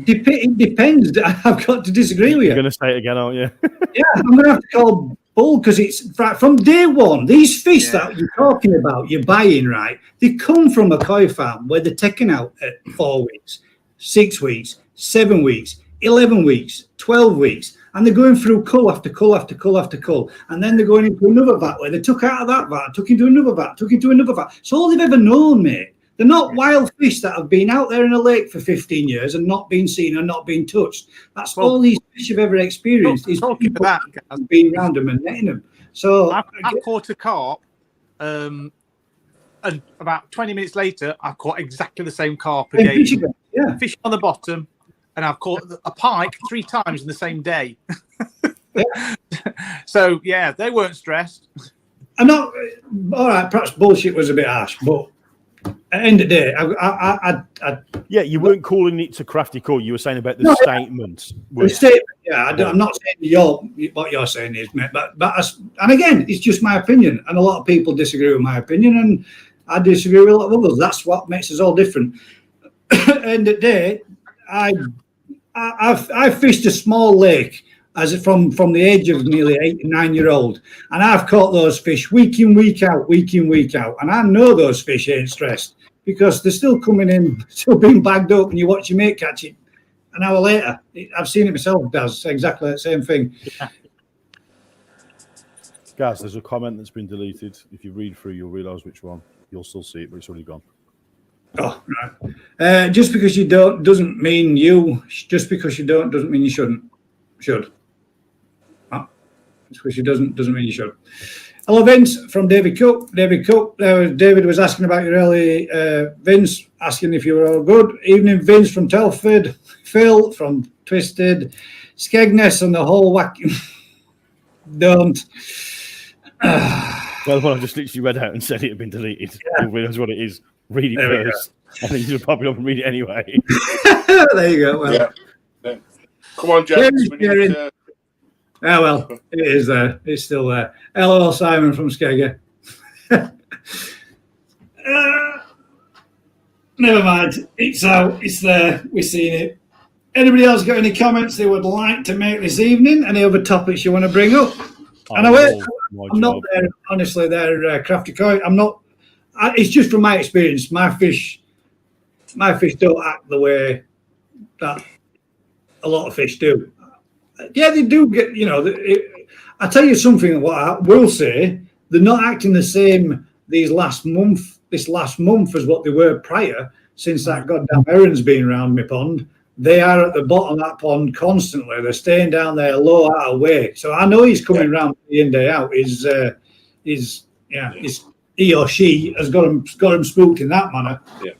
it depends. I've got to disagree with you. You're going to say it again, aren't you? Yeah, I'm going to have to call bull, because it's from day one. These fish that you're talking about, you're buying, right? They come from a koi farm where they're taken out at 4 weeks, 6 weeks, 7 weeks, 11 weeks, 12 weeks. And they're going through cull after cull after cull after cull. And then they're going into another vat where they took out of that vat, took into another vat, took into another vat. It's all they've ever known, mate. They're not wild fish that have been out there in a lake for 15 years and not been seen and not been touched. That's all these fish have ever experienced. Is talking about that, being around them and netting them. So I caught a carp, and about 20 minutes later, I caught exactly the same carp again. Fish on the bottom. And I've caught a pike 3 times in the same day. So, yeah, they weren't stressed. I'm not, all right, perhaps bullshit was a bit harsh, but At the end of the day, yeah, you weren't calling it to crafty call. You were saying about the statement. The statement, yeah, I'm not saying what you're saying is, mate, but and again, it's just my opinion, and a lot of people disagree with my opinion, and I disagree with a lot of others. That's what makes us all different. At the end of the day, I fished a small lake from the age of nearly 8 or 9 year old, and I've caught those fish week in, week out, and I know those fish ain't stressed because they're still coming in, still being bagged up, and you watch your mate catch it an hour later. I've seen it myself, does exactly the same thing. Guys, there's a comment that's been deleted. If you read through, you'll realise which one. You'll still see it, but it's already gone. Oh, right. Just because you don't doesn't mean you. Just because you don't doesn't mean you shouldn't. Should. Just because you doesn't mean you should. Hello, Vince, from David Cook. David was asking about your early. Vince asking if you were all good. Evening, Vince from Telford. Phil from Twisted. Skegness and the whole whack. Don't. Well, the one I just literally read out and said it had been deleted. Yeah. You'll realise what it is. Read it first. And then you just pop it up and read it anyway. There you go. Well, yeah. Come on, James. Oh, well, it is there. It's still there. LOL Simon from Skegger. Never mind. It's out. It's there. We've seen it. Anybody else got any comments they would like to make this evening? Any other topics you want to bring up? I'm not there, honestly, there, Crafty Coy. I'm not. It's just from my experience. My fish don't act the way that a lot of fish do. Yeah, they do get, I tell you something, what I will say, they're not acting the same this last month as what they were prior, since that goddamn herring's been around my pond. They are at the bottom of that pond constantly. They're staying down there low out of way. So I know he's coming round day in, day out. He or she has got him spooked in that manner. Yeah.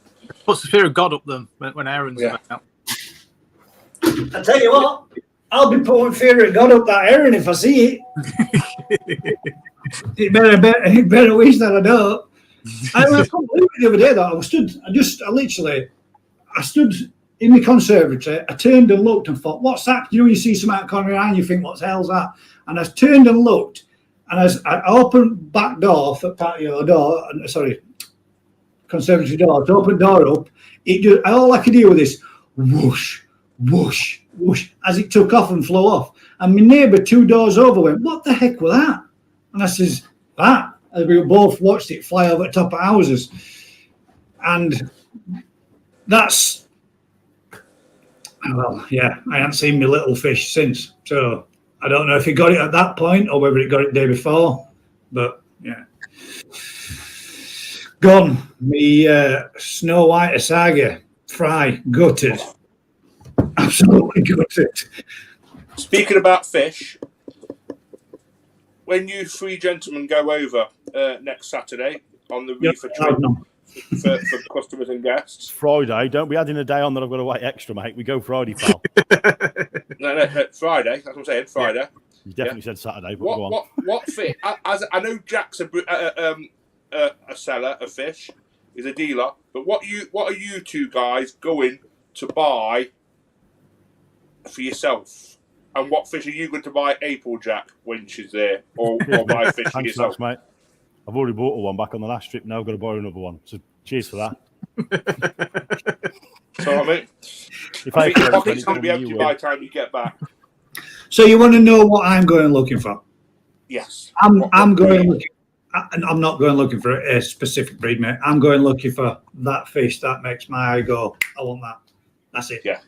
Puts the fear of God up them when herring's out. I tell you what, I'll be putting fear of God up that herring if I see it. It better wish that I don't. I couldn't believe it the other day though. I stood in the conservatory. I turned and looked and thought, what's that? You see something out of the corner of your eye and you think, what the hell's that? And I turned and looked, and as I opened back door for patio door, conservatory door, to open door up, all I could hear was this whoosh, whoosh, whoosh, as it took off and flew off. And my neighbour 2 doors over went, what the heck was that? And I says, that. And we both watched it fly over the top of houses. And that's, well, yeah, I haven't seen my little fish since. So I don't know if he got it at that point or whether it got it the day before. But, yeah. Gone. Me Snow White Asaga fry, gutted. Absolutely gutted. Speaking about fish, when you three gentlemen go over next Saturday on the reefer trip for customers and guests, Friday. Don't be adding a day on that I've got to wait extra, mate. We go Friday, pal. no, Friday. That's what I'm saying. Friday. Yeah. You definitely said Saturday. But What fish? I know Jack's a seller of fish. He's a dealer. But what are you two guys going to buy for yourself? And what fish are you going to buy Applejack when she's there? Or buy fish for yourself? Mate. I've already bought one back on the last trip. Now I've got to buy another one. So cheers for that. So, I mean, I think your pocket's going to be empty by the time you get back. So you want to know what I'm going looking for? Yes. I'm not going looking for a specific breed, mate. I'm going looking for that fish that makes my eye go, I want that. That's it. Yeah.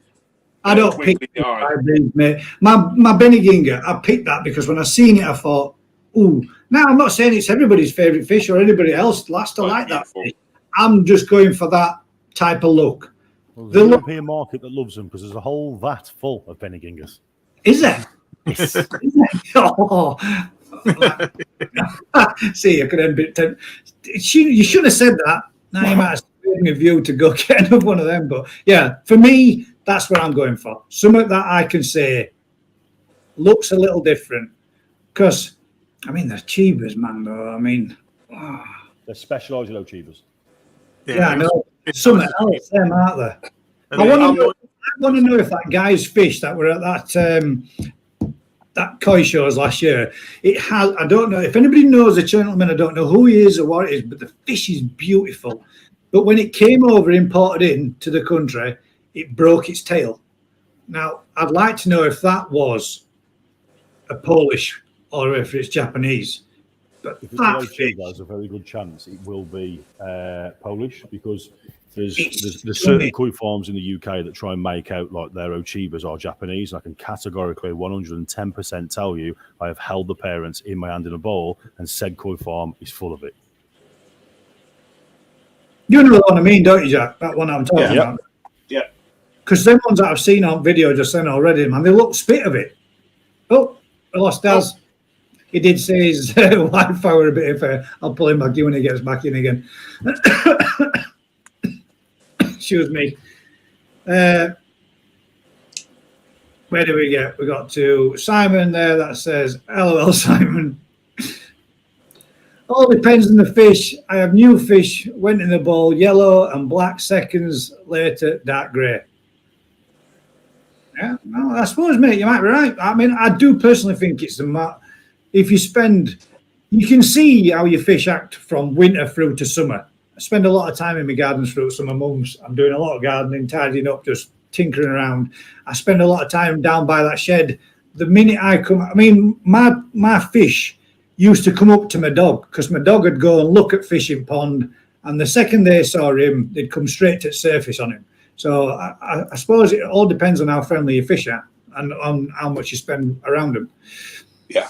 I don't pick breeds, mate. My Bennyginger, I picked that because when I seen it, I thought, ooh. Now, I'm not saying it's everybody's favourite fish or anybody else likes to like that fish. I'm just going for that type of look. Well, there's a European market that loves them because there's a whole vat full of Bennygingers. Is there? Yes. Is there? Oh. See, I could have been. You should have said that. Now you might have given me a view to go get another one of them. But yeah, for me, that's what I'm going for. Something that I can say looks a little different. Because, I mean, they're cheebers, man, though. I mean, they're specialised low cheebers. Yeah, I know. Something else, them, aren't there? I want to know if that guy's fish that were at that koi shows last year, it has, I don't know if anybody knows the gentleman, I don't know who he is or what it is, but the fish is beautiful. But when it came over, imported into the country, it broke its tail. Now, I'd like to know if that was a Polish or if it's Japanese. But if it's fish, there's a very good chance it will be Polish, because there's certain koi farms in the UK that try and make out like their Ochibas are Japanese. And I can categorically 110% tell you I have held the parents in my hand in a bowl, and said koi farm is full of it. You know the one I mean, don't you, Jack? That one I'm talking about. Yeah. Because them ones that I've seen on video just then already, man, they look spit of it. Oh, I lost Daz. Oh. He did say his Wi-Fi were a bit unfair. I'll pull him back in when he gets back in again. Excuse me. Where do we get? We got to Simon there that says, LOL, Simon. All depends on the fish. I have new fish, went in the bowl, yellow and black, seconds later, dark grey. Yeah, no, I suppose, mate, you might be right. I mean, I do personally think it's if you spend, you can see how your fish act from winter through to summer. I spend a lot of time in my gardens through summer months. I'm doing a lot of gardening, tidying up, just tinkering around. I spend a lot of time down by that shed. The minute I come, I mean, my fish used to come up to my dog, because my dog would go and look at fishing pond, and the second they saw him, they'd come straight to the surface on him. So I suppose it all depends on how friendly your fish are and on how much you spend around them. Yeah.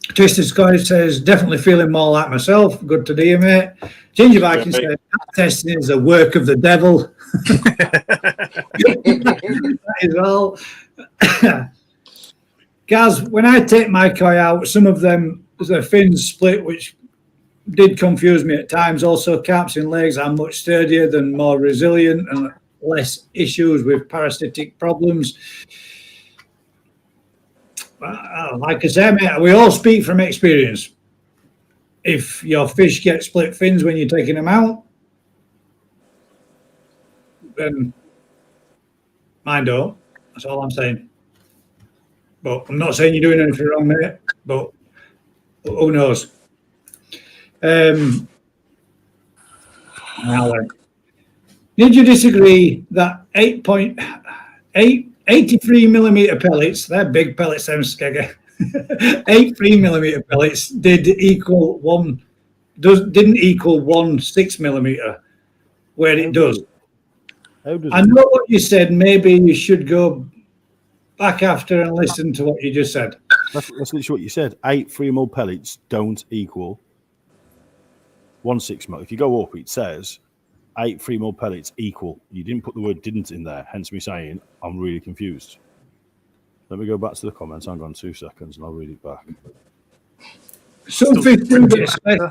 Twisted Scotty says, definitely feeling more like myself. Good to hear, mate. Ginger Viking says, testing is a work of the devil. That is all. Gaz, when I take my koi out, some of them, the fins split, which did confuse me at times. Also, carps in legs are much sturdier than more resilient and less issues with parasitic problems. Like I said, mate, we all speak from experience. If your fish get split fins when you're taking them out, then mine don't. That's all I'm saying. But I'm not saying you're doing anything wrong, mate. But who knows? Now then, did you disagree that 83 millimeter pellets, they're big pellets, them Skegger, 83 millimeter pellets didn't equal 1 6 millimeter, where it does? I know what you said. Maybe you should go back after and listen to what you just said. That's literally what you said. 8 3mm pellets don't equal 1 6mm. If you go up, it says 8 3mm pellets equal. You didn't put the word didn't in there, hence me saying I'm really confused. Let me go back to the comments. Hang on 2 seconds and I'll read it back. Some fish do get stressed.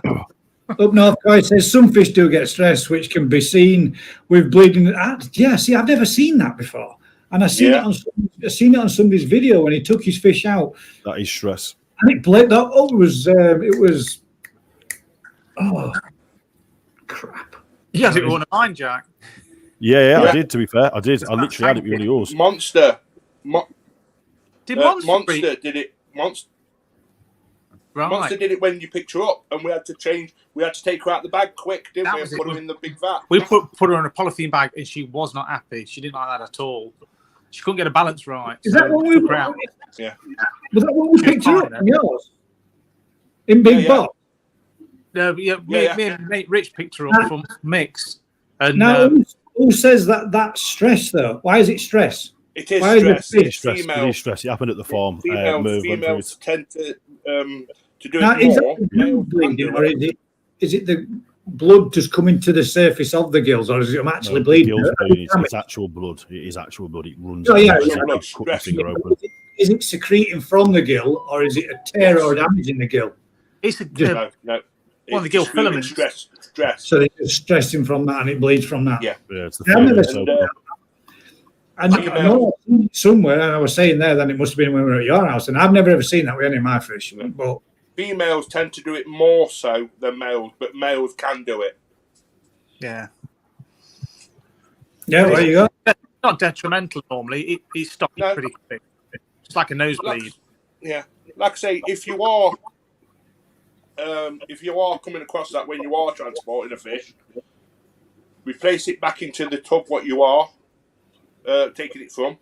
Up north, Coy says some fish do get stressed, which can be seen with bleeding. Yeah, see, I've never seen that before. And I've seen it on somebody's video when he took his fish out. That is stress. And it bled. Oh, it was. Oh, crap. You had it on a line, Jack. Yeah, I did, to be fair. I did. I literally had it with yours. Monster. Did Monster did it. Right. Monster did it when you picked her up, and we had to take her out the bag quick, didn't we? And put her in the big vat. We put her in a polythene bag, and she was not happy. She didn't like that at all. She couldn't get a balance right. Is that what we were? Yeah. Was that what we picked her up from yours? In big box? No, me and mate Rich picked her up from Mix. And now, who says that's stress, though? Why is it stress? It is stress. It is stress. It is stress. It happened at the farm. Females tend to do now, it is more. That blood bleeding, or is it the blood just coming to the surface of the gills, or is it actually bleeding? It's actual blood. It is actual blood. It runs. Is it secreting from the gill, or is it a tear or damage in the gill? It's no. One of the gill filaments. Stress. So it's stressing from that, and it bleeds from that. Yeah, it's the I know somewhere, and I was saying there, then it must have been when we were at your house, and I've never ever seen that with any of my fish. But females tend to do it more so than males, but males can do it. Yeah. Yeah, there you go. It's not detrimental normally. It stops pretty quick. It's like a nosebleed. Like I say, if you are coming across that when you are transporting a fish, replace it back into the tub what you are taking it from,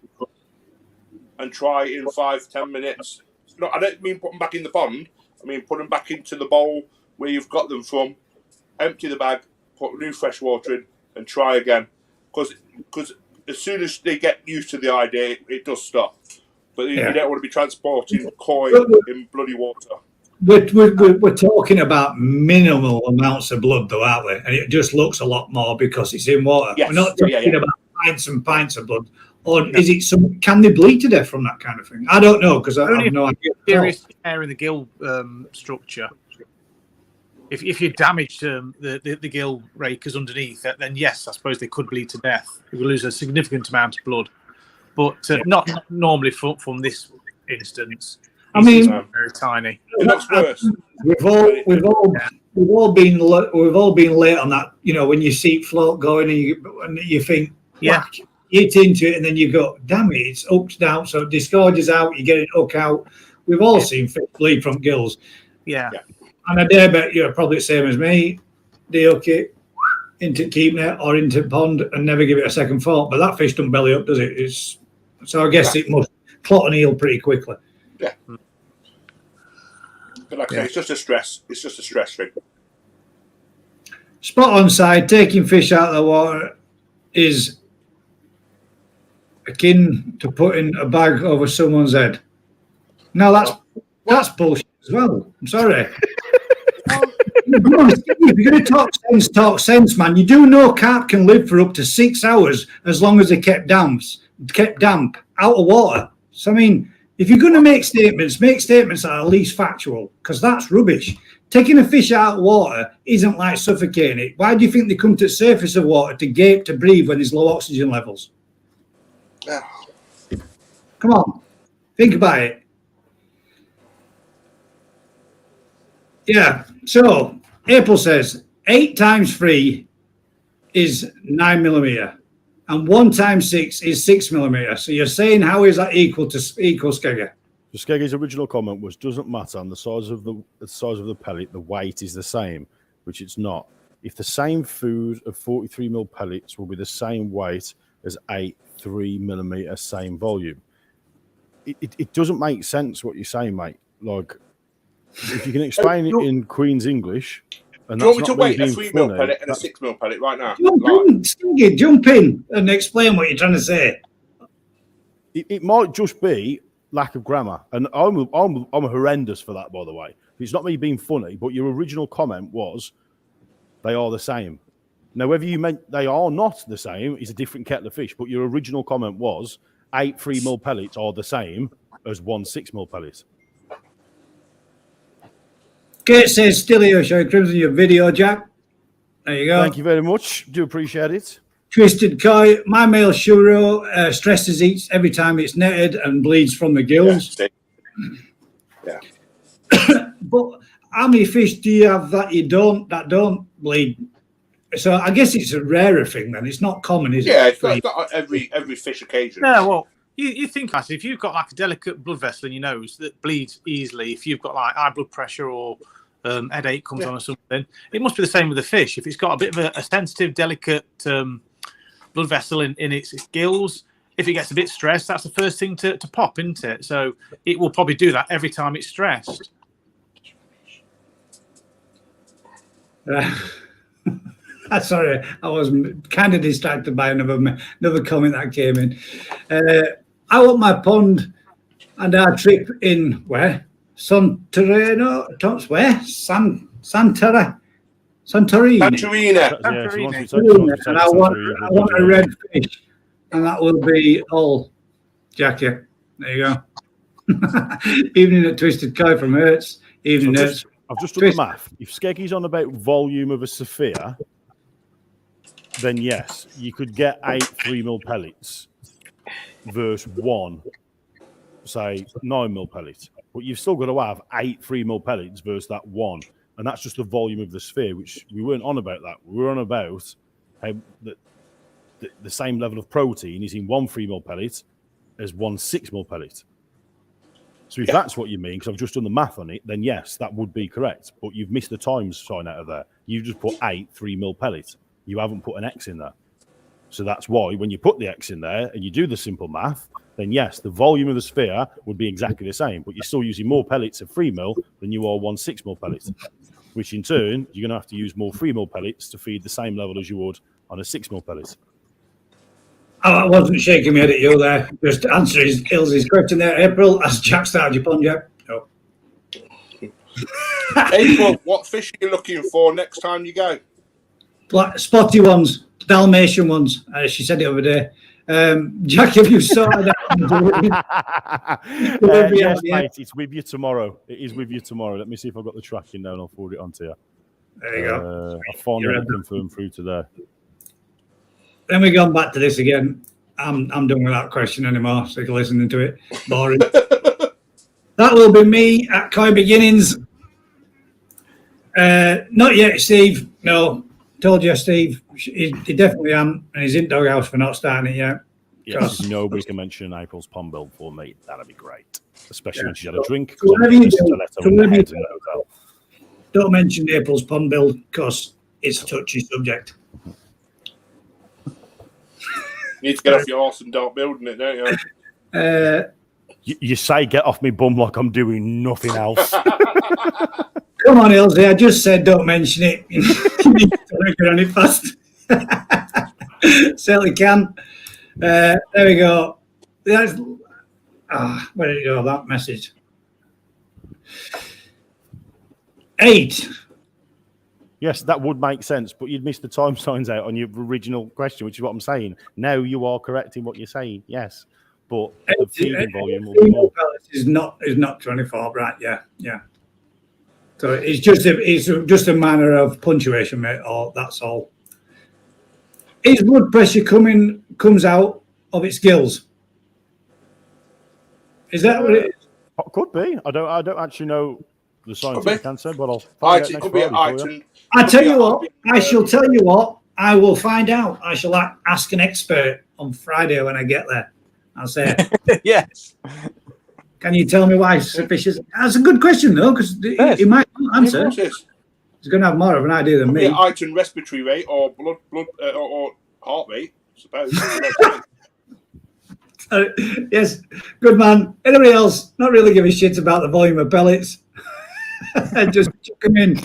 and try it in 5-10 minutes. No, I don't mean put them back in the pond. I mean put them back into the bowl where you've got them from. Empty the bag, put new fresh water in, and try again. Because as soon as they get used to the idea, it does stop. But you don't want to be transporting koi in bloody water. We're talking about minimal amounts of blood, though, aren't we? And it just looks a lot more because it's in water. Yes. We're not talking about pints and pints of blood. Or is it some? Can they bleed to death from that kind of thing? I don't know because I have no idea. Serious tear in the gill structure. If you damage the gill rakers underneath, then yes, I suppose they could bleed to death. You will lose a significant amount of blood, but not normally from this instance. I mean, very tiny. It looks worse. We've all been late on that. You know, when you see it float going and you think, whack, you hit into it, and then you go, damn it, it's hooked down, so it disgorges out. You get it hook out. We've all seen fish bleed from gills. Yeah. And I dare bet you're probably the same as me. They hook it into keep net or into pond and never give it a second thought. But that fish doesn't belly up, does it? So I guess it must clot and heal pretty quickly. Yeah. But like I say, it's just a stress. It's just a stress thing. Spot on side, taking fish out of the water is akin to putting a bag over someone's head. Now that's bullshit as well. I'm sorry. If you're going to talk sense, man. You do know carp can live for up to 6 hours as long as they kept damp out of water. So I mean, if you're going to make statements that are at least factual, because that's rubbish. Taking a fish out of water isn't like suffocating it. Why do you think they come to the surface of water to gape to breathe when there's low oxygen levels? Come on, think about it. Yeah, so April says 8 times 3 is 9 millimeter, and 1 times 6 is 6 millimeter. So you're saying how is that equal Skegger? So Skeggy's original comment was, doesn't matter on the size of the pellet, the weight is the same, which it's not. If the same food of 43 mil pellets will be the same weight as 8 3 millimeter same volume, it doesn't make sense what you're saying, mate. Like, if you can explain it in Queen's English, and do you want me that's to not weight a 3 mil funny, pellet and a 6 mil pellet right now? Jump in and explain what you're trying to say. It might just be lack of grammar, and I'm horrendous for that, by the way. It's not me being funny, but your original comment was they are the same. Now, whether you meant they are not the same is a different kettle of fish, but your original comment was 8 3 mil pellets are the same as 1 6 mil pellet. Kate says, still here showing Crimson your video, Jack. There you go. Thank you very much. Do appreciate it. Twisted Koi, my male shuro stresses eats every time it's netted and bleeds from the gills. Yeah. But how many fish do you have that don't bleed? So I guess it's a rarer thing then. It's not common, is it? Yeah, it's not every fish occasion. No, well, you think that if you've got like a delicate blood vessel in your nose that bleeds easily, if you've got like high blood pressure or headache comes on or something, it must be the same with the fish. If it's got a bit of a sensitive, delicate blood vessel in its gills, if it gets a bit stressed, that's the first thing to pop, isn't it? So it will probably do that every time it's stressed. Sorry, I was kind of distracted by another comment that came in. I want my pond and our trip in where? Santorini. And I want a red fish, and that will be all, Jackie. There you go. Evening at Twisted Koi from Hertz. Evening Hertz. I've just done the math. If Skeggy's on about volume of a Sophia, then yes, you could get 8 3 mil pellets versus 1, say 9 mil pellets. But you've still got to have 8 3 mil pellets versus that 1. And that's just the volume of the sphere, which we weren't on about that. We were on about how the same level of protein is in 1 3 mil pellet as 1 6 mil pellet. So if that's what you mean, because I've just done the math on it, then yes, that would be correct. But you've missed the times sign out of there. You just put 8 3 mil pellets. You haven't put an X in there. So that's why when you put the X in there and you do the simple math, then yes, the volume of the sphere would be exactly the same, but you're still using more pellets of 3 mil than you are 1 6 mil pellets, which in turn, you're going to have to use more 3 mil pellets to feed the same level as you would on a 6 mil pellet. I wasn't shaking my head at you there. Just answering Ilse's question there. April, has Jack started your pond yet? No. April, what fish are you looking for next time you go? Black, spotty ones, Dalmatian ones. She said it the other day. Jack, have you sorted out? Yes, mate, it's with you tomorrow. It is with you tomorrow. Let me see if I've got the tracking down. I'll forward it on to you. There you go. I'll finally confirm through today. Then we've gone back to this again. I'm done with that question anymore. Sick of listening to it. Boring. That will be me at Koi Beginnings. Not yet, Steve. No. Told you, Steve. He definitely am, and he's in doghouse for not starting it yet. Yes, nobody can mention April's pond build for me. That'd be great, especially when she's had a drink. So whatever you do, don't mention April's pond build because it's a touchy subject. You need to get off your horse and start building it, don't you? You say get off me bum like I'm doing nothing else. Come on, Ilse. I just said don't mention it. You need to work on it fast. Certainly can. There we go. Where did it go? That message. 8. Yes, that would make sense, but you'd miss the time signs out on your original question, which is what I'm saying. Now you are correct in what you're saying, yes, but the feeding volume will be more. Is not 24, right? Yeah. So it's just a manner of punctuation, mate. Or that's all. Is blood pressure comes out of its gills? Is that what it is? Could be. I don't actually know the scientific answer, but I'll find out next Friday. I tell you what. I shall tell you what. I will find out. I shall ask an expert on Friday when I get there. I'll say, yes. Can you tell me why fish is? That's a good question though, because he might answer. He's going to have more of an idea than me. Height and respiratory rate, or blood, or heart rate, I suppose. Yes, good man. Anybody else not really give a shit about the volume of pellets? Just chuck them in.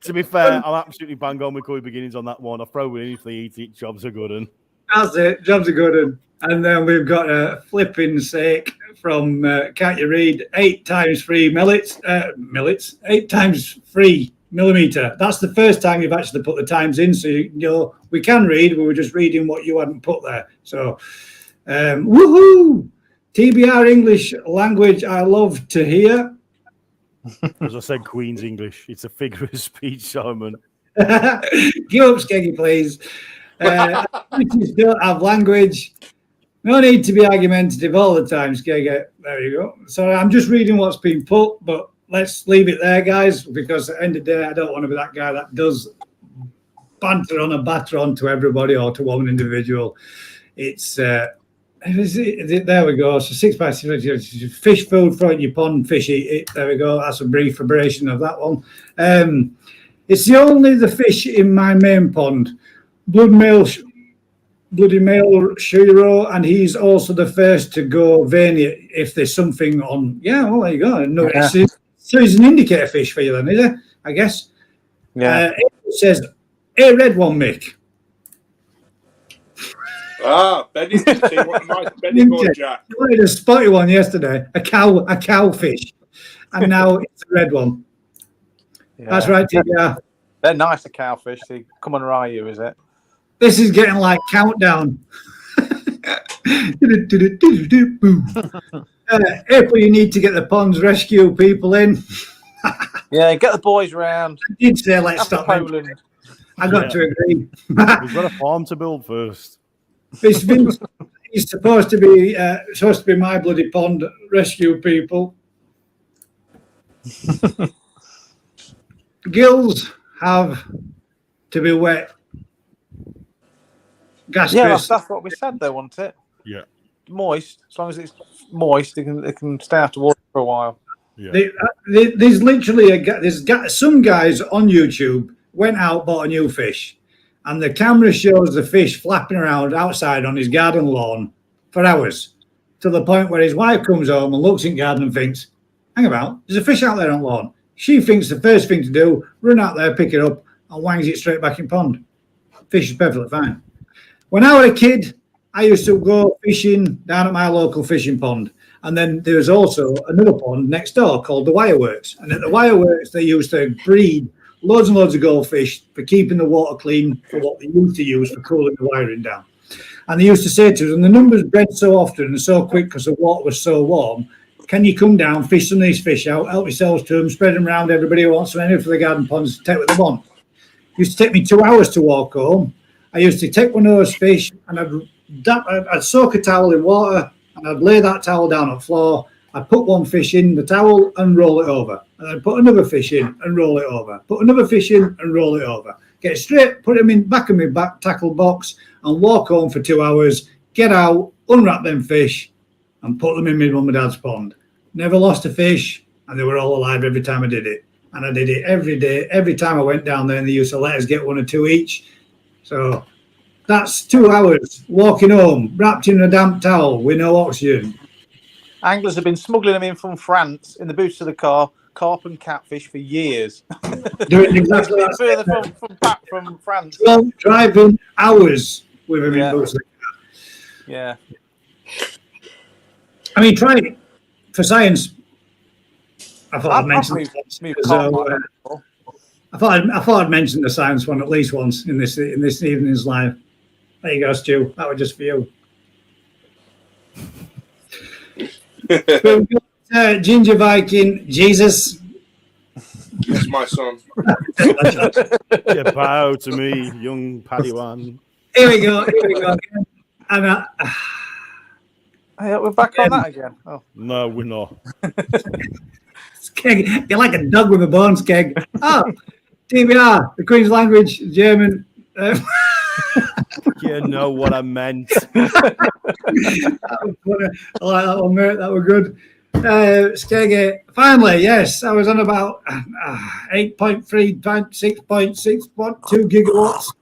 To be fair, I'm absolutely bang on with Koi Beginnings on that one. I throw it in if they eat it. Jobs are good. That's it. Jobs are good. And then we've got a flipping sake from can't you read? 8 times 3 millets. 8 times 3 millimeter. That's the first time you've actually put the times in. So you know we can read. We were just reading what you hadn't put there. So woohoo! TBR English language. I love to hear. As I said, Queen's English. It's a figure of speech, Simon. Give up, Skeggy, please. British don't have language. No need to be argumentative all the time, Skeggy. There you go. So I'm just reading what's been put, but let's leave it there, guys, because at the end of the day, I don't want to be that guy that does banter on a batter on to everybody or to one individual. It's there we go. So 6 by 6 fish food from your pond, fish eat it. There we go. That's a brief abbreviation of that one. It's the fish in my main pond. Bloody male Shiro, and he's also the first to go veiny if there's something on. Yeah, well, there you go. No, so he's an indicator fish for you then, is it? I guess. Yeah. It says, "Hey, red one, Mick." Benny, what a nice Benny boy, Jack. I wanted a spotty one yesterday, a cow fish, and now it's a red one. Yeah. That's right, TBR. They're nicer cowfish. They come on Ryu, is it? This is getting like countdown. April, you need to get the ponds rescue people in. Yeah, get the boys round. I did say let's stop Poland. I got to agree. We've got a farm to build first. He's supposed to be my bloody pond rescue people. Gills have to be wet. Gas Yeah, crisp. that's what we said. They want it Yeah. moist. As long as it's moist, they can stay out of water for a while. Yeah. There's literally some guys on YouTube went out, bought a new fish, and the camera shows the fish flapping around outside on his garden lawn for hours, to the point where his wife comes home and looks in the garden and thinks, hang about, there's a fish out there on lawn. She thinks the first thing to do, run out there, pick it up, and wangs it straight back in pond. Fish is perfectly fine. When I was a kid, I used to go fishing down at my local fishing pond. And then there was also another pond next door called the Wireworks. And at the Wireworks, they used to breed loads and loads of goldfish for keeping the water clean for what they used to use for cooling the wiring down. And they used to say to us, and the numbers bred so often and so quick because the water was so warm, can you come down, fish some of these fish out, help yourselves to them, spread them around, everybody who wants some any for the garden ponds, take what they want. It used to take me 2 hours to walk home. I used to take one of those fish and I'd soak a towel in water and I'd lay that towel down on the floor. I'd put one fish in the towel and roll it over. And I'd put another fish in and roll it over. Put another fish in and roll it over. Get it straight, put them in back of my back tackle box and walk home for 2 hours, get out, unwrap them fish and put them in my mum and dad's pond. Never lost a fish and they were all alive every time I did it. And I did it every day. Every time I went down there and they used to let us get 1 or 2 each. So that's 2 hours walking home, wrapped in a damp towel with no oxygen. Anglers have been smuggling them in from France in the boots of the car, carp and catfish for years. Doing exactly further from France. Well, driving hours with them in boots of the car. Yeah. I mean, try it for science. I thought I'd mention. I thought I'd mention the science one at least once in this evening's live. There you go, Stu. That was just for you. So we've got, Ginger Viking, Jesus. That's my son. Yeah, bow to me, young Padawan. Here we go again. And we're back on that again. Oh. No, we're not. Skeg, you're like a dog with a bone, Skeg. Oh, TBR, the Queen's language, German. You know what I meant. I like that one, mate. That was good. Skeg, finally, yes, I was on about 8.3, 6.6.2 gigawatts.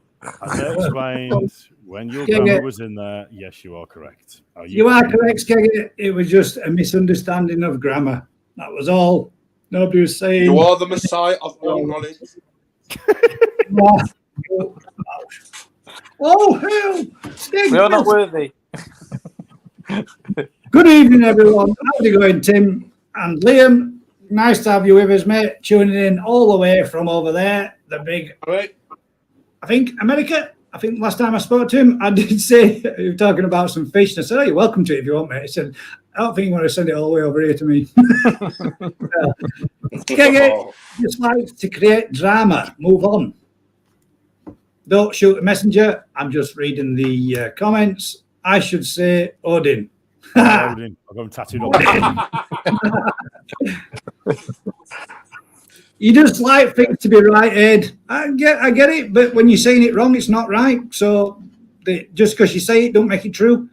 As I explained, when your grammar was in there, yes, you are correct. You are correct, Skeg. It was just a misunderstanding of grammar. That was all. Nobody was saying. You are the Messiah of all knowledge. Oh, hell! Skeg, we are not worthy. Good evening, everyone. How's it going, Tim and Liam? Nice to have you with us, mate. Tuning in all the way from over there. The big, right. I think, America. I think last time I spoke to him, I did say you were talking about some fish. And I said, "Oh, you're welcome to it if you want, mate." He said, "I don't think you want to send it all the way over here to me." Just likes to create drama. Move on. Don't shoot the messenger. I'm just reading the comments. I should say Odin. Odin. I've got him tattooed on. You just like things to be right, Ed. I get it, but when you're saying it wrong, it's not right. So just because you say it, don't make it true.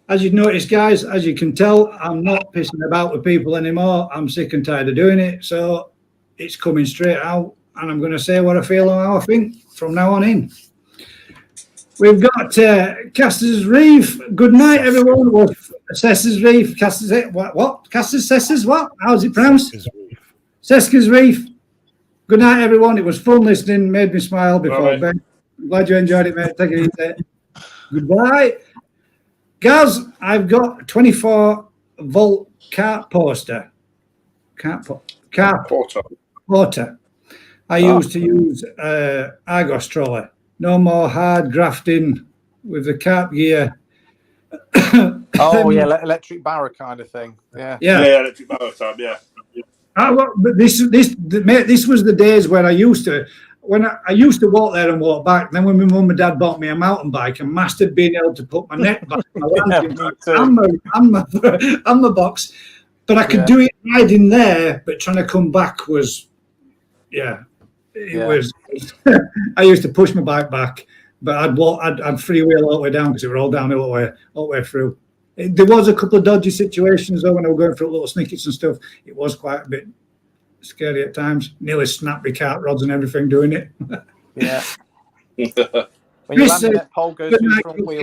As you've noticed, guys, as you can tell, I'm not pissing about with people anymore. I'm sick and tired of doing it. So it's coming straight out, and I'm going to say what I feel and how I think from now on in. We've got Casters Reef. Good night, everyone. Casters Reef. What? Casters? What? How's it pronounced? Ceskers Reef. Good night, everyone. It was fun listening. Made me smile before bed. I'm glad you enjoyed it, mate. Take it easy. Goodbye. Gaz, I've got a 24-volt car poster. Car porter. I used to use Argos trolley. No more hard grafting with the carp gear. Oh, yeah, electric barrow kind of thing. Yeah, electric barrow type, yeah. But this was the days when I used to walk there and walk back. Then when my mum and dad bought me a mountain bike, I mastered being able to put my net back, my and my box. But I could do it riding there, but trying to come back was, It was. I used to push my bike back, but I'd freewheel all the way down because it were all downhill all the way through. There was a couple of dodgy situations though when I was going through little snickets and stuff. It was quite a bit scary at times. Nearly snapped my cart rods and everything doing it. Yeah. When you land in that pole goes through the front wheel.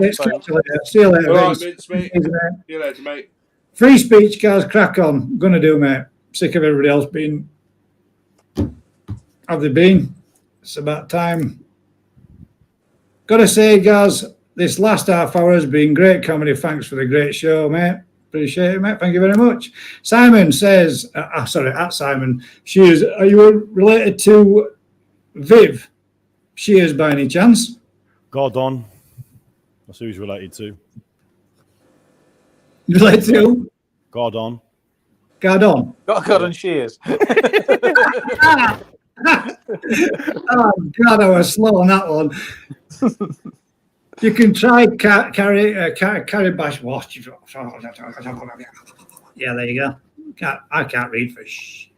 See you later. All right, Vince, mate. See you later, mate. Free speech, guys. Crack on. Gonna do, mate. Sick of everybody else being. Have they been? It's about time. Gotta say, guys, this last half hour has been great comedy. Thanks for the great show, mate. Appreciate it, mate. Thank you very much. Simon says, at Simon, Shears, are you related to Viv Shears by any chance? Gordon. That's who he's related to. Related to? Gordon. Gordon. Gordon Shears. Oh, God, I was slow on that one. You can try carry bash wash. Yeah, there you go. I can't read for shit.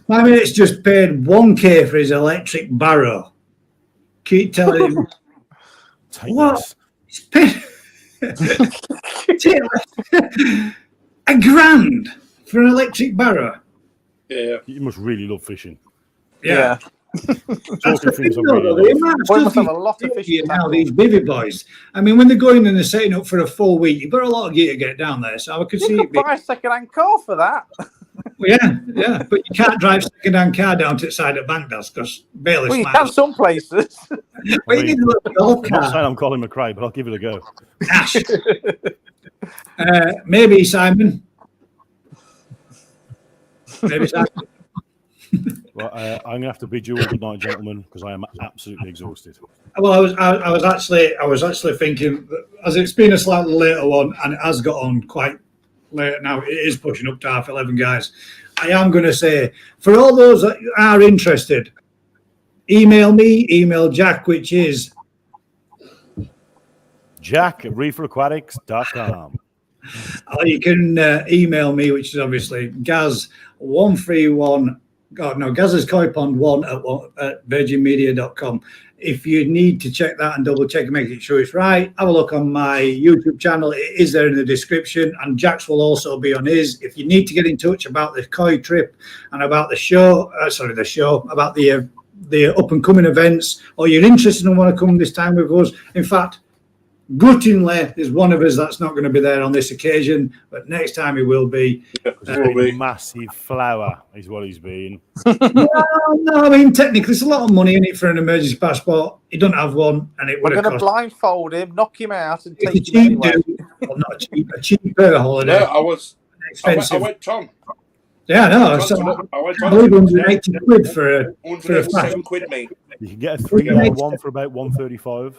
My mate's just paid 1K for his electric barrow. Keep telling him. What? He's paid $1,000 for an electric barrow. Yeah. You must really love fishing. Yeah. That's the thing, though, Must have a lot of fishing now, these bivvy boys. I mean, when they're going and they're setting up for a full week, you've got a lot of gear to get down there. So I could see you it. could buy a second-hand car for that. Well, yeah, but you can't drive second-hand car down to the side of Bankdust because bailiffs. Well, you can some places. Well, you need a little golf I'm not car. saying I'm Colin McRae, but I'll give it a go. Ash. Maybe Simon. Maybe Simon. Well, I'm going to have to bid you all good night, gentlemen, because I am absolutely exhausted. Well, I was actually thinking that as it's been a slightly later one and it has got on quite late now, it is pushing up to 11:30, guys. I am going to say, for all those that are interested, email me, email Jack, which is jack@reeferaquatics.com. Or you can email me, which is obviously Gaz131. God, no, Gaz's Koi Pond 1 at virginmedia.com. If you need to check that and double check and make sure it's right, have a look on my YouTube channel. It is there in the description, and Jack's will also be on his. If you need to get in touch about the Koi trip and about the show, about the up and coming events, or you're interested and want to come this time with us. In fact, guttingly, there's one of us that's not going to be there on this occasion, but next time he will be. Massive flower is what he's been. No, I mean, technically, it's a lot of money in it for an emergency passport. He doesn't have one, and it would We're have going to cost. blindfold him, knock him out, and It's a take him cheap anyway. well, not a cheaper holiday. No, I Expensive. went Tom. Yeah, no. I went I believe 180 quid for a flash. £187, mate. You can get a 3-hour-1 for about $135.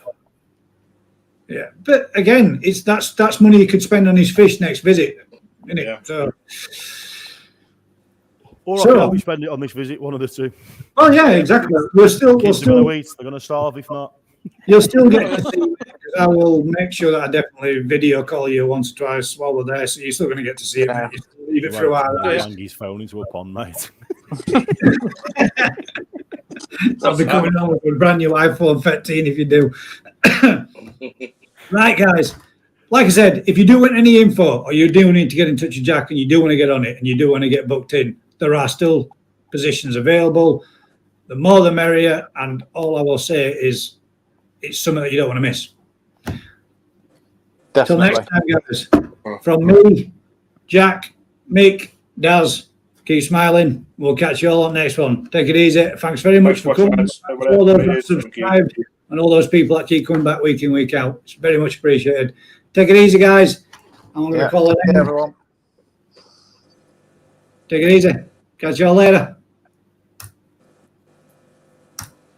Yeah, but again, that's money he could spend on his fish next visit, isn't it? Yeah. So, Or So- I'll be spending it on this visit, one of the two. oh yeah, exactly. Kids are going to eat, they're going to starve if not. You'll still get to see it, because I will make sure that I definitely video call you once or twice while we're there, so you're still going to get to see it. Yeah. You still leave it through our eyes. Hang his phone into a pond, mate. I'll be coming on with a brand new iPhone 13 if you do. Right, guys. Like I said, if you do want any info or you do need to get in touch with Jack and you do want to get on it and you do want to get booked in, there are still positions available. The more the merrier. And all I will say is it's something that you don't want to miss. Till Definitely. next time, guys. From me, Jack, Mick, Daz, keep smiling. We'll catch you all on the next one. Take it easy. Thanks very much for coming. All those that subscribed and all those people that keep coming back week in, week out. It's very much appreciated. Take it easy, guys. I'm going to call it. Everyone. Take it easy. Catch you all later.